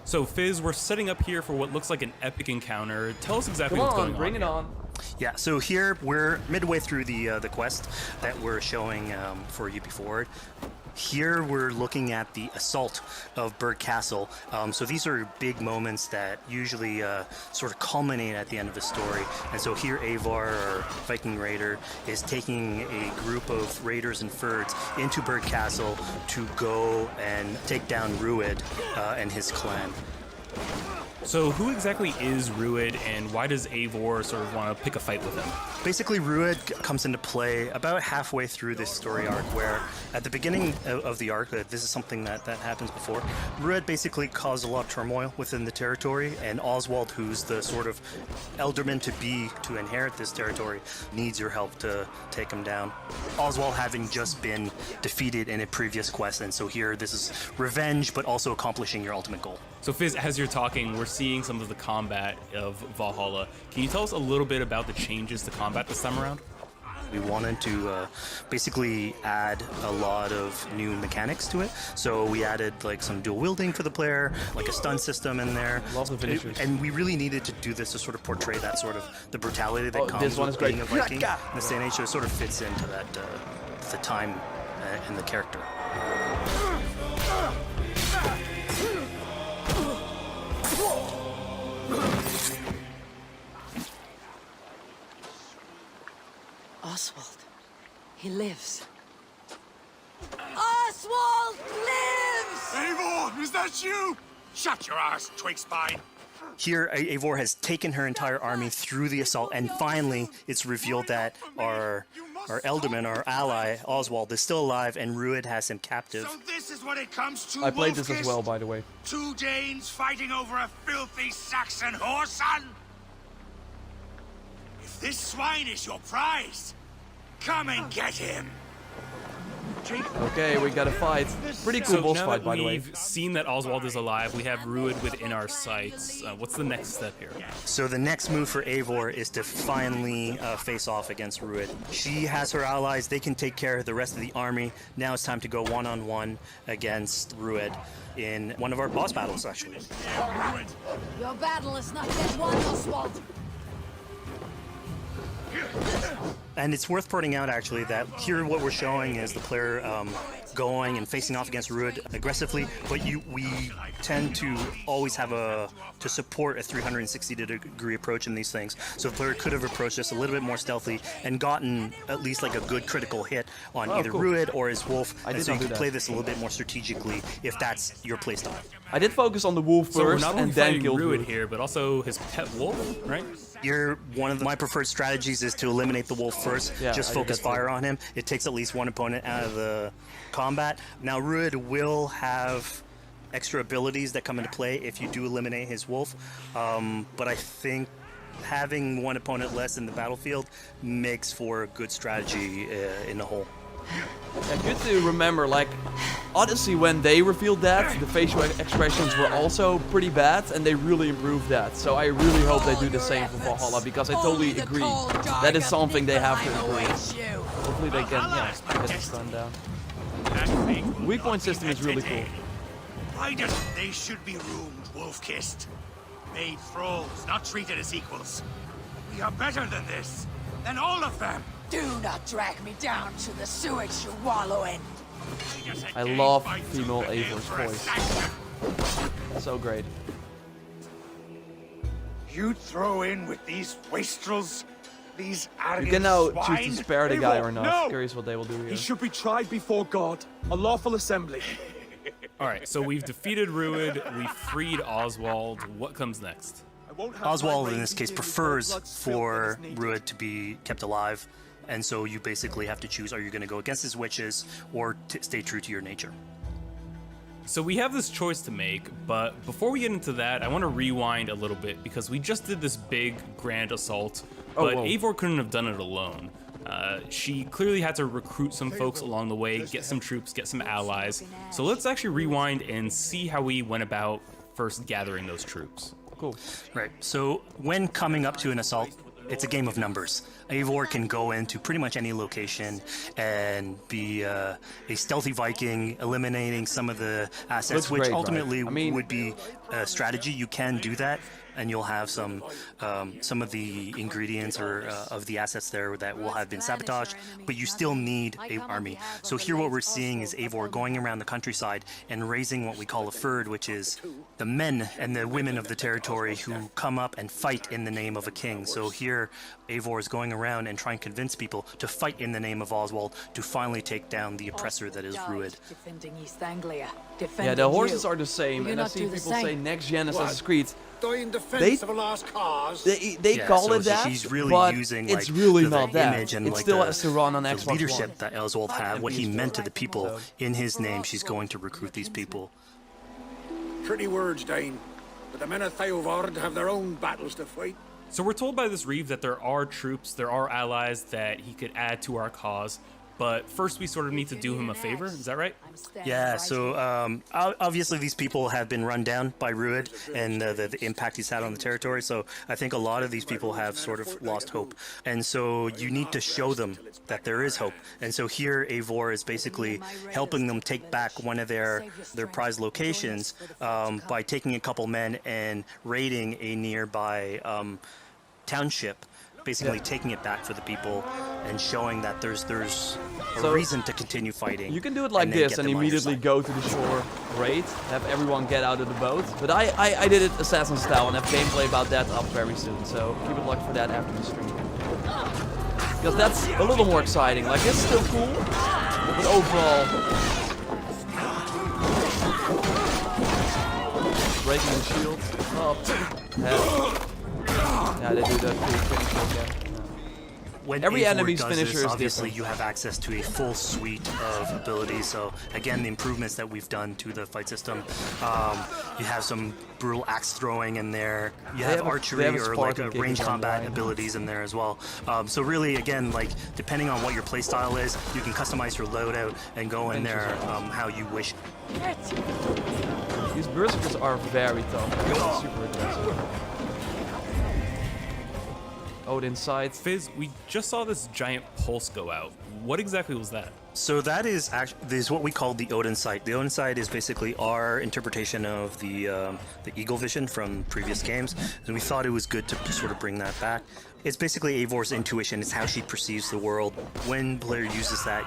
So Fizz, we're setting up here for what looks like an epic encounter. Tell us exactly what's going on. Bring it on. Yeah, so here we're midway through the quest that we're showing for UB Forward. Here we're looking at the assault of Berg Castle. So these are big moments that usually sort of culminate at the end of the story. And so here Avar, our Viking raider, is taking a group of raiders and Fyrds into Berg Castle to go and take down Rued and his clan. So who exactly is Rued, and why does Eivor sort of want to pick a fight with him? Basically, Rued comes into play about halfway through this story arc, where at the beginning of the arc, this is something that happens before, Rued basically caused a lot of turmoil within the territory, and Oswald, who's the sort of elderman-to-be to inherit this territory, needs your help to take him down. Oswald having just been defeated in a previous quest, and so here this is revenge, but also accomplishing your ultimate goal. So Fizz, as you're talking, we're seeing some of the combat of Valhalla. Can you tell us a little bit about the changes to combat this time around? We wanted to basically add a lot of new mechanics to it. So we added like some dual wielding for the player, like a stun system in there. Lots of finishers. And we really needed to do this to sort of portray that sort of the brutality that comes this one with is great. being a Viking in this day and age. So it sort of fits into that the time and the character. He lives. Oswald lives! Eivor, is that you? Shut your arse, twig-spine. Here, Eivor has taken her entire army through the assault, and finally, it's revealed that our Elderman, our ally, Oswald, is still alive, and Rued has him captive. So this is what it comes to, I played this Wolfkist? as well, by the way. 2 Danes fighting over a filthy Saxon whoreson? If this swine is your prize, come and get him. Okay, we got a fight. Pretty cool So boss now fight, that by the way. we've seen that Oswald is alive, we have Rued within our sights. What's the next step here? So the next move for Eivor is to finally face off against Rued. She has her allies, they can take care of the rest of the army. Now it's time to go one-on-one against Rued in one of our boss battles, actually. Your battle is not yet won, Oswald. And it's worth pointing out, actually, that here what we're showing is the player going and facing off against Rued aggressively, but we tend to always have to support a 360-degree approach in these things. So the player could have approached this a little bit more stealthy and gotten at least like a good critical hit on either Rued or his wolf, and so you can play this a little bit more strategically if that's your playstyle. I did focus on the wolf So we're first not only and then fighting killed Rued Rued. here, but also his pet wolf, right? One of my preferred strategies is to eliminate the wolf first, Yeah, just I did focus that too. fire on him. It takes at least one opponent out of the combat. Now, Rued will have extra abilities that come into play if you do eliminate his wolf, but I think having one opponent less in the battlefield makes for a good strategy in the whole. Yeah, good to remember, like, Odyssey, when they revealed that, the facial expressions were also pretty bad, and they really improved that. So I really hope they do the same for Valhalla, because I totally agree. That is something they have to improve. Hopefully they can, get the stun down. Weak point system is really cool. Why doesn't they should be roomed, Wolf-kissed? Made thralls, not treated as equals. We are better than this, than all of them. Do not drag me down to the sewage you wallow in. I love female Eivor's voice. So great. You throw in with these wastrels, these arrogant You can now swine? choose to spare the guy or not. No! Curious what they will do here. He should be tried before God, a lawful assembly. Alright, so we've defeated Rued, we freed Oswald. What comes next? Oswald, in this case, prefers for Rued to be kept alive, and so you basically have to choose, are you going to go against his wishes or stay true to your nature? So we have this choice to make, but before we get into that, I want to rewind a little bit because we just did this big, grand assault, but Eivor couldn't have done it alone. She clearly had to recruit some folks along the way, get some troops, get some allies. So let's actually rewind and see how we went about first gathering those troops. Cool. Right, so when coming up to an assault, it's a game of numbers. Eivor can go into pretty much any location and be a stealthy Viking, eliminating some of the assets, Looks which great, ultimately right? would be a strategy. You can do that, and you'll have some of the ingredients or of the assets there that will have been sabotaged, but you still need an army. So here what we're seeing is Eivor going around the countryside and raising what we call a fyrd, which is the men and the women of the territory who come up and fight in the name of a king. So here Eivor is going around and trying to convince people to fight in the name of Oswald to finally take down the oppressor that is Rued. Defending East Anglia. Yeah, the horses are the same, and I see people say next gen Assassin's Creed. Die in defense of a lost cause. They call it that, he's really but using, it's like, really the not that. image and It like still the, has to run on the Xbox leadership One. that Oswald had, what he meant to the people in his name. She's going to recruit these people. Pretty words, Dane. But the men of Theovard have their own battles to fight. So we're told by this Reeve that there are troops, there are allies that he could add to our cause, but first we sort of need to do him a favor, is that right? Yeah, so obviously these people have been run down by Rued and the impact he's had on the territory, so I think a lot of these people have sort of lost hope. And so you need to show them that there is hope. And so here Eivor is basically helping them take back one of their prized locations by taking a couple men and raiding a nearby township, basically taking it back for the people and showing that there's a reason to continue fighting. You can do it like this and immediately go to the shore, raid, have everyone get out of the boat. But I did it Assassin style and have gameplay about that up very soon, so keep it locked for that after the stream. Because that's a little more exciting. Like, it's still cool, but overall... Breaking the shield. Up. Head. Yeah, they do that cool finish again. When Every Eivor enemy's does finisher this, is obviously different. you have access to a full suite of abilities. So again, the improvements that we've done to the fight system. You have some brutal axe throwing in there. You have archery or like range combat abilities in there as well. So really, again, like depending on what your playstyle is, you can customize your loadout and go in there how you wish. These berserkers are very tough. They're super aggressive. Odin sight. Fizz, we just saw this giant pulse go out. What exactly was that? So that is what we call the Odin sight. The Odin sight is basically our interpretation of the eagle vision from previous games, and we thought it was good to sort of bring that back. It's basically Eivor's intuition. It's how she perceives the world. When player uses that,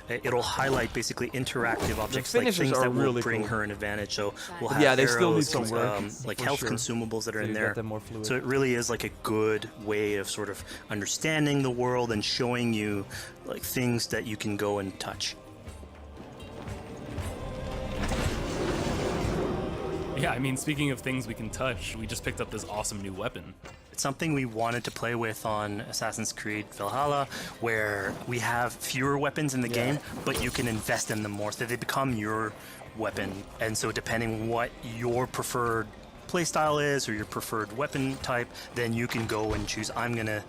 it'll highlight basically interactive objects, like things that will bring her an advantage. So we'll have they still need some work, like health consumables that are in there. More fluid. So it really is like a good way of sort of understanding the world and showing you like things that you can go and touch. Yeah, I mean, speaking of things we can touch, we just picked up this awesome new weapon. It's something we wanted to play with on Assassin's Creed Valhalla, where we have fewer weapons in the game, but you can invest in them more, so they become your weapon. And so depending what your preferred playstyle is or your preferred weapon type, then you can go and choose, I'm gonna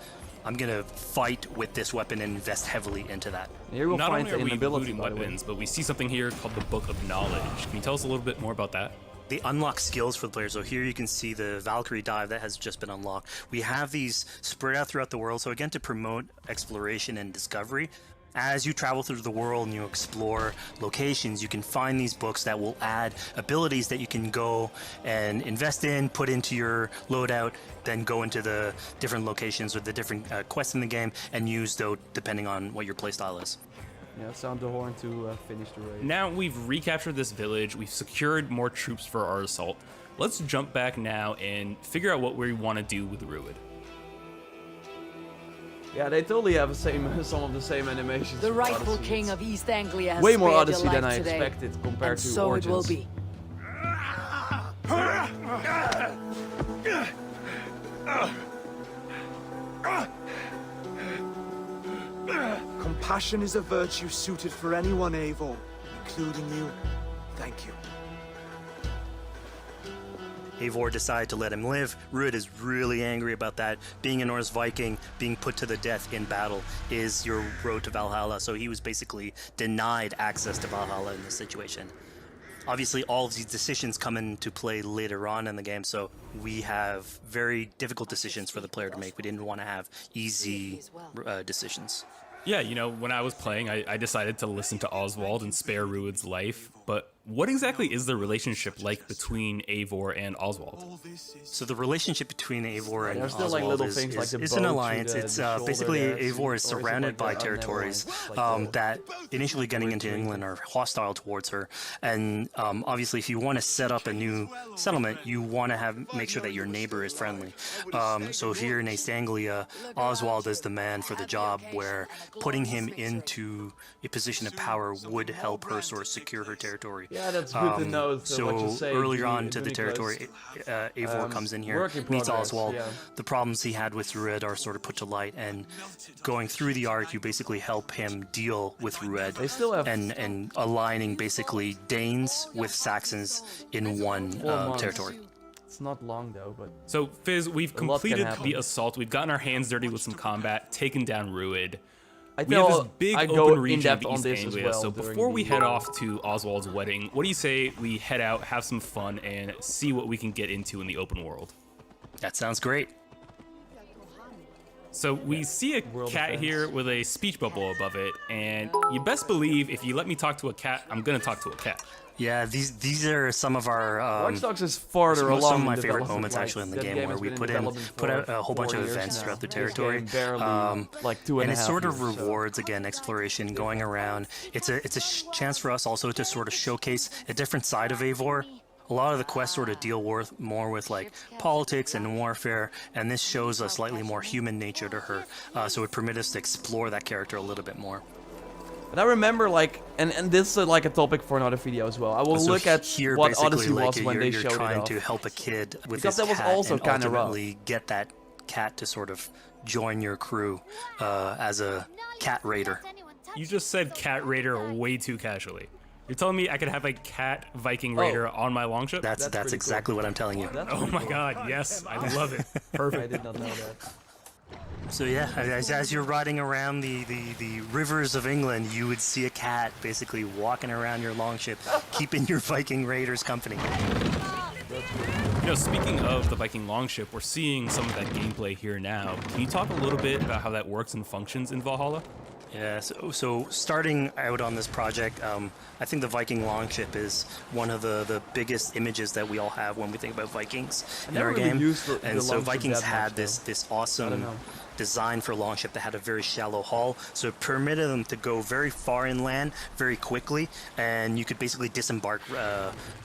fight with this weapon and invest heavily into that. Here we'll Not find only are we ability looting weapons, but we see something here called the Book of Knowledge. Can you tell us a little bit more about that? They unlock skills for the player. So here you can see the Valkyrie dive that has just been unlocked. We have these spread out throughout the world. So again, to promote exploration and discovery. As you travel through the world and you explore locations, you can find these books that will add abilities that you can go and invest in, put into your loadout, then go into the different locations or the different quests in the game and use those depending on what your playstyle is. Yeah, sound the horn to finish the raid. Now we've recaptured this village, we've secured more troops for our assault. Let's jump back now and figure out what we want to do with Rued. Yeah, they totally have some of the same animations. The rightful king of East Anglia has way more spared your Odyssey than life I today, expected compared and to so Origins. it will be. Compassion is a virtue suited for anyone, Eivor, including you. Thank you. Eivor decided to let him live. Rued is really angry about that. Being a Norse Viking, being put to the death in battle is your road to Valhalla, so he was basically denied access to Valhalla in this situation. Obviously, all of these decisions come into play later on in the game, so we have very difficult decisions for the player to make. We didn't want to have easy decisions. Yeah, you know, when I was playing, I decided to listen to Oswald and spare Rued's life, but what exactly is the relationship like between Eivor and Oswald? So the relationship between Eivor and still, Oswald like, little is things like the it's bow an to alliance. the It's shoulder basically there, Eivor is or is it surrounded like by the territories Netherlands, that initially getting into England are hostile towards her. And obviously, if you want to set up a new settlement, you want to make sure that your neighbor is friendly. So here in East Anglia, Oswald is the man for the job, where putting him into a position of power would help her sort of secure her territory. Yeah, that's good to know. So what you say, earlier on to the territory, Eivor comes in here, meets Oswald. Yeah. The problems he had with Rued are sort of put to light, and going through the arc, you basically help him deal with Rued. They still have and aligning basically Danes with Saxons in one territory. It's not long though, but So Fizz, we've a lot can completed happen. the assault. We've gotten our hands dirty with some combat, taken down Rued. I We have this know big I go open region of in-depth on East this as Anglia, well so during before we the- head off to Oswald's wedding, what do you say we head out, have some fun, and see what we can get into in the open world? That sounds great. So we see a cat here with a speech bubble above it, and you best believe if you let me talk to a cat, I'm gonna talk to a cat. Yeah, these are some of our Watch Dogs is farther along. some of my in favorite development. moments Like, actually in the that game, where has we been in put development out for a whole bunch 4 of years events now. throughout the This territory. game barely, like 2.5 and it's sort of years, so. rewards again exploration, going around. It's a chance for us also to sort of showcase a different side of Eivor. a lot of the quests sort of deal more with like politics and warfare, and this shows a slightly more human nature to her. So it permits us to explore that character a little bit more. But I remember, like, and this is like a topic for another video as well. I will look at here, what Odyssey like, was when they showed it You're trying off. to help a kid with Because his that was cat also and kind of rough. ultimately get that cat to sort of join your crew as a cat raider. You just said cat raider way too casually. You're telling me I could have a cat Viking raider on my longship? That's exactly what I'm telling you. Oh my god, yes, I love it. Perfect. I did not know that. So yeah, as you're riding around the rivers of England, you would see a cat basically walking around your longship, keeping your Viking raiders company. You know, speaking of the Viking longship, we're seeing some of that gameplay here now. Can you talk a little bit about how that works and functions in Valhalla? Yeah, so starting out on this project, I think the Viking longship is one of the biggest images that we all have when we think about Vikings in our game. And so Vikings had this awesome design for longship that had a very shallow hull, so it permitted them to go very far inland very quickly, and you could basically disembark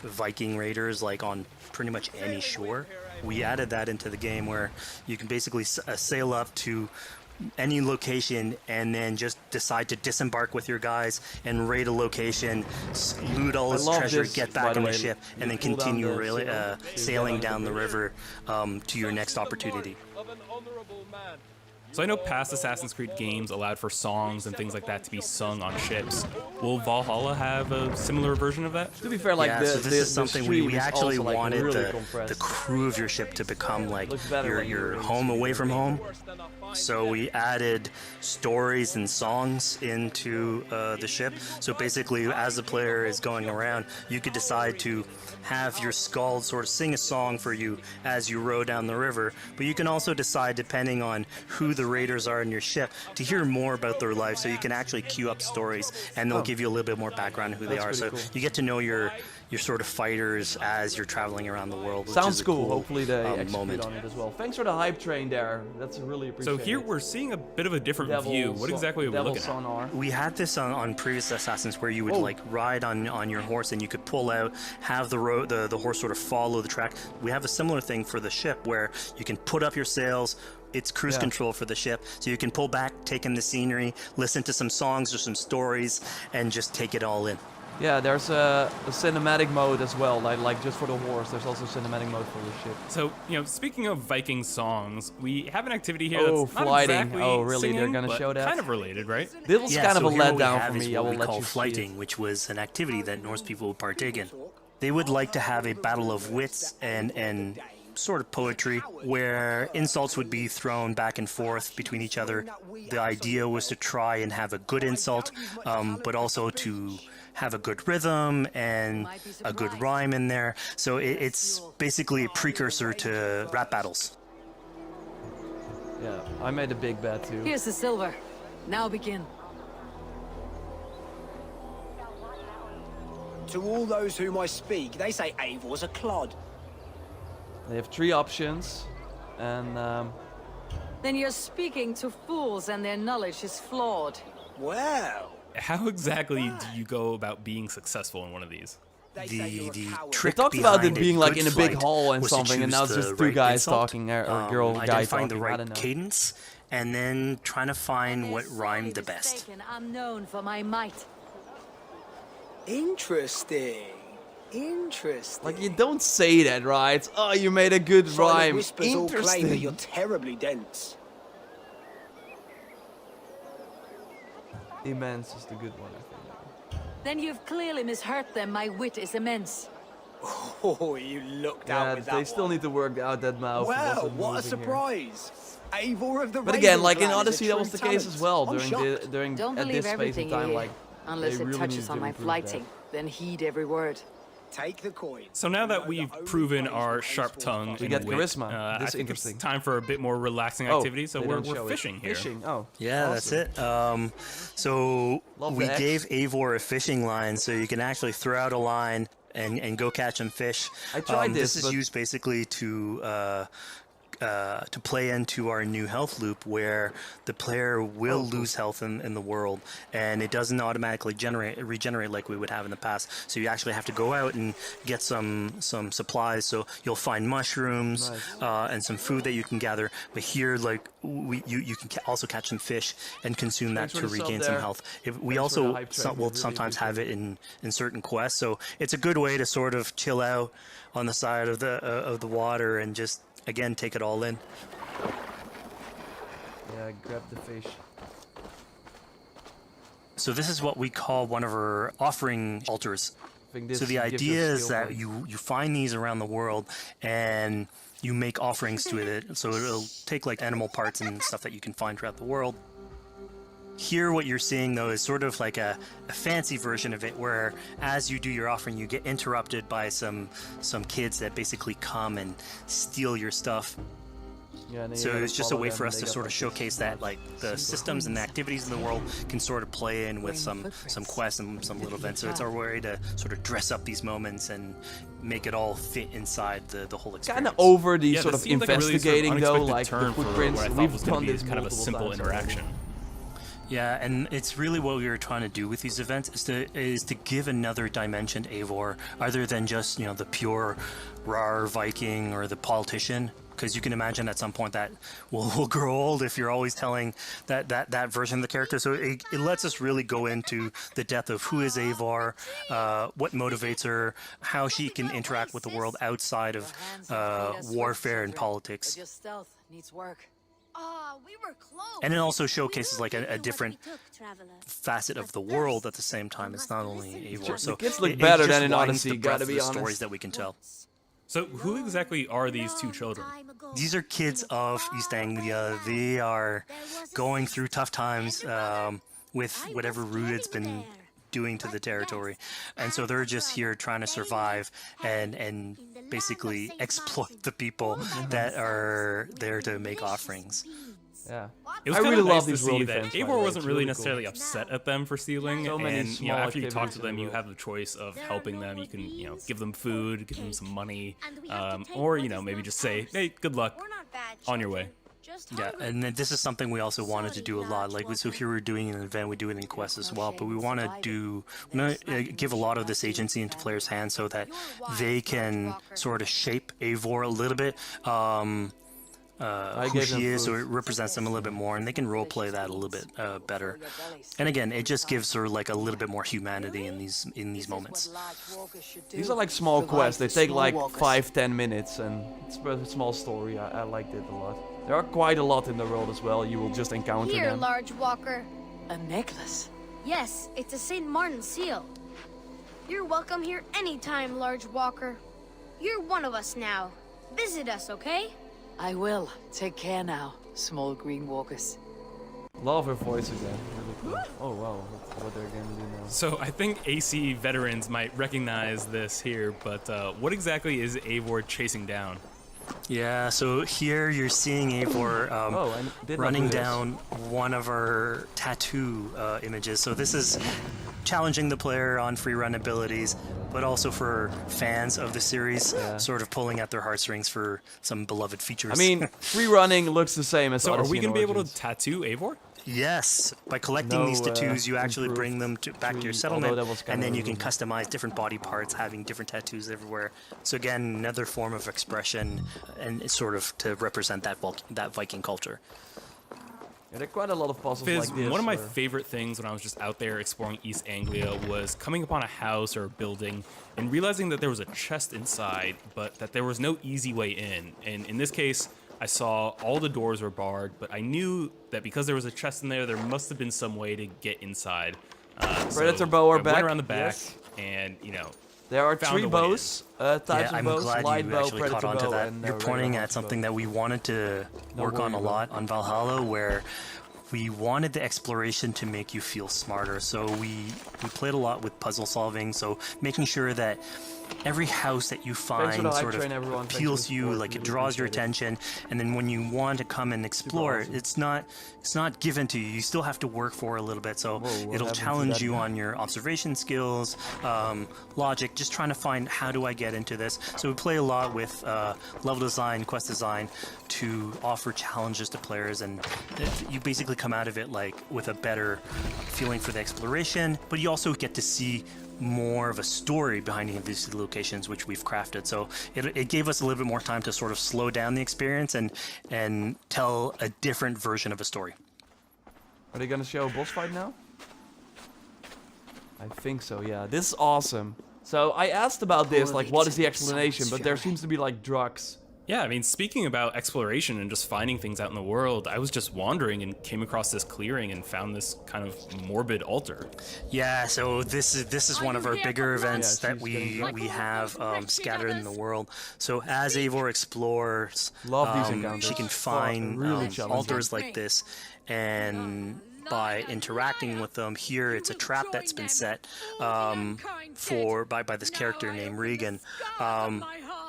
Viking raiders like on pretty much any shore. We added that into the game where you can basically sail up to any location and then just decide to disembark with your guys and raid a location, loot all its treasure, get back on the ship, and then continue really sailing down the river to your next opportunity. So I know past Assassin's Creed games allowed for songs and things like that to be sung on ships. Will Valhalla have a similar version of that? To be fair, like so this is something we actually also, like, wanted really the crew of your ship to become like your home away from home. So we added stories and songs into the ship. So basically, as the player is going around, you could decide to have your skald sort of sing a song for you as you row down the river. But you can also decide, depending on who the raiders are in your ship, to hear more about their life. So you can actually queue up stories, and they'll give you a little bit more background on who they are. So you get to know your sort of fighters as you're traveling around the world. Sounds cool. Cool, Hopefully they execute moment. on it as well. Thanks for the hype train there. That's really appreciated. So here we're seeing a bit of a different view. What exactly are we looking at? We had this on previous Assassins where you would like ride on your horse and you could pull out, have the horse sort of follow the track. We have a similar thing for the ship where you can put up your sails. It's cruise control for the ship, so you can pull back, take in the scenery, listen to some songs or some stories, and just take it all in. Yeah, there's a cinematic mode as well, like just for the horse. There's also cinematic mode for the ship. So, you know, speaking of Viking songs, we have an activity here Oh, that's not flighting. exactly Oh, really? They're singing, gonna but show that? kind of related, right? This was kind of a so here what we letdown have for is me. I what will we let call you see flighting, it. which was an activity that Norse people would partake in. They would like to have a battle of wits and sort of poetry where insults would be thrown back and forth between each other. The idea was to try and have a good insult, but also to have a good rhythm and a good rhyme in there. So it's basically a precursor to rap battles. Yeah, I made a big bet too. Here's the silver. Now begin. To all those whom I speak, they say Eivor's a clod. They have 3 options, and Then you're speaking to fools and their knowledge is flawed. Well, How exactly do you go about being successful in one of these? The they trick talked about it behind being a like good in a big flight hall and was to something, and now it's choose just the 2 right guys insult, talking, or girl guy identifying talking. the I don't right know. cadence, and then trying to find what rhymed the best. I'm known for my might. interesting. Interesting. Like, you don't say that, right? Oh, you made a good Silent rhyme. whispers all claim that Interesting. you're terribly dense. Immense is the good one, I think. Then you've clearly misheard them. My wit is immense. Oh, you looked out Yeah, with they that still one. need to work out that mouth. Well, wasn't what a moving here. surprise. Eivor of the But again, Raven like in clan is a Odyssey, that true was the case talent. as well I'm during shocked. Don't at believe this space everything of you time. hear, Like, unless they it really touches need to on my improve flighting. that. Then heed every word. Take the coin. So now that we've proven our sharp tongue We and get wit, charisma. I This is think interesting. it's time for a bit more relaxing Oh, activity. So they we're don't show it. fishing here. Fishing. Oh. Yeah, awesome. that's it. So Love we the X. gave Eivor a fishing line, so you can actually throw out a line and go catch some fish. I tried This this, is but- used basically to to play into our new health loop, where the player will lose health in the world, and it doesn't automatically regenerate like we would have in the past. So you actually have to go out and get some supplies. So you'll find mushrooms and some food that you can gather. But here, like you can also catch some fish and consume that to regain some health. We also will sometimes have it in certain quests. So it's a good way to sort of chill out on the side of the water and just, again, take it all in. Yeah, grab the fish. So this is what we call one of our offering altars. So the idea is that you find these around the world and you make offerings to it. So it'll take like animal parts and stuff that you can find throughout the world. Here, what you're seeing, though, is sort of like a fancy version of it, where as you do your offering, you get interrupted by some kids that basically come and steal your stuff. Yeah, so it's just a way for us to sort of showcase that, like, the systems and the activities in the world can sort of play in with some quests and some little events. So it's our way to sort of dress up these moments and make it all fit inside the whole experience. Kind of over the sort of investigating, like a really though, like the footprints. We've done this kind of a simple interaction. Yeah, and it's really what we were trying to do with these events is to give another dimension to Eivor, other than just, you know, the pure rar Viking or the politician. Because you can imagine at some point that will grow old if you're always telling that version of the character. So it lets us really go into the depth of who is Eivor, what motivates her, how she can interact with the world outside of warfare and politics. Your stealth needs work. We were close. And it also showcases like a different facet of the world at the same time. It's not only Eivor. So the kids look better than in Odyssey, gotta be honest. Stories that we can tell. So who exactly are these two children? These are kids of East Anglia. They are going through tough times with whatever Rued's been doing to the territory. And so they're just here trying to survive and basically exploit the people that are there to make offerings. Yeah. It was I really love nice these to see roly that fans, Eivor wasn't really really necessarily cool. upset at them for stealing, So many and you know, small after you talk to activities them, in the you world. have the choice of helping them. You can, you know, give them food, give them some money, or you know, maybe just say, "Hey, good luck, on your way." Yeah, and then this is something we also wanted to do a lot. Like, so here we're doing an event, we do it in quests as well, but we want to give a lot of this agency into players' hands so that they can sort of shape Eivor a little bit. Who she is, so it represents them a little bit more, and they can roleplay that a little bit better. And again, it just gives her like a little bit more humanity in these moments. These are like small quests. They take like 5-10 minutes, and it's a small story. I liked it a lot. There are quite a lot in the world as well. You will just encounter Here, them. large walker. A necklace? Yes, it's a St. Martin seal. You're welcome here anytime, large walker. You're one of us now. Visit us, okay? I will. Take care now, small green walkers. Love her voice again. Really cool. Oh wow, what they're gonna do now. So I think AC veterans might recognize this here, but what exactly is Eivor chasing down? Yeah, so here you're seeing Eivor running down one of our tattoo images. So this is challenging the player on free run abilities, but also for fans of the series, sort of pulling at their heartstrings for some beloved features. I mean, free running looks the same as So are Odyssey we and going to be able to Origins. tattoo Eivor? Yes, by collecting these tattoos, you actually bring them back to your settlement, that was kind and then of you can customize different body parts, having different tattoos everywhere. So again, another form of expression, and sort of to represent that Viking culture. Yeah, there are quite a lot of puzzles Fizz, like this. one of my where- favorite things when I was just out there exploring East Anglia was coming upon a house or a building and realizing that there was a chest inside, but that there was no easy way in. And in this case, I saw all the doors were barred, but I knew that because there was a chest in there, there must have been some way to get inside. Predator bow are I back. went around the back, Yes. and you know, There are found 3 a way bows, types Yeah, of I'm bows, glad light you bow, actually predator caught on to bow, that. and You're pointing regular at something bow. that we wanted to No work on a worry about lot on Valhalla, where we wanted the exploration to make you feel smarter. So we played a lot with puzzle solving, so making sure that every house that you find sort of appeals to you, like it draws your attention, and then when you want to come and explore, it's not given to you. You still have to work for it a little bit, so it'll challenge you on your observation skills, logic, just trying to find how do I get into this. So we play a lot with level design, quest design to offer challenges to players, and you basically come out of it like with a better feeling for the exploration, but you also get to see more of a story behind any of these locations, which we've crafted. So it gave us a little bit more time to sort of slow down the experience and tell a different version of a story. Are they gonna show a boss fight now? I think so, yeah. This is awesome. So I asked about this, like what is the explanation, but there seems to be like drugs. Yeah, I mean, speaking about exploration and just finding things out in the world, I was just wandering and came across this clearing and found this kind of morbid altar. Yeah, so this is one of our bigger events that we have scattered in the world. So as Eivor explores, she can find altars like this, and by interacting with them, here it's a trap that's been set by this character named Regan.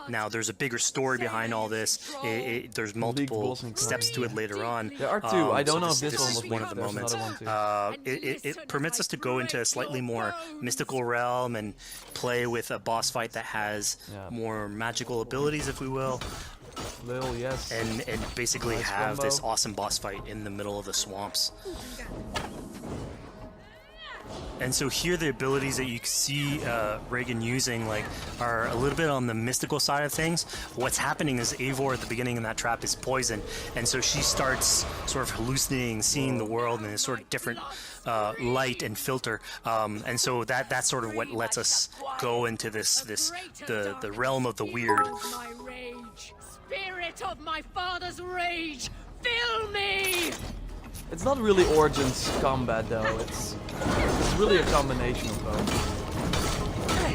Now, there's a bigger story behind all this. There's multiple steps to it later on. There are two. I don't know if this one was one of the moments. It permits us to go into a slightly more mystical realm and play with a boss fight that has more magical abilities, if we will. Yes. And basically have this awesome boss fight in the middle of the swamps. And so here the abilities that you see Regan using are a little bit on the mystical side of things. What's happening is Eivor at the beginning in that trap is poisoned, and so she starts sort of hallucinating, seeing the world in a sort of different light and filter. And so that's sort of what lets us go into the realm of the weird. My rage, spirit of my father's rage, fill me! It's not really Origins combat though, it's really a combination of both.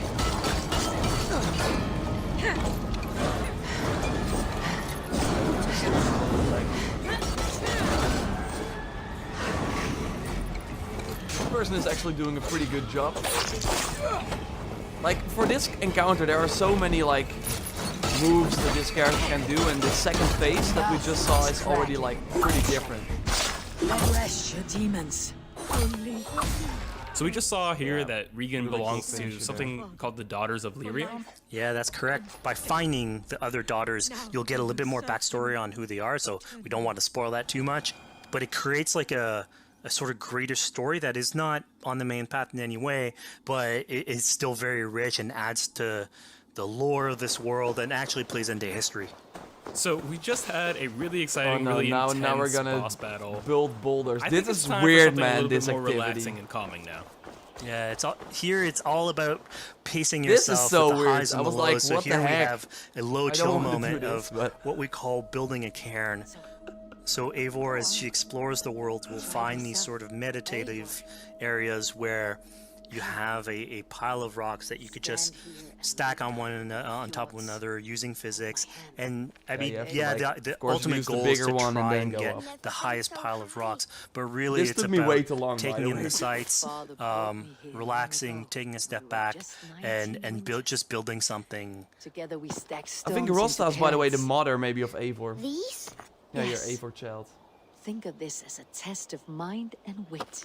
This person is actually doing a pretty good job. Like, for this encounter there are so many like moves that this character can do, and the second phase that we just saw is already like pretty different. Arrest your demons. So we just saw here that Regan belongs to something called the Daughters of Lyrion? Yeah, that's correct. By finding the other daughters, you'll get a little bit more backstory on who they are, so we don't want to spoil that too much. But it creates like a sort of greater story that is not on the main path in any way, but it's still very rich and adds to the lore of this world and actually plays into history. So we just had a really exciting, really intense now we're gonna boss battle. Build boulders. This is weird, man. This more activity. Relaxing and calming now. Yeah, it's all about pacing yourself. This is so with the weird. highs and I was the lows. like, So what here the we heck? have a low I don't chill want to do moment this, of but- what we call building a cairn. So Eivor, as she explores the world, will find these sort of meditative areas where you have a pile of rocks that you could just stack on on top of one another using physics. And I mean, the ultimate goal is to try and get the highest pile of rocks. But really, This it's took me about way too long, by taking the in way. the sights, relaxing, taking a step back, and building something. Together we stack I stones think into Rosta's, by the way, the cairns. mother maybe of Eivor. These? Yeah, Yes. your Eivor child. Think of this as a test of mind and wit.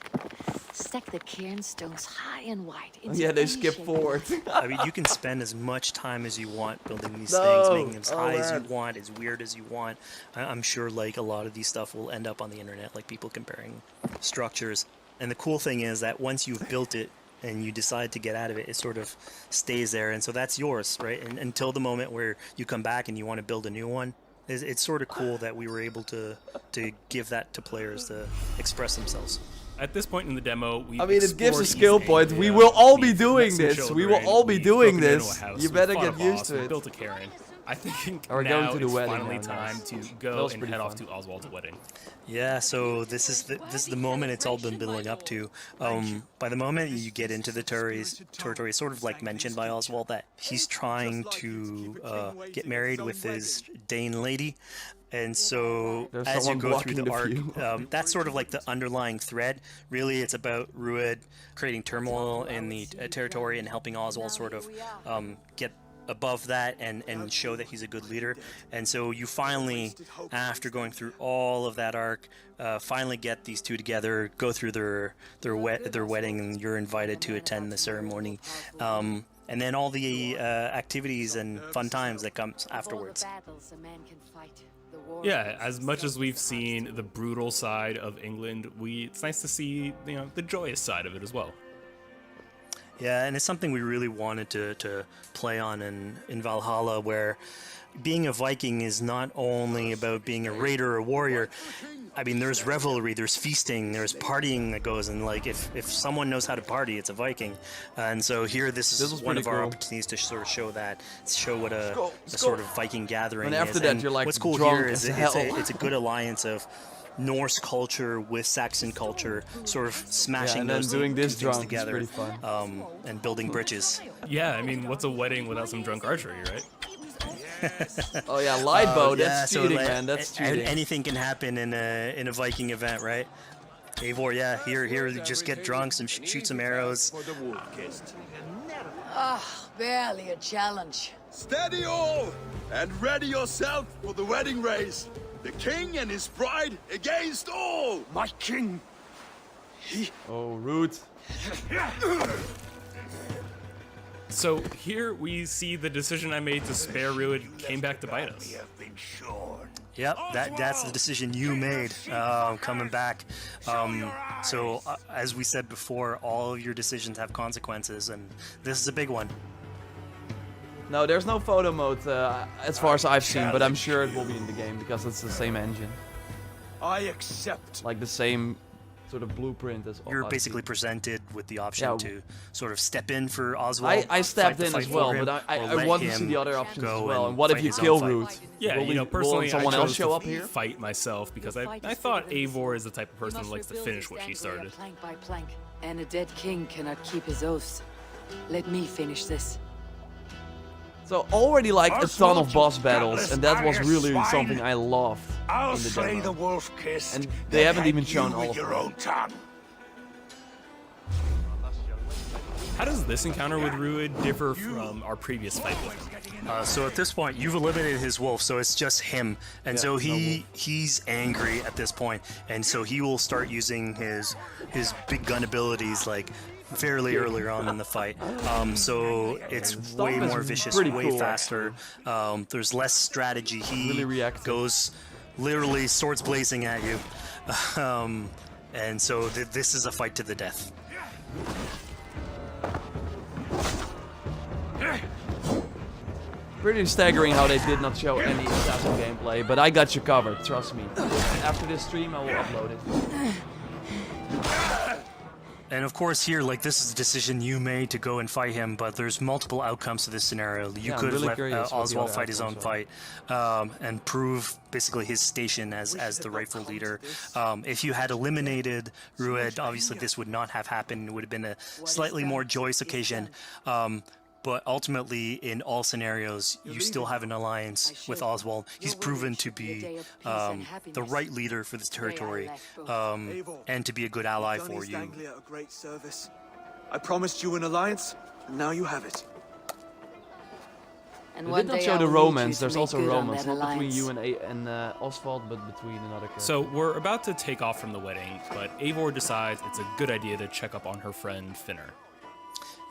Stack the cairn stones high and wide. into Yeah, they any skip shape. forward. I mean, you can spend as much time as you want building these No! things, making them as Oh, high as you man. want, as weird as you want. I'm sure like a lot of these stuff will end up on the internet, like people comparing structures. And the cool thing is that once you've built it and you decide to get out of it, it sort of stays there. And so that's yours, right? And until the moment where you come back and you want to build a new one. It's sort of cool that we were able to give that to players to express themselves. At this point in the demo, we I mean, it gives a explored skill East point. Anglia, We will all be we've doing met some this. We will children, all be we've doing broken into this. a house, You we better fought a get used boss, to we it. built a cairn. I think Or now going to the it's wedding finally now, time nice. to That go was and pretty head off fun. to Oswald's wedding. Yeah, so this is the moment it's all been building up to. By the moment you get into the territory, it's sort of like mentioned by Oswald that he's trying to get married with his Dane lady. And so There's as you someone go through the blocking the arc, view. that's sort of like the underlying thread. Really, it's about Rued creating turmoil in the territory and helping Oswald sort of get above that and show that he's a good leader. And so you finally, after going through all of that arc, finally get these two together, go through their wedding, and you're invited to attend the ceremony. And then all the activities and fun times that comes afterwards. Yeah, as much as we've seen the brutal side of England, it's nice to see, the joyous side of it as well. Yeah, and it's something we really wanted to play on in Valhalla, where being a Viking is not only about being a raider or a warrior. I mean, there's revelry, there's feasting, there's partying that goes, and like if someone knows how to party, it's a Viking. And so here, this is one of our opportunities to sort of show what a sort of Viking gathering And after is. that, and you're like what's cool drunk here is as hell. it's a good alliance of Norse culture with Saxon culture, sort of smashing and then those doing this two things drunk is together, pretty fun. and building bridges. Yeah, I mean, what's a wedding without some drunk archery, right? Oh yeah, light bow. That's so cheating, like, man. That's cheating. Anything can happen in a Viking event, right? Eivor, yeah, here, just get drunk, shoot some arrows. Barely a challenge. Steady all, and ready yourself for the wedding race. The king and his bride against all. My king. Oh, rude. So here we see the decision I made to spare Rued came back to bite us. Yep, that's the decision you made coming back. So as we said before, all of your decisions have consequences, and this is a big one. No, there's no photo mode as far as I've seen, but I'm sure it will be in the game because it's the same engine. I accept. Like the same sort of blueprint as You're basically presented with the option to sort of step in for Oswald. I stepped in as well, but I want to see the other options as well. And what if you kill Root? Yeah, personally, will someone I else chose show to up here? fight myself because I thought Eivor is the type of person who likes to finish what she started. Plank by plank, and a dead king cannot keep his oaths. Let me finish this. So already like a ton of boss battles, and that was really something I loved I'll in the slay demo. the wolf-kissed. And they haven't then even hang shown you all with of your them. own tongue. How does this encounter with Rued differ from our previous fight with him? So at this point, you've eliminated his wolf, so it's just him, and so he's angry at this point, and so he will start using his big gun abilities like fairly earlier on in the fight. So it's way more vicious, way cool, faster. There's less strategy. He goes literally swords blazing at you, and so this is a fight to the death. Pretty staggering how they did not show any assassin gameplay, but I got you covered, trust me. After this stream, I will upload it. And of course here, like, this is a decision you made to go and fight him, but there's multiple outcomes to this scenario. You could have let Oswald fight his own fight and prove basically his station as the rightful leader. If you had eliminated Rued, obviously this would not have happened. It would have been a slightly more joyous occasion. But ultimately, in all scenarios, you still have an alliance with Oswald. He's proven to be the right leader for this territory and to be a good ally for you. Anglia a great service. I promised you an alliance, and now you have it. And They one did not day show I the will romance. need you to there's make also good on romance, that not between alliance. you and Oswald, but between another character. So we're about to take off from the wedding, but Eivor decides it's a good idea to check up on her friend Finner.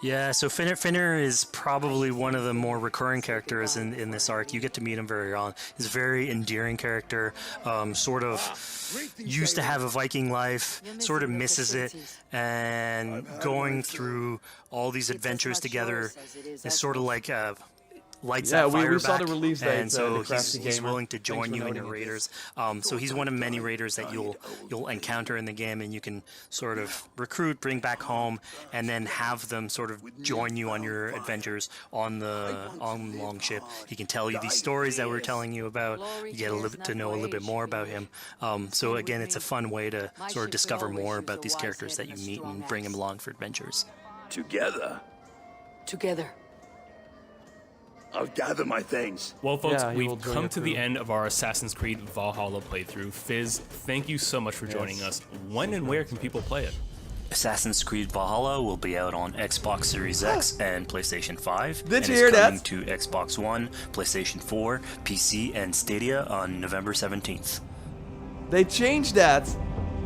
Yeah, so Finner is probably one of the more recurring characters in this arc. You get to meet him very early on. He's a very endearing character, sort of used to have a Viking life, sort of misses it, and going through all these adventures together is sort of like likes Yeah, that fire we saw the back, release date, and so the Crafty he's Gamer. willing to Thanks join for you in noting your it. raiders. So he's one of many raiders that you'll encounter in the game, and you can sort of recruit, bring back home, and then have them sort of join you on your adventures on Longship. He can tell you these stories that we're telling you about. You get a little bit to know a little bit more about him. So again, it's a fun way to sort of discover more about these characters that you meet and bring them along for adventures. Together, I'll gather my things. Well, folks, Yeah, he will we've join come your to the crew. end of our Assassin's Creed Valhalla playthrough. Fizz, thank you so much for joining us. When and where can people play it? Assassin's Creed Valhalla will be out on Xbox Series X and PlayStation 5. Did and you is hear that? coming to Xbox One, PlayStation 4, PC, and Stadia on November 17th. They changed that.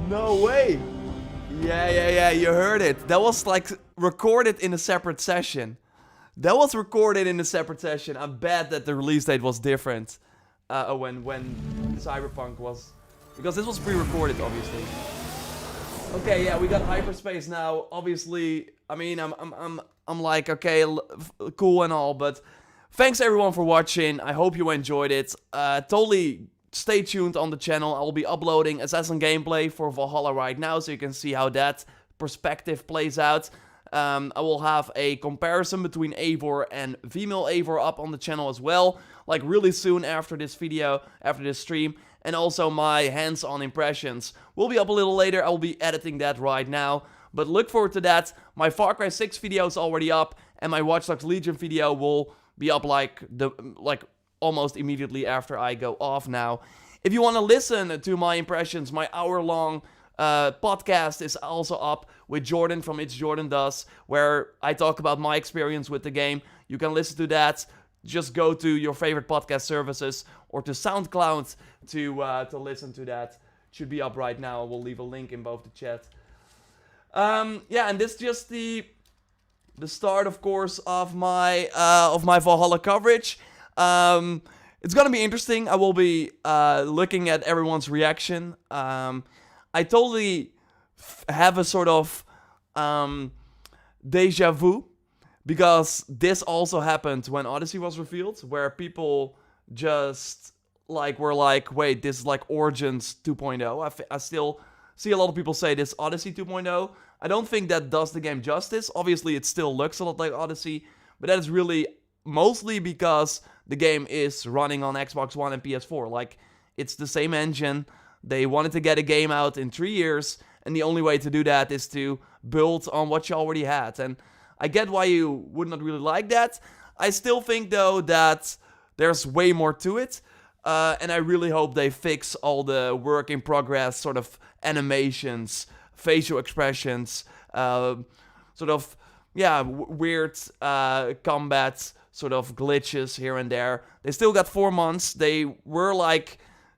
No way. Yeah, you heard it. That was like recorded in a separate session. I bet that the release date was different when Cyberpunk was, because this was pre-recorded, obviously. Okay, yeah, we got hyperspace now. Obviously, I mean, I'm like, okay, cool and all, but thanks everyone for watching. I hope you enjoyed it. Totally stay tuned on the channel. I will be uploading Assassin gameplay for Valhalla right now, so you can see how that perspective plays out. I will have a comparison between Eivor and female Eivor up on the channel as well, like really soon after this video, after this stream, and also my hands-on impressions will be up a little later. I will be editing that right now, but look forward to that. My Far Cry 6 video is already up, and my Watch Dogs Legion video will be up like almost immediately after I go off now. If you want to listen to my impressions, my hour-long podcast is also up with Jordan from It's Jordan Does, where I talk about my experience with the game. You can listen to that. Just go to your favorite podcast services or to SoundCloud to listen to that. It should be up right now. We'll leave a link in both the chat. Yeah, and this is just the start, of course, of my Valhalla coverage. It's gonna be interesting. I will be looking at everyone's reaction. I totally have a sort of deja vu, because this also happened when Odyssey was revealed, where people just were like, wait, this is like Origins 2.0. I still see a lot of people say this Odyssey 2.0. I don't think that does the game justice. Obviously, it still looks a lot like Odyssey, but that is really mostly because the game is running on Xbox One and PS4. Like, it's the same engine. They wanted to get a game out in 3 years, and the only way to do that is to build on what you already had. And I get why you would not really like that. I still think, though, that there's way more to it. And I really hope they fix all the work in progress sort of animations, facial expressions, sort of, yeah, weird combat sort of glitches here and there. They still got 4 months. They were like,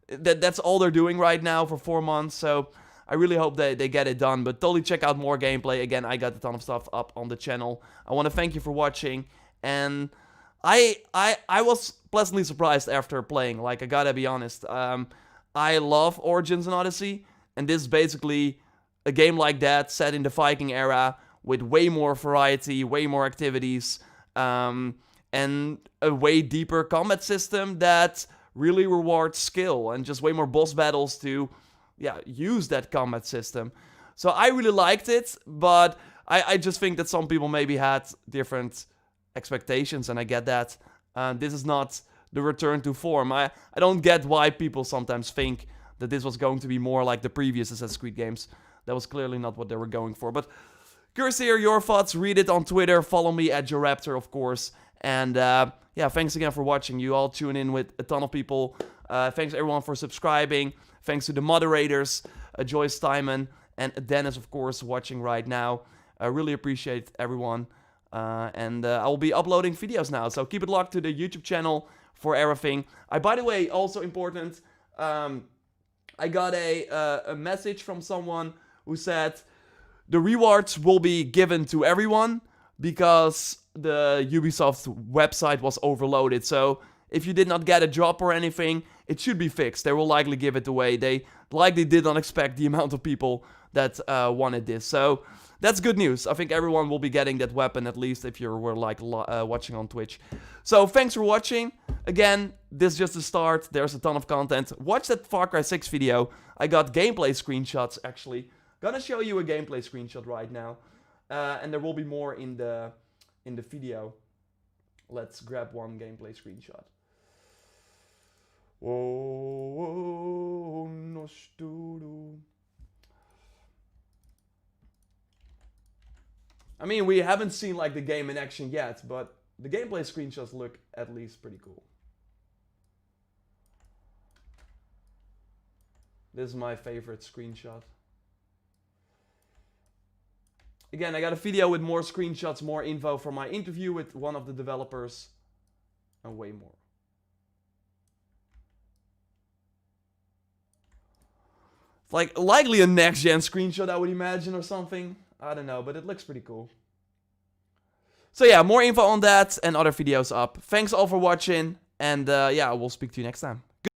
that's all they're doing right now for 4 months. So I really hope they get it done. But totally check out more gameplay. Again, I got a ton of stuff up on the channel. I want to thank you for watching. And I was pleasantly surprised after playing. Like, I gotta be honest. I love Origins and Odyssey. And this is basically a game like that, set in the Viking era, with way more variety, way more activities, and a way deeper combat system that really rewards skill, and just way more boss battles to, yeah, use that combat system. So I really liked it, but I just think that some people maybe had different expectations, and I get that. This is not the return to form. I don't get why people sometimes think that this was going to be more like the previous Assassin's Creed games. That was clearly not what they were going for. But curious to hear your thoughts. Read it on Twitter. Follow me at JorRaptor, of course. And yeah, thanks again for watching. You all tune in with a ton of people. Thanks everyone for subscribing. Thanks to the moderators, Joyce Steinman and Dennis, of course, watching right now. I really appreciate everyone. And I will be uploading videos now. So keep it locked to the YouTube channel for everything. By the way, also important, I got a message from someone who said the rewards will be given to everyone because the Ubisoft website was overloaded. So if you did not get a drop or anything, it should be fixed. They will likely give it away. They likely did not expect the amount of people that wanted this. So that's good news. I think everyone will be getting that weapon, at least if you were like watching on Twitch. So thanks for watching. Again, this is just the start. There's a ton of content. Watch that Far Cry 6 video. I got gameplay screenshots, actually. Gonna show you a gameplay screenshot right now. And there will be more in the video. Let's grab one gameplay screenshot. Whoa, no studo. I mean, we haven't seen like the game in action yet, but the gameplay screenshots look at least pretty cool. This is my favorite screenshot. Again, I got a video with more screenshots, more info from my interview with one of the developers, and way more. It's like likely a next-gen screenshot, I would imagine, or something. I don't know, but it looks pretty cool. So yeah, more info on that and other videos up. Thanks all for watching, and yeah, we'll speak to you next time.